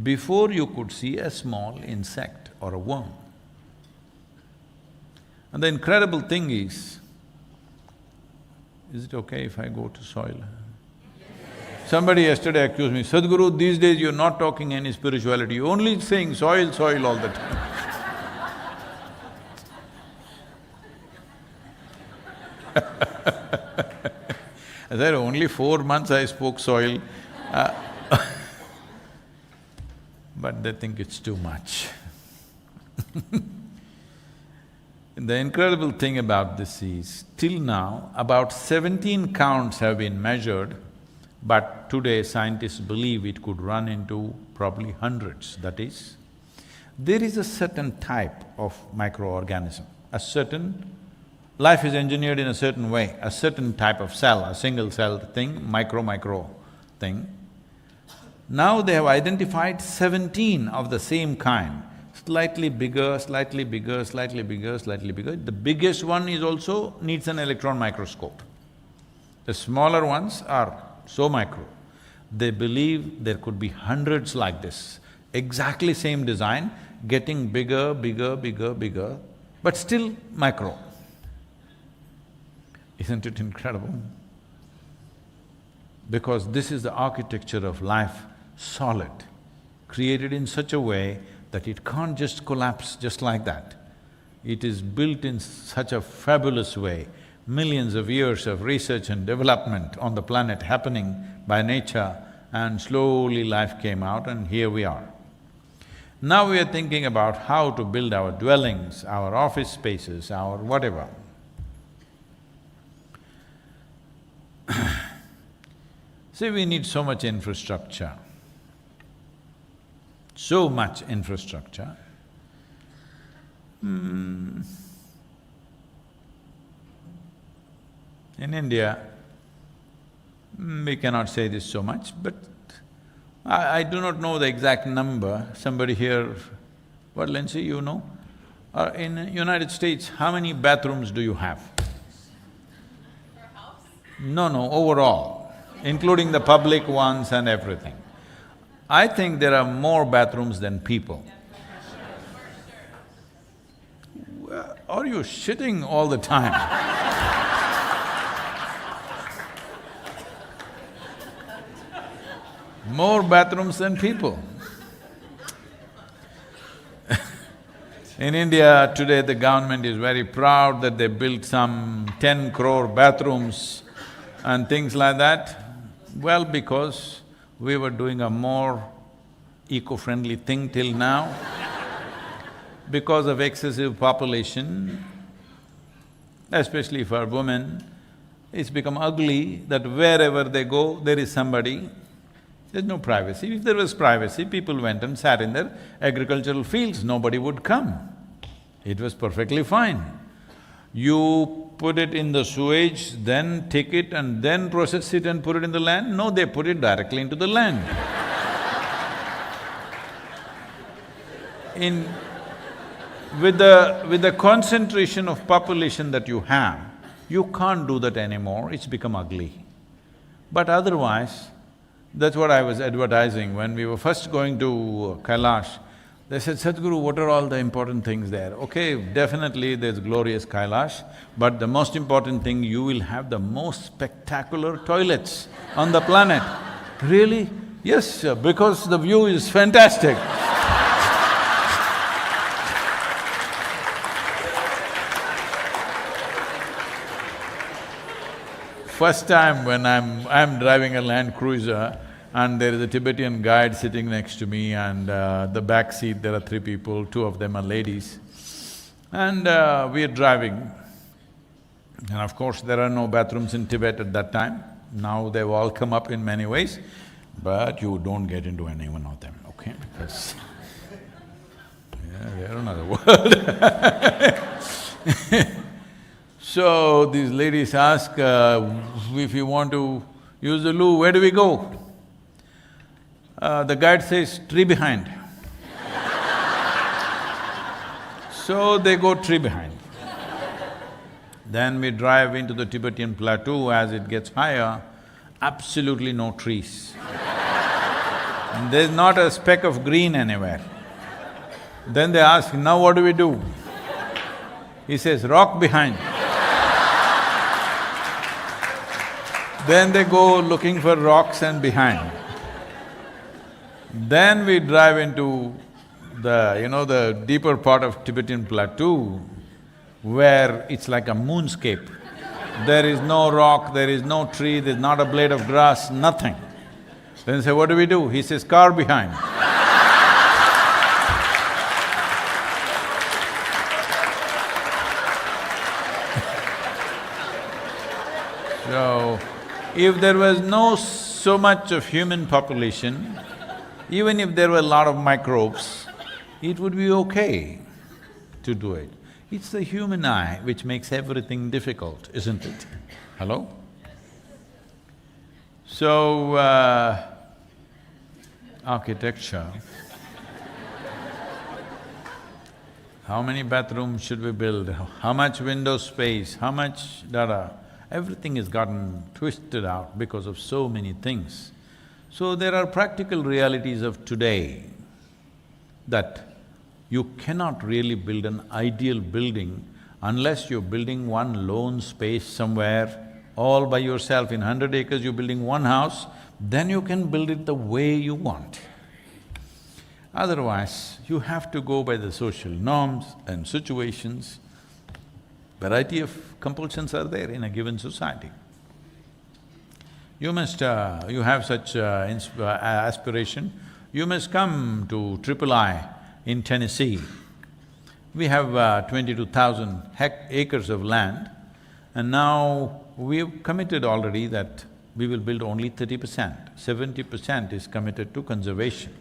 before you could see a small insect or a worm. And the incredible thing is it okay if I go to soil? Somebody yesterday accused me, Sadhguru, these days you're not talking any spirituality, you're only saying soil, soil all the time. I said, only 4 months I spoke soil, but they think it's too much. The incredible thing about this is, till now, about 17 counts have been measured, but today scientists believe it could run into probably hundreds. That is, there is a certain type of microorganism, a certain… life is engineered in a certain way, a certain type of cell, a single-celled thing, micro thing. Now they have identified 17 of the same kind, slightly bigger, slightly bigger, slightly bigger, slightly bigger. The biggest one is also needs an electron microscope. The smaller ones are so micro. They believe there could be hundreds like this, exactly same design, getting bigger, bigger, bigger, bigger, but still micro. Isn't it incredible? Because this is the architecture of life, solid, created in such a way that it can't just collapse just like that. It is built in such a fabulous way, millions of years of research and development on the planet happening by nature, and slowly life came out and here we are. Now we are thinking about how to build our dwellings, our office spaces, our whatever. See, we need so much infrastructure, so much infrastructure. In India, we cannot say this so much, but I do not know the exact number. Somebody here… What, Lindsay, you know? In United States, how many bathrooms do you have? No, overall, including the public ones and everything. I think there are more bathrooms than people. Are you shitting all the time? More bathrooms than people. In India, today the government is very proud that they built some 10 crore bathrooms and things like that. Well, because we were doing a more eco-friendly thing till now. Because of excessive population, especially for women, it's become ugly that wherever they go, there is somebody. There's no privacy. If there was privacy, people went and sat in their agricultural fields, nobody would come. It was perfectly fine. You put it in the sewage, then take it and then process it and put it in the land? No, they put it directly into the land. With the concentration of population that you have, you can't do that anymore, it's become ugly. But otherwise, that's what I was advertising when we were first going to Kailash. They said, Sadhguru, what are all the important things there? Okay, definitely there's glorious Kailash, but the most important thing, you will have the most spectacular toilets on the planet. Really? Yes, because the view is fantastic. First time when I'm driving a Land Cruiser and there is a Tibetan guide sitting next to me, and the back seat there are 3 people, 2 of them are ladies. And we are driving. And of course, there are no bathrooms in Tibet at that time. Now they've all come up in many ways, but you don't get into any one of them, okay? Because… yeah, they're another world. So these ladies ask, if you want to use the loo, where do we go? The guide says, "Tree behind." So they go tree behind. Then we drive into the Tibetan plateau. As it gets higher, absolutely no trees. There's not a speck of green anywhere. Then they ask, "Now what do we do?" He says, "Rock behind." Then they go looking for rocks and behind. Then we drive into the deeper part of Tibetan plateau, where it's like a moonscape. There is no rock, there is no tree, there's not a blade of grass, nothing. Then they say, "What do we do?" He says, "Car behind." So, if there was no so much of human population, even if there were a lot of microbes, it would be okay to do it. It's the human eye which makes everything difficult, isn't it? Hello? So, architecture. How many bathrooms should we build? How much window space? How much da-da? Everything has gotten twisted out because of so many things. So there are practical realities of today that you cannot really build an ideal building unless you're building one lone space somewhere all by yourself. In 100 acres you're building one house, then you can build it the way you want. Otherwise, you have to go by the social norms and situations. Variety of compulsions are there in a given society. You have such aspiration, you must come to III in Tennessee. We have 22,000 acres of land, and now we've committed already that we will build only 30%, 70% is committed to conservation.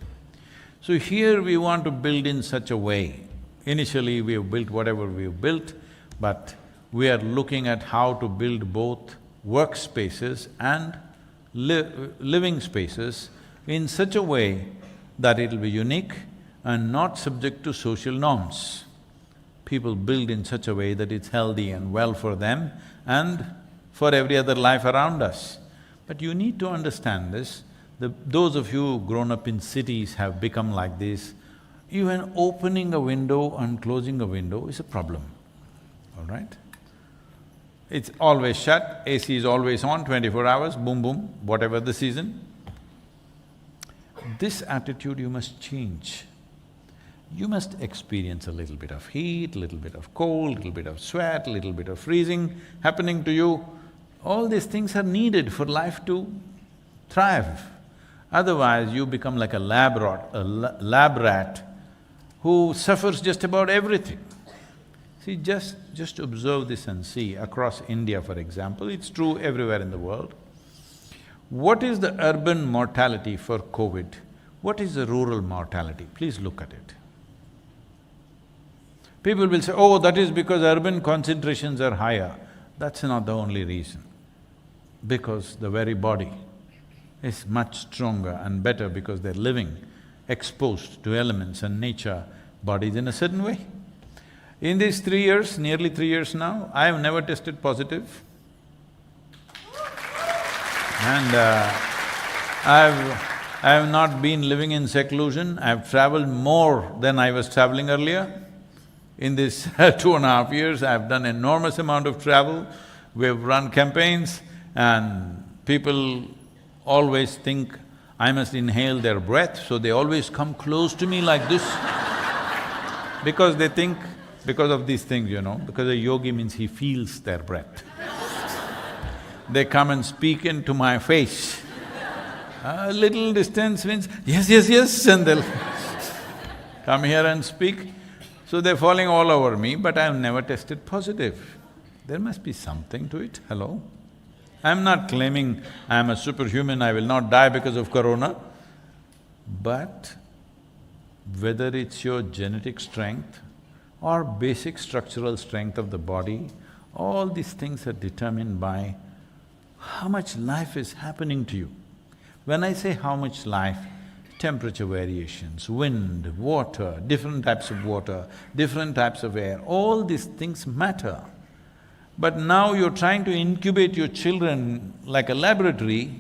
So here we want to build in such a way. Initially we have built whatever we have built, but we are looking at how to build both workspaces and living spaces in such a way that it'll be unique and not subject to social norms. People build in such a way that it's healthy and well for them and for every other life around us. But you need to understand this. Those of you who've grown up in cities have become like this. Even opening a window and closing a window is a problem, all right? It's always shut, AC is always on, 24 hours, boom, boom, whatever the season. This attitude you must change. You must experience a little bit of heat, little bit of cold, little bit of sweat, little bit of freezing happening to you. All these things are needed for life to thrive. Otherwise, you become like a lab rat who suffers just about everything. See, just observe this and see, across India for example, it's true everywhere in the world. What is the urban mortality for COVID? What is the rural mortality? Please look at it. People will say, "Oh, that is because urban concentrations are higher." That's not the only reason. Because the very body is much stronger and better because they're living exposed to elements and nature, bodies in a certain way. In these 3 years, nearly 3 years now, I have never tested positive. And I have not been living in seclusion, I have traveled more than I was traveling earlier. In this 2.5 years, I have done enormous amount of travel. We have run campaigns and people always think I must inhale their breath, so they always come close to me like this because they think, because of these things, because a yogi means he feels their breath. They come and speak into my face. A little distance means, yes, yes, yes, and they'll come here and speak. So they're falling all over me, but I've never tested positive. There must be something to it, hello? I'm not claiming I'm a superhuman, I will not die because of corona. But whether it's your genetic strength or basic structural strength of the body, all these things are determined by how much life is happening to you. When I say how much life, temperature variations, wind, water, different types of water, different types of air, all these things matter. But now you're trying to incubate your children like a laboratory.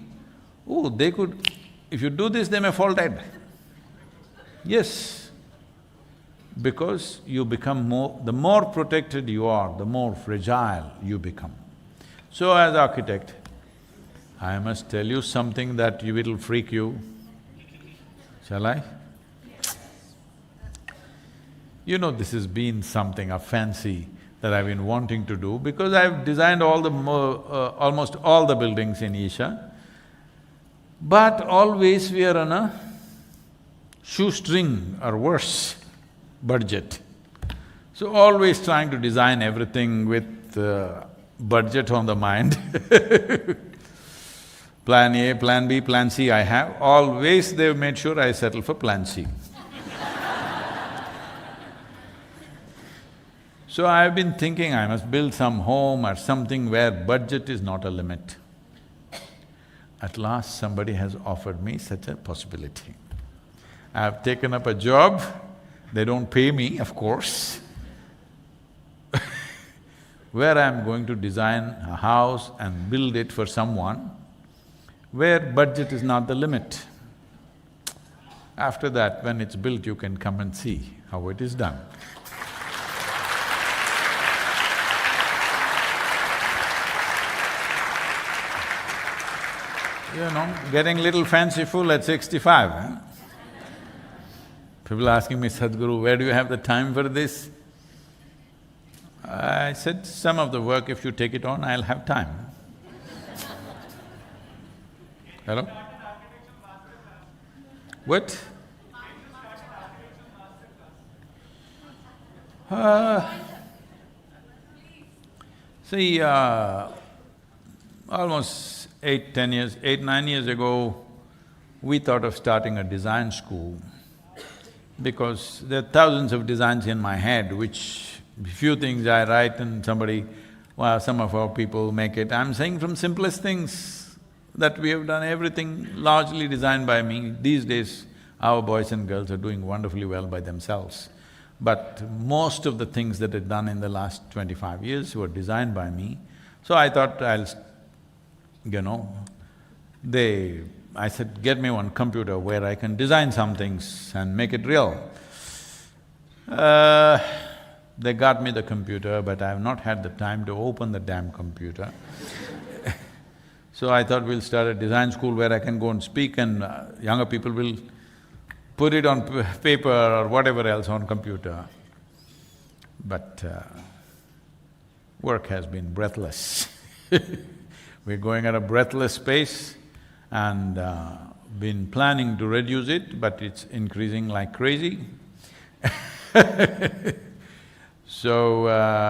Oh, they could… if you do this, they may fall dead. Yes, because you become more… the more protected you are, the more fragile you become. So as architect, I must tell you something that it'll freak you. Shall I? You know, this has been something, a fancy that I've been wanting to do because I've designed almost all the buildings in Isha. But always we are on a shoestring or worse budget. So always trying to design everything with budget on the mind Plan A, Plan B, Plan C I have. Always they've made sure I settle for Plan C. So I've been thinking I must build some home or something where budget is not a limit. At last somebody has offered me such a possibility. I've taken up a job, they don't pay me, of course, where I'm going to design a house and build it for someone, where budget is not the limit. After that, when it's built, you can come and see how it is done. You know, getting little fanciful at 65, huh? People asking me, Sadhguru, where do you have the time for this? I said, some of the work, if you take it on, I'll have time. Hello? What? See, almost 9 years ago, we thought of starting a design school because there are thousands of designs in my head, which few things I write and some of our people make it. I'm saying from simplest things that we have done, everything largely designed by me. These days, our boys and girls are doing wonderfully well by themselves. But most of the things that are done in the last 25 years were designed by me. So I thought I said, get me one computer where I can design some things and make it real. They got me the computer, but I have not had the time to open the damn computer. So I thought we'll start a design school where I can go and speak and younger people will put it on paper or whatever else on computer. But work has been breathless. We're going at a breathless pace and been planning to reduce it, but it's increasing like crazy. So,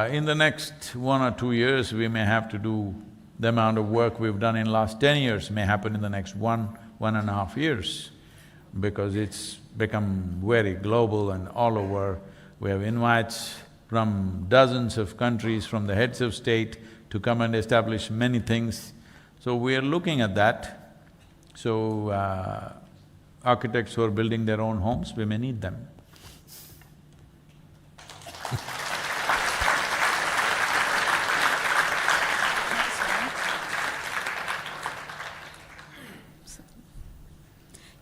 in the next 1 or 2 years, we may have to do the amount of work we've done in last 10 years may happen in the next 1.5 years, because it's become very global and all over. We have invites from dozens of countries, from the heads of state to come and establish many things. So we are looking at that. So, architects who are building their own homes, we may need them.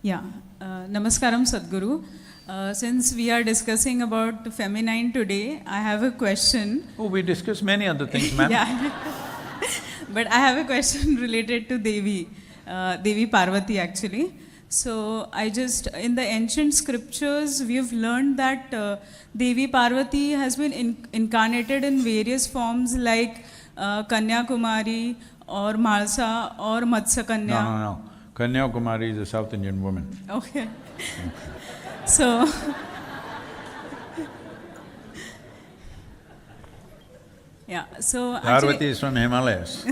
Yeah, Namaskaram Sadhguru. Since we are discussing about feminine today, I have a question. Oh, we discussed many other things, ma'am. Yeah. But I have a question related to Devi, Devi Parvati actually. So in the ancient scriptures, we have learned that Devi Parvati has been incarnated in various forms like Kanya Kumari or Malsa or Matsya Kanya. No. Kanya Kumari is a South Indian woman. Okay. So… yeah, so Parvati is from Himalayas.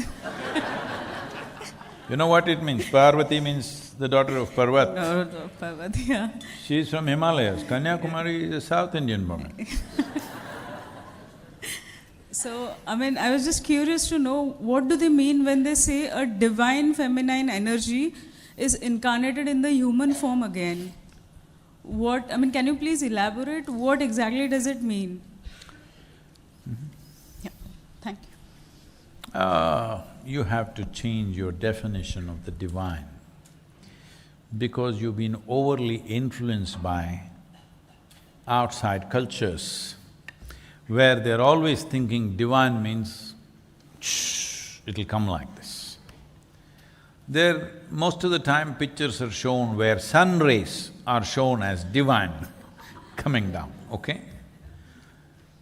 You know what it means? Parvati means the daughter of Parvat. Daughter of Parvat, yeah. She is from Himalayas. Kanya Kumari is a South Indian woman. So, I was just curious to know, what do they mean when they say a divine feminine energy is incarnated in the human form again? what, I mean, can you please elaborate? What exactly does it mean? Yeah, thank you. You have to change your definition of the divine because you've been overly influenced by outside cultures where they're always thinking divine means, shh, it'll come like this. There, most of the time pictures are shown where sun rays are shown as divine coming down, okay?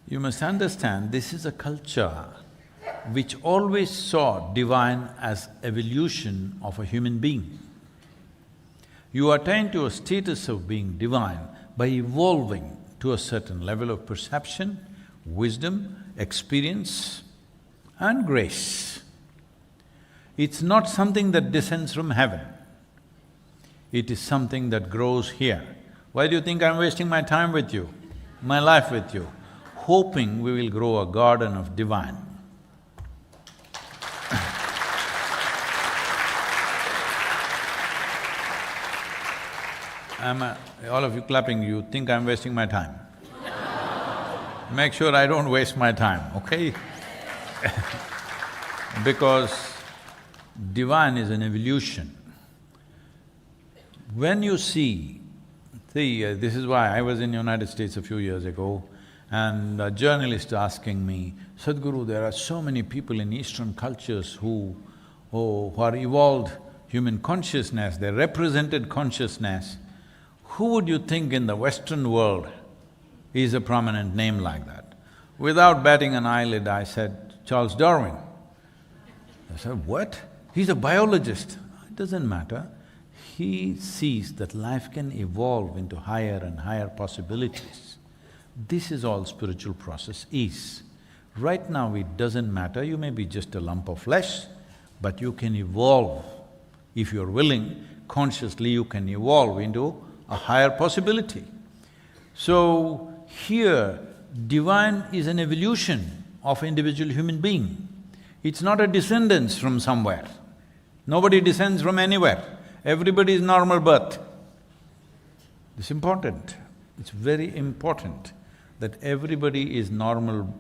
You must understand, this is a culture which always saw divine as evolution of a human being. You attain to a status of being divine by evolving to a certain level of perception, wisdom, experience and grace. It's not something that descends from heaven. It is something that grows here. Why do you think I'm wasting my time with you, my life with you? Hoping we will grow a garden of divine. All of you clapping, you think I'm wasting my time. Make sure I don't waste my time, okay? Because divine is an evolution. When you see… this is why I was in the United States a few years ago and a journalist asking me, Sadhguru, there are so many people in Eastern cultures who are evolved human consciousness, they're represented consciousness. Who would you think in the Western world is a prominent name like that? Without batting an eyelid, I said, Charles Darwin. I said, what? He's a biologist. It doesn't matter. He sees that life can evolve into higher and higher possibilities. This is all spiritual process is. Right now it doesn't matter, you may be just a lump of flesh, but you can evolve. If you're willing, consciously you can evolve into a higher possibility. So, here, divine is an evolution of individual human being. It's not a descendance from somewhere. Nobody descends from anywhere. Everybody is normal birth. It's important. It's very important that everybody is normal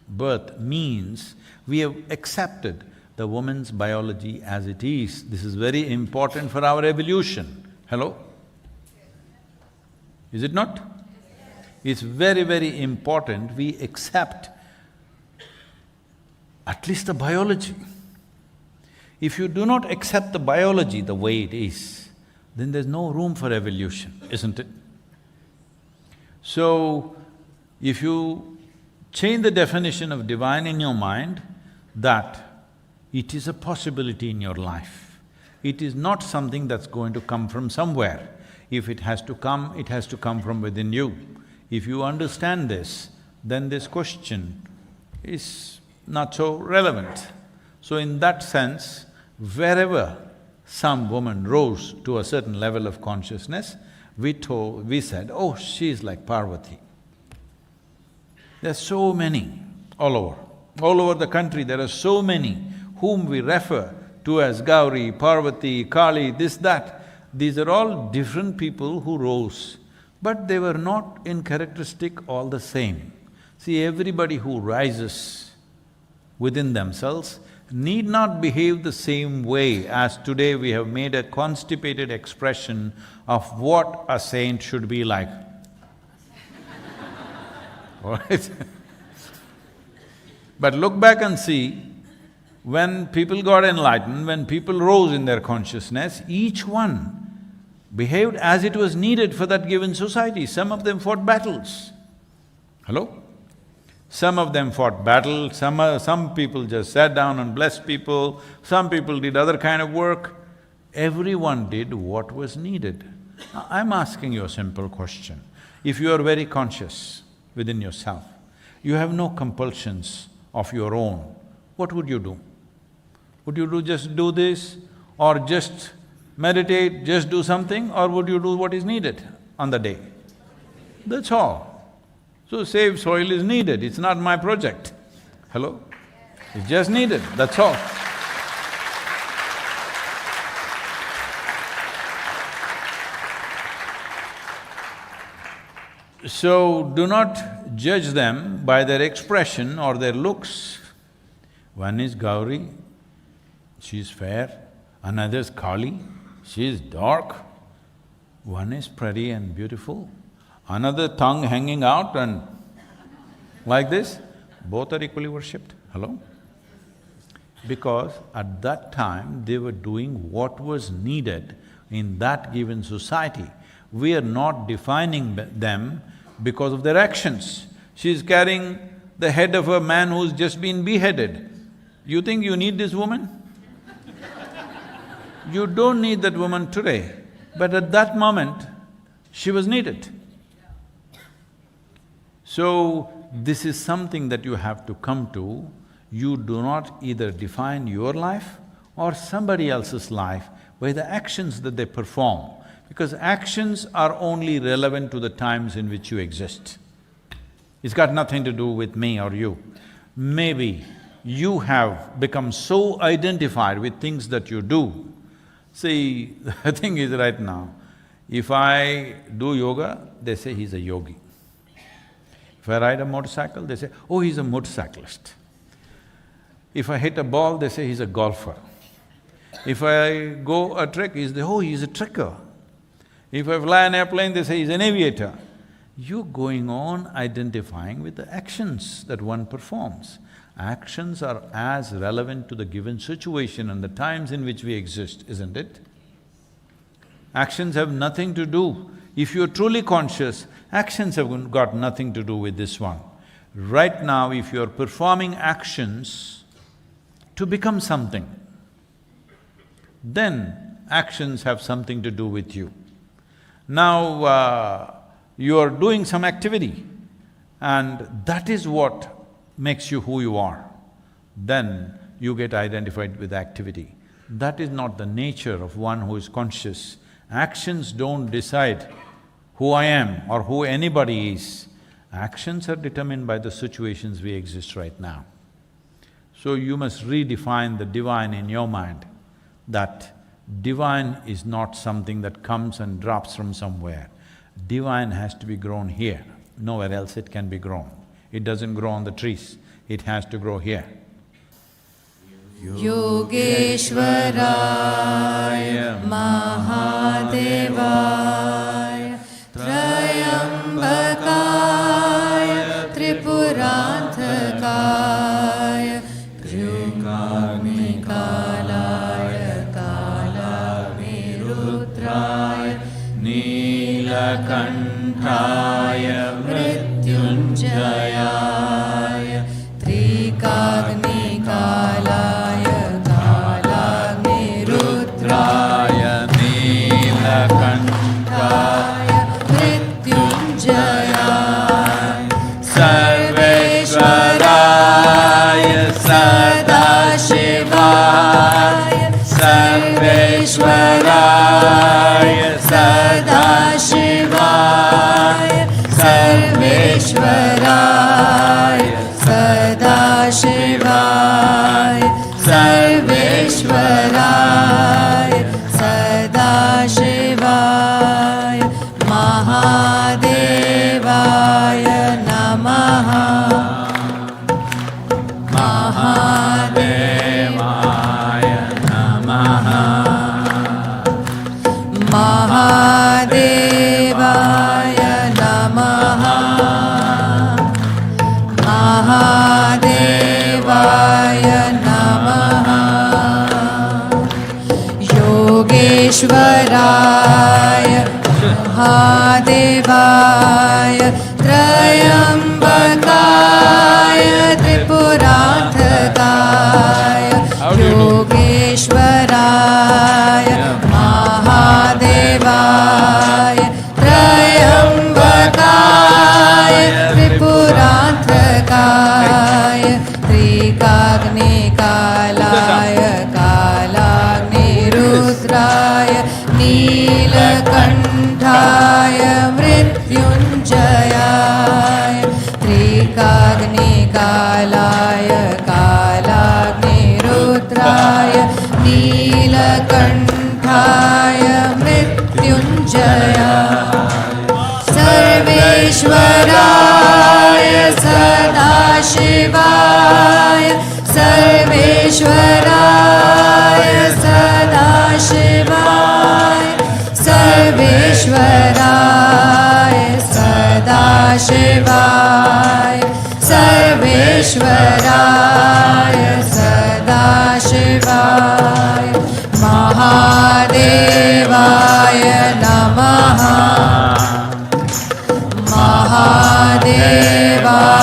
birth means we have accepted the woman's biology as it is. This is very important for our evolution. Hello? Is it not? It's very, very important we accept at least the biology. If you do not accept the biology the way it is, then there's no room for evolution, isn't it? So, if you change the definition of divine in your mind, that it is a possibility in your life. It is not something that's going to come from somewhere. If it has to come, it has to come from within you. If you understand this, then this question is not so relevant. So in that sense, wherever some woman rose to a certain level of consciousness, we said, oh, she's like Parvati. There's so many all over the country there are so many whom we refer to as Gauri, Parvati, Kali, this, that. These are all different people who rose, but they were not in characteristic all the same. See, everybody who rises within themselves need not behave the same way as today we have made a constipated expression of what a saint should be like. All right? But look back and see, when people got enlightened, when people rose in their consciousness, each one behaved as it was needed for that given society. Some of them fought battles. Hello? Some of them fought battles, some people just sat down and blessed people, some people did other kind of work. Everyone did what was needed. Now, I'm asking you a simple question. If you are very conscious within yourself, you have no compulsions of your own, what would you do? Would you just do this, or just meditate, just do something, or would you do what is needed on the day? That's all. So save soil is needed, it's not my project. Hello? It's just needed, that's all. So, do not judge them by their expression or their looks. One is Gauri, she is fair. Another is Kali, she is dark. One is pretty and beautiful. Another tongue hanging out and like this. Both are equally worshipped. Hello? Because at that time, they were doing what was needed in that given society. We are not defining them because of their actions. She is carrying the head of a man who's just been beheaded. You think you need this woman? You don't need that woman today, but at that moment, she was needed. So, this is something that you have to come to. You do not either define your life or somebody else's life by the actions that they perform, because actions are only relevant to the times in which you exist. It's got nothing to do with me or you. Maybe you have become so identified with things that you do. See, the thing is right now, if I do yoga, they say he's a yogi. If I ride a motorcycle, they say, oh, he's a motorcyclist. If I hit a ball, they say he's a golfer. If I go a trek, he's a trekker. If I fly an airplane, they say he's an aviator. You're going on identifying with the actions that one performs. Actions are as relevant to the given situation and the times in which we exist, isn't it? Actions have nothing to do. If you're truly conscious, actions have got nothing to do with this one. Right now, if you're performing actions to become something, then actions have something to do with you. Now, you are doing some activity and that is what makes you who you are. Then you get identified with activity. That is not the nature of one who is conscious. Actions don't decide who I am or who anybody is. Actions are determined by the situations we exist right now. So you must redefine the divine in your mind, that divine is not something that comes and drops from somewhere. Divine has to be grown here, nowhere else it can be grown. It doesn't grow on the trees, it has to grow here. Yogeshwaraya Mahadevaya Trayambakaya Tripuranthakaya Bhrukarmikalaya Kalavirudraya Neelakanthaya Mrityunjayaya Trikagnikalaya Kalagnirudraya Neelakanthaya Mrityunjayaya Sarveshwaraya Sadashivaya Sarveshwaraya Sadashivaya Sarveshwaraya Sadashivaya Sarveshwaraya Sadashivaya Mahadevaya Namaha Mahadevaya Namaha Mahadevaya Namaha Mahadevaya Namaha Yogeshwaraya Mahadevaya Trayambakaya Tripuranthakaya Yogeshwaraya Mahadevaya Trayambakaya Tripuranthakaya Trikagnikalaya Kalagnirudraya Neelakanthaya Mrityunjayaya Trikagnikalaya Kalagnirudraya Neelakanthaya Mrityunjayaya Sarveshwaraya सर्वेश्वराय सदाशिवाय सर्वेश्वराय सदाशिवाय सर्वेश्वराय सदाशिवाय सर्वेश्वराय सदाशिवाय महादेवाय नमः महादेवाय